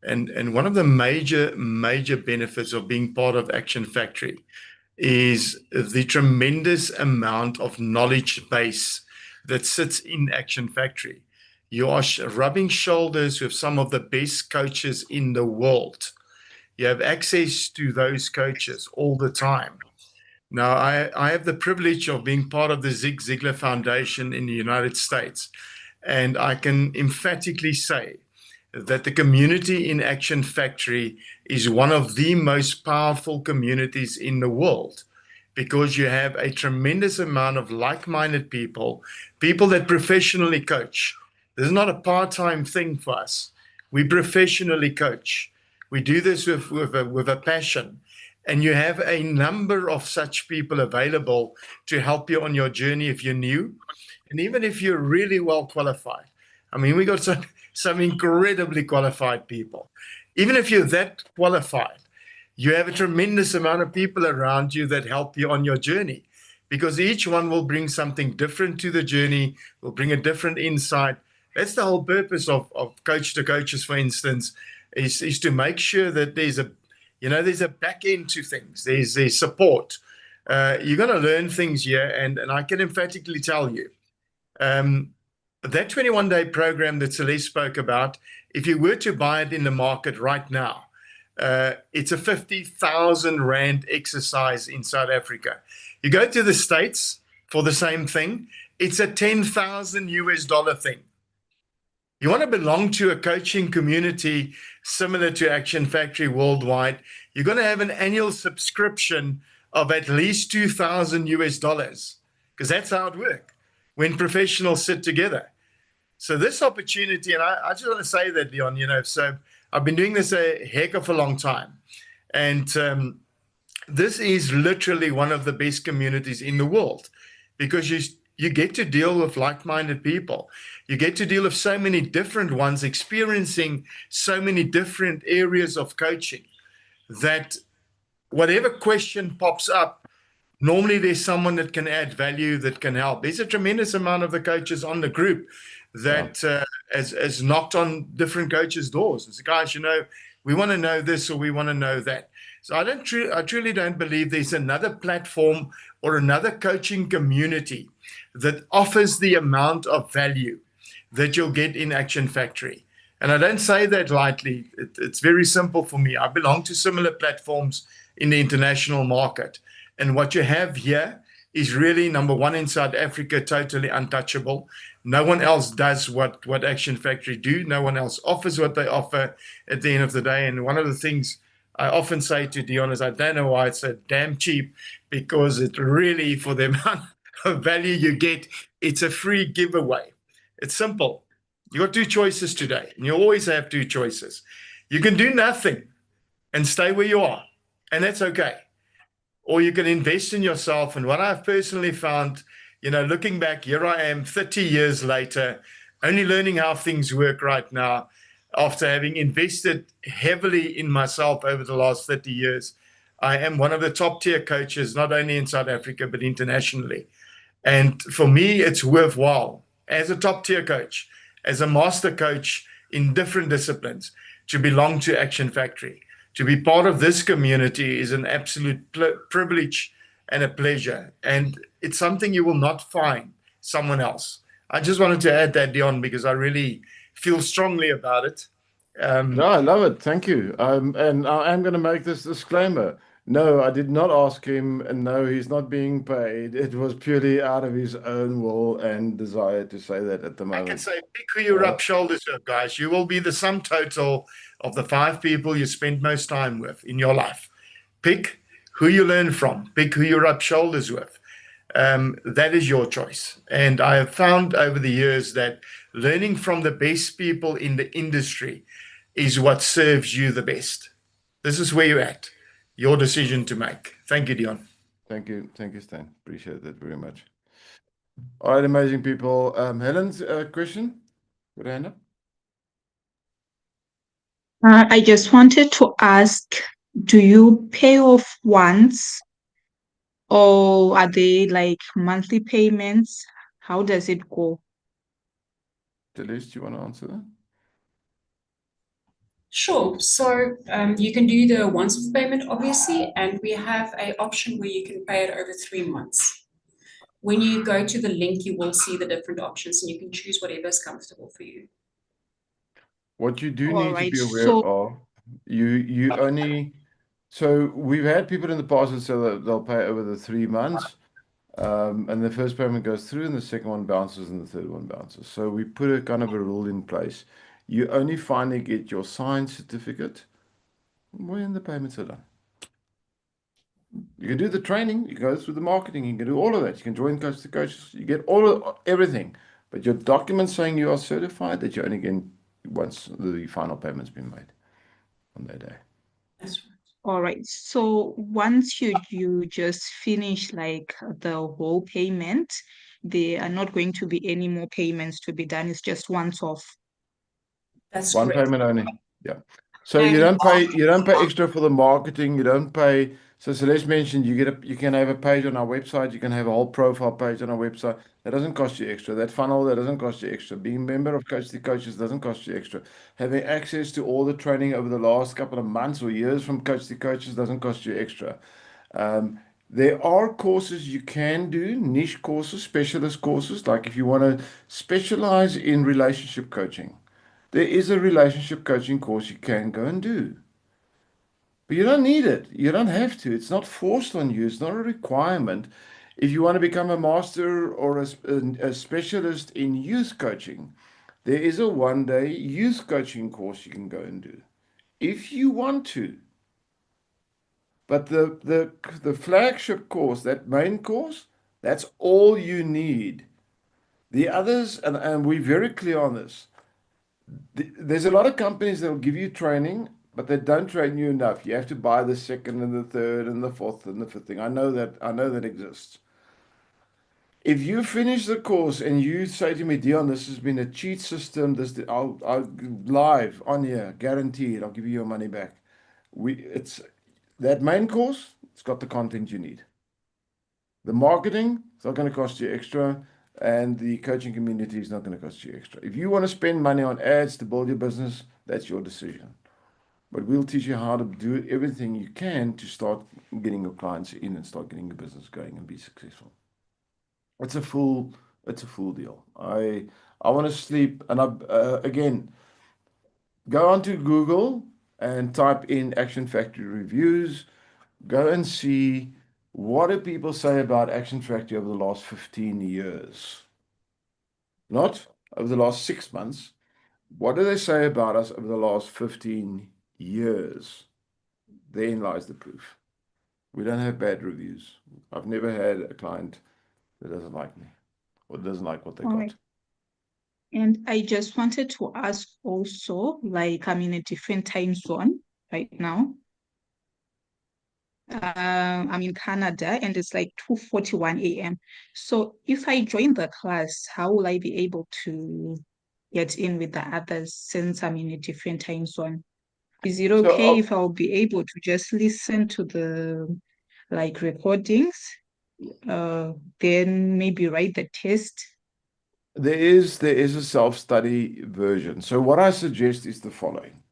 And one of the major benefits of being part of Action Factory is the tremendous amount of knowledge base that sits in Action Factory. You are rubbing shoulders with some of the best coaches in the world. You have access to those coaches all the time. Now, I have the privilege of being part of the Zig Ziglar Foundation in the United States, and I can emphatically say that the community in Action Factory is one of the most powerful communities in the world, because you have a tremendous amount of like-minded people that professionally coach. This is not a part-time thing for us. We professionally coach. We do this with a passion. And you have a number of such people available to help you on your journey if you're new. And even if you're really well qualified. I mean, we got some incredibly qualified people. Even if you're that qualified, you have a tremendous amount of people around you that help you on your journey, because each one will bring something different to the journey, will bring a different insight. That's the whole purpose of Coach to Coaches, for instance, is to make sure that there's a back end to things. There's support. You're going to learn things here, and I can emphatically tell you, that 21-day program that Celeste spoke about, if you were to buy it in the market right now, it's a 50,000 Rand exercise in South Africa. You go to the States for the same thing, it's a 10,000 US dollar thing. You want to belong to a coaching community similar to Action Factory worldwide, you're going to have an annual subscription of at least 2,000 US dollars, because that's how it works when professionals sit together. So this opportunity, and I just want to say that, Leon, so I've been doing this a heck of a long time. And this is literally one of the best communities in the world, because you get to deal with like-minded people. You get to deal with so many different ones, experiencing so many different areas of coaching, that whatever question pops up, normally there's someone that can add value, that can help. There's a tremendous amount of the coaches on the group that has knocked on different coaches' doors. It's guys, we want to know this or we want to know that. So I truly don't believe there's another platform or another coaching community that offers the amount of value that you'll get in Action Factory. And I don't say that lightly. It's very simple for me. I belong to similar platforms in the international market. And what you have here is really, number one, in South Africa, totally untouchable. No one else does what Action Factory do. No one else offers what they offer at the end of the day. And one of the things I often say to Dion is, I don't know why it's so damn cheap, because it really, for the amount of value you get, it's a free giveaway. It's simple. You got two choices today, and you always have two choices. You can do nothing and stay where you are, and that's okay. Or you can invest in yourself. And what I've personally found, looking back, here I am 30 years later, only learning how things work right now after having invested heavily in myself over the last 30 years. I am one of the top tier coaches, not only in South Africa, but internationally. And for me, it's worthwhile as a top tier coach, as a master coach in different disciplines, to belong to Action Factory. To be part of this community is an absolute privilege and a pleasure. And it's something you will not find someone else. I just wanted to add that, Dion, because I really feel strongly about it. No, I love it. Thank you. And I am going to make this disclaimer. No, I did not ask him, and no, he's not being paid. It was purely out of his own will and desire to say that at the I can moment. say, pick who you rub shoulders with, guys. You will be the sum total of the 5 people you spend most time with in your life. Pick who you learn from, pick who you rub shoulders with. That is your choice. And I have found over the years that learning from the best people in the industry is what serves you the best. This is where you're at. Your decision to make. Thank you, Dion. Thank you. Thank you, Stan. Appreciate that very much. All right, amazing people. Helen's question? Put a hand up. I just wanted to ask, do you pay off once or are they like monthly payments? How does it go? Delise, do you want to answer that? Sure. So you can do the once-off payment, obviously, and we have an option where you can pay it over 3 months. When you go to the link, you will see the different options, and you can choose whatever is comfortable for you. What you do All need to right. be aware So, of, you only, so we've had people in the past that say that they'll pay over the 3 months, and the first payment goes through, and the second one bounces, and the third one bounces. So we put a kind of a rule in place. You only finally get your signed certificate when the payments are done. You can do the training, you go through the marketing, you can do all of that. You can join coach to coaches, you get everything. But your document saying you are certified, that you only get once the final payment's been made on that day. That's right. all right. So once you just finish like the whole payment, there are not going to be any more payments to be done. It's just once off. That's One correct. payment only. Yeah. So And you don't pay extra for the marketing, you don't pay. So Celeste mentioned you can have a page on our website, you can have a whole profile page on our website. That doesn't cost you extra. That funnel, that doesn't cost you extra. Being a member of Coach the Coaches doesn't cost you extra. Having access to all the training over the last couple of months or years from Coach the Coaches doesn't cost you extra. There are courses you can do, niche courses, specialist courses, like if you want to specialize in relationship coaching. There is a relationship coaching course you can go and do. But you don't need it. You don't have to. It's not forced on you. It's not a requirement. If you want to become a master or a specialist in youth coaching, there is a 1-day youth coaching course you can go and do if you want to. But the flagship course, that main course, that's all you need. The others, and we're very clear on this. There's a lot of companies that will give you training, but they don't train you enough. You have to buy the second and the third and the fourth and the fifth thing. I know that exists. If you finish the course and you say to me, Dion, this has been a cheat system, I'll live on here, guaranteed, I'll give you your money back. It's that main course, it's got the content you need. The marketing, it's not going to cost you extra, and the coaching community is not going to cost you extra. If you want to spend money on ads to build your business, that's your decision. But we'll teach you how to do everything you can to start getting your clients in and start getting your business going and be successful. It's a full deal. I want to sleep, and again, go onto Google and type in Action Factory reviews. go and see what do people say about Action Factory over the last 15 years. Not over the last 6 months. What do they say about us over the last 15 years? Therein lies the proof. We don't have bad reviews. I've never had a client that doesn't like me or doesn't like what they All got. right. And I just wanted to ask also, like I'm in a different time zone right now. I'm in Canada and it's like 2:41 a.m. So if I join the class, how will I be able to get in with the others since I'm in a different time zone? Is it So okay if I'll be able to just listen to the like recordings, then maybe write the test? there is a self-study version. So what I suggest is the following.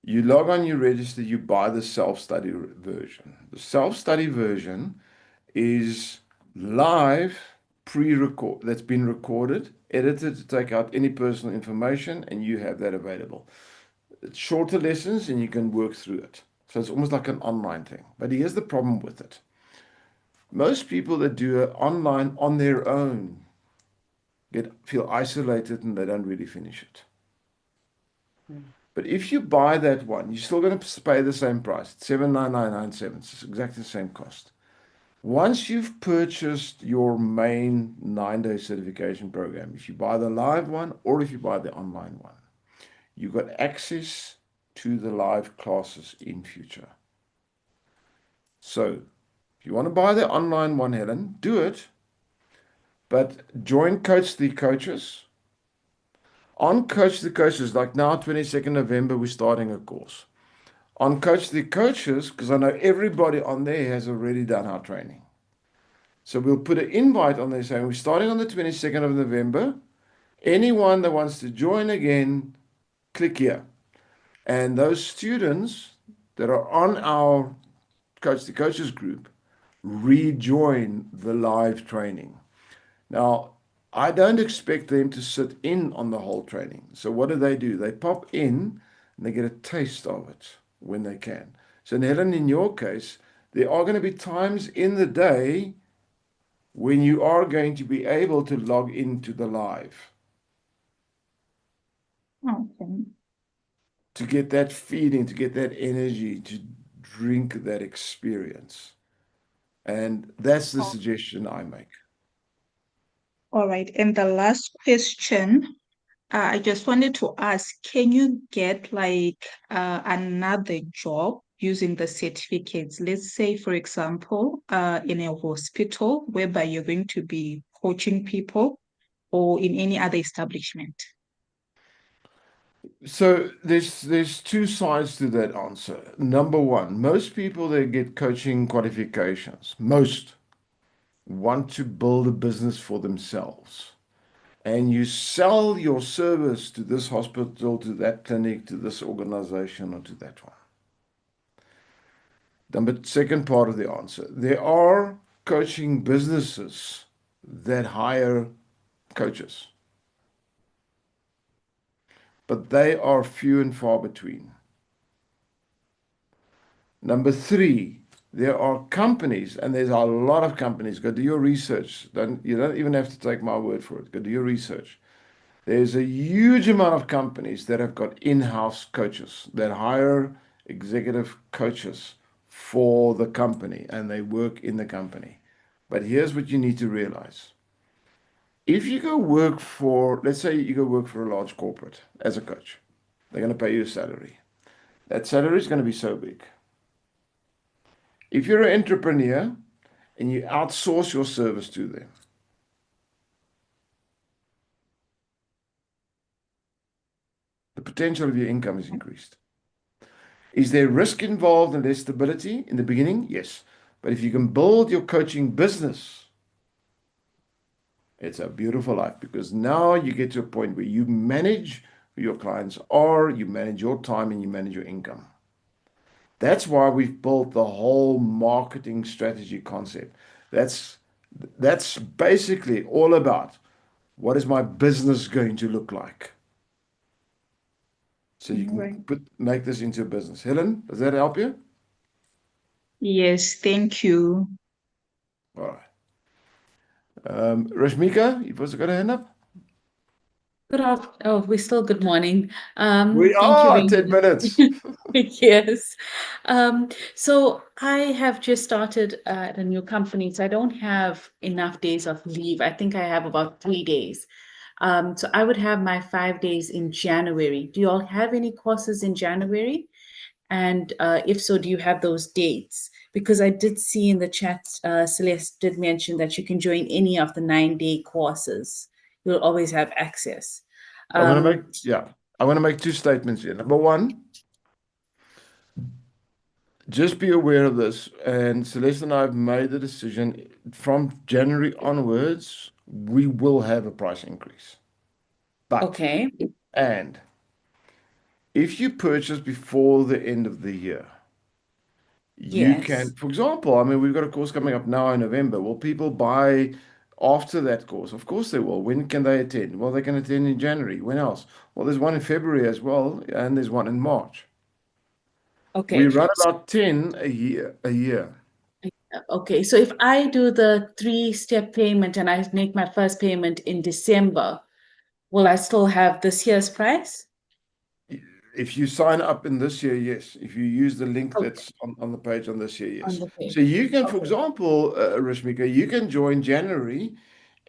You log on, you register, you buy the self-study version. The self-study version is live pre-record that's been recorded, edited to take out any personal information, and you have that available. It's shorter lessons and you can work through it. So it's almost like an online thing. But here's the problem with it. Most people that do it online on their own feel isolated and they don't really finish it. But if you buy that one, you're still going to pay the same price. It's 79997. It's exactly the same cost. Once you've purchased your main 9-day certification program, if you buy the live one or if you buy the online one, you've got access to the live classes in future. So if you want to buy the online one, Helen, do it. But join Coach the Coaches. On Coach the Coaches, like now, 22nd November, we're starting a course. On Coach the Coaches, because I know everybody on there has already done our training. So we'll put an invite on there saying we're starting on the 22nd of November. Anyone that wants to join again, click here. And those students that are on our Coach the Coaches group rejoin the live training. Now, I don't expect them to sit in on the whole training. So what do? They pop in and they get a taste of it when they can. So Helen, in your case, there are going to be times in the day when you are going to be able to log into the live Okay. to get that feeling, to get that energy, to drink that experience. And that's the suggestion I make. All right. And the last question, I just wanted to ask, can you get like another job using the certificates? Let's say, for example, in a hospital whereby you're going to be coaching people or in any other establishment. So there's two sides to that answer. Number one, most people that get coaching qualifications, most want to build a business for themselves. And you sell your service to this hospital, to that clinic, to this organization, or to that one. Number second part of the answer. There are coaching businesses that hire coaches, but they are few and far between. Number three, there are companies, and there's a lot of companies. Go do your research. You don't even have to take my word for it. Go do your research. There's a huge amount of companies that have got in-house coaches that hire executive coaches for the company and they work in the company. But here's what you need to realize. If you go work for, let's say you go work for a large corporate as a coach, they're going to pay you a salary. That salary is going to be so big. If you're an entrepreneur and you outsource your service to them, the potential of your income is increased. Is there risk involved and there's stability in the beginning? Yes. But if you can build your coaching business, it's a beautiful life because now you get to a point where you manage who your clients are, you manage your time, and you manage your income. That's why we've built the whole marketing strategy concept. That's basically all about what is my business going to look like. So you Right. can make this into a business. Helen, does that help you? Yes, thank you. All right. Rashmika, you've also got a hand up? We're still good morning. We Thank you are very 10 much. minutes. Yes. So I have just started at a new company, so I don't have enough days of leave. I think I have about 3 days. So I would have my 5 days in January. Do you all have any courses in January? And if so, do you have those dates? Because I did see in the chat, Celeste did mention that you can join any of the 9-day courses. You'll always have access. I'm going to make, Um, I'm going to make two statements here. Number one, just be aware of this. And Celeste and I have made the decision from January onwards, we will have a price increase. But, okay. and if you purchase before the end of the year, you can, Yes. for example, I mean, we've got a course coming up now in November. Will people buy after that course? Of course they will. When can they attend? Well, they can attend in January. When else? Well, there's one in February as well, and there's one in March. We Okay. run about 10 a year. Okay. So if I do the 3-step payment and I make my first payment in December, will I still have this year's price? If you sign up in this year, yes. If you use the link Okay. that's on the page on this year, On yes. the page. So you can, for Okay. example, Rashmika, you can join January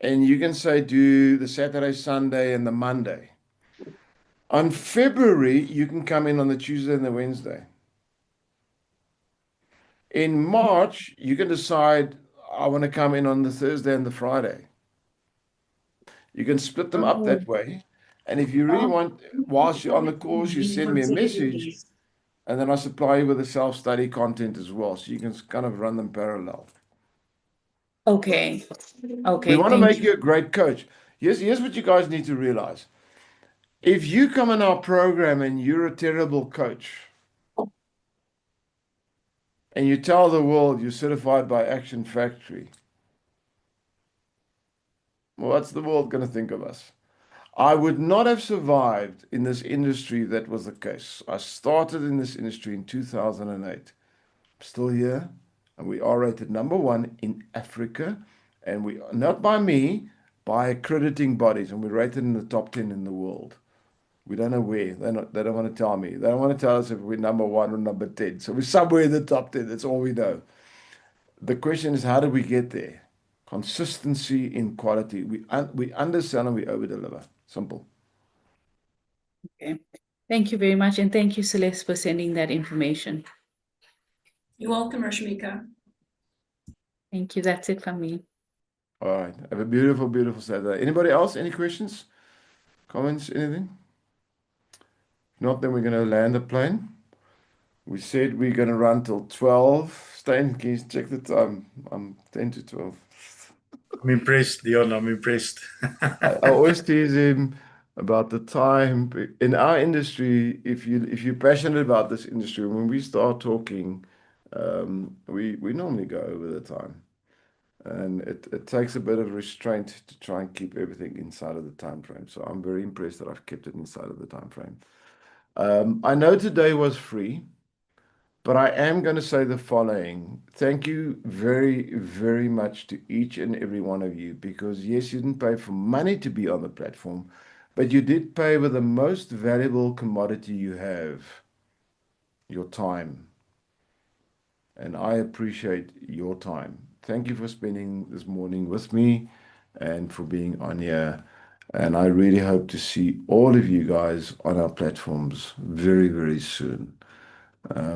and you can say do the Saturday, Sunday, and the Monday. On February, you can come in on the Tuesday and the Wednesday. In March, you can decide, I want to come in on the Thursday and the Friday. You can split them up that Oh. way. And if you really want, whilst you're on the course, you send me a message, and then I supply you with the self-study content as well. So you can kind of run them parallel. Okay. We Okay. want to Thank make you. you a great coach. Here's what you guys need to realize. If you come in our program and you're a terrible coach, and you tell the world you're certified by Action Factory, well, what's the world going to think of us? I would not have survived in this industry if that was the case. I started in this industry in 2008. I'm still here, and we are rated number one in Africa, and we are not by me, by accrediting bodies, and we're rated in the top 10 in the world. We don't know where. They don't want to tell me. They don't want to tell us if we're number one or number 10. So we're somewhere in the top 10. That's all we know. The question is, how do we get there? Consistency in quality. We undersell and we overdeliver. Simple. Okay. Thank you very much. And thank you, Celeste, for sending that information. You're welcome, Rashmika. Thank you. That's it from me. All right. Have a beautiful, beautiful Saturday. Anybody else? Any questions? Comments? Anything? If not, then we're going to land the plane. We said we're going to run till 12. Stan, can you check the time? I'm 10 to 12. I'm impressed, Dion. I'm impressed. I always tease him about the time. In our industry, if you're passionate about this industry, when we start talking, we normally go over the time. And it takes a bit of restraint to try and keep everything inside of the time frame. So I'm very impressed that I've kept it inside of the time frame. I know today was free, but I am going to say the following. Thank you very, very much to each and every one of you, because yes, you didn't pay for money to be on the platform, but you did pay with the most valuable commodity you have, your time. And I appreciate your time. Thank you for spending this morning with me and for being on here. And I really hope to see all of you guys on our platforms very, very soon.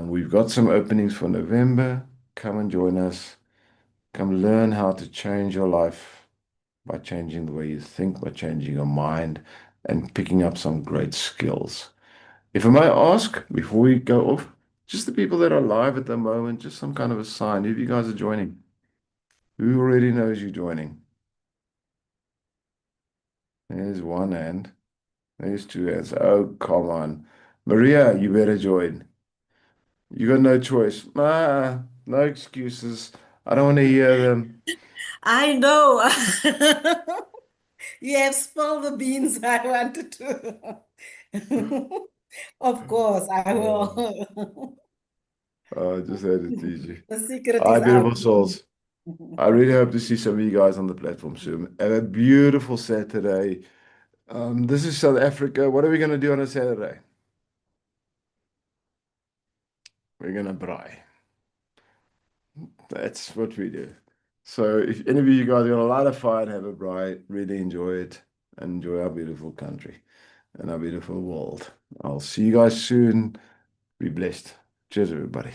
We've got some openings for November. Come and join us. Come learn how to change your life by changing the way you think, by changing your mind, and picking up some great skills. If I may ask, before we go off, just the people that are live at the moment, just some kind of a sign. If you guys are joining, who already knows you're joining? There's one hand. There's two hands. Oh, come on. Maria, you better join. You got no choice. No excuses. I don't want to hear them. I know. You have spilled the beans I wanted to. Of course, I will. I just had to tease you. The secret All is right, beautiful out. souls. I really hope to see some of you guys on the platform soon. Have a beautiful Saturday. This is South Africa. What are we going to do on a Saturday? We're going to braai. That's what we do. So if any of you guys are going to light a fire and have a braai, really enjoy it and enjoy our beautiful country and our beautiful world. I'll see you guys soon. Be blessed. Cheers, everybody.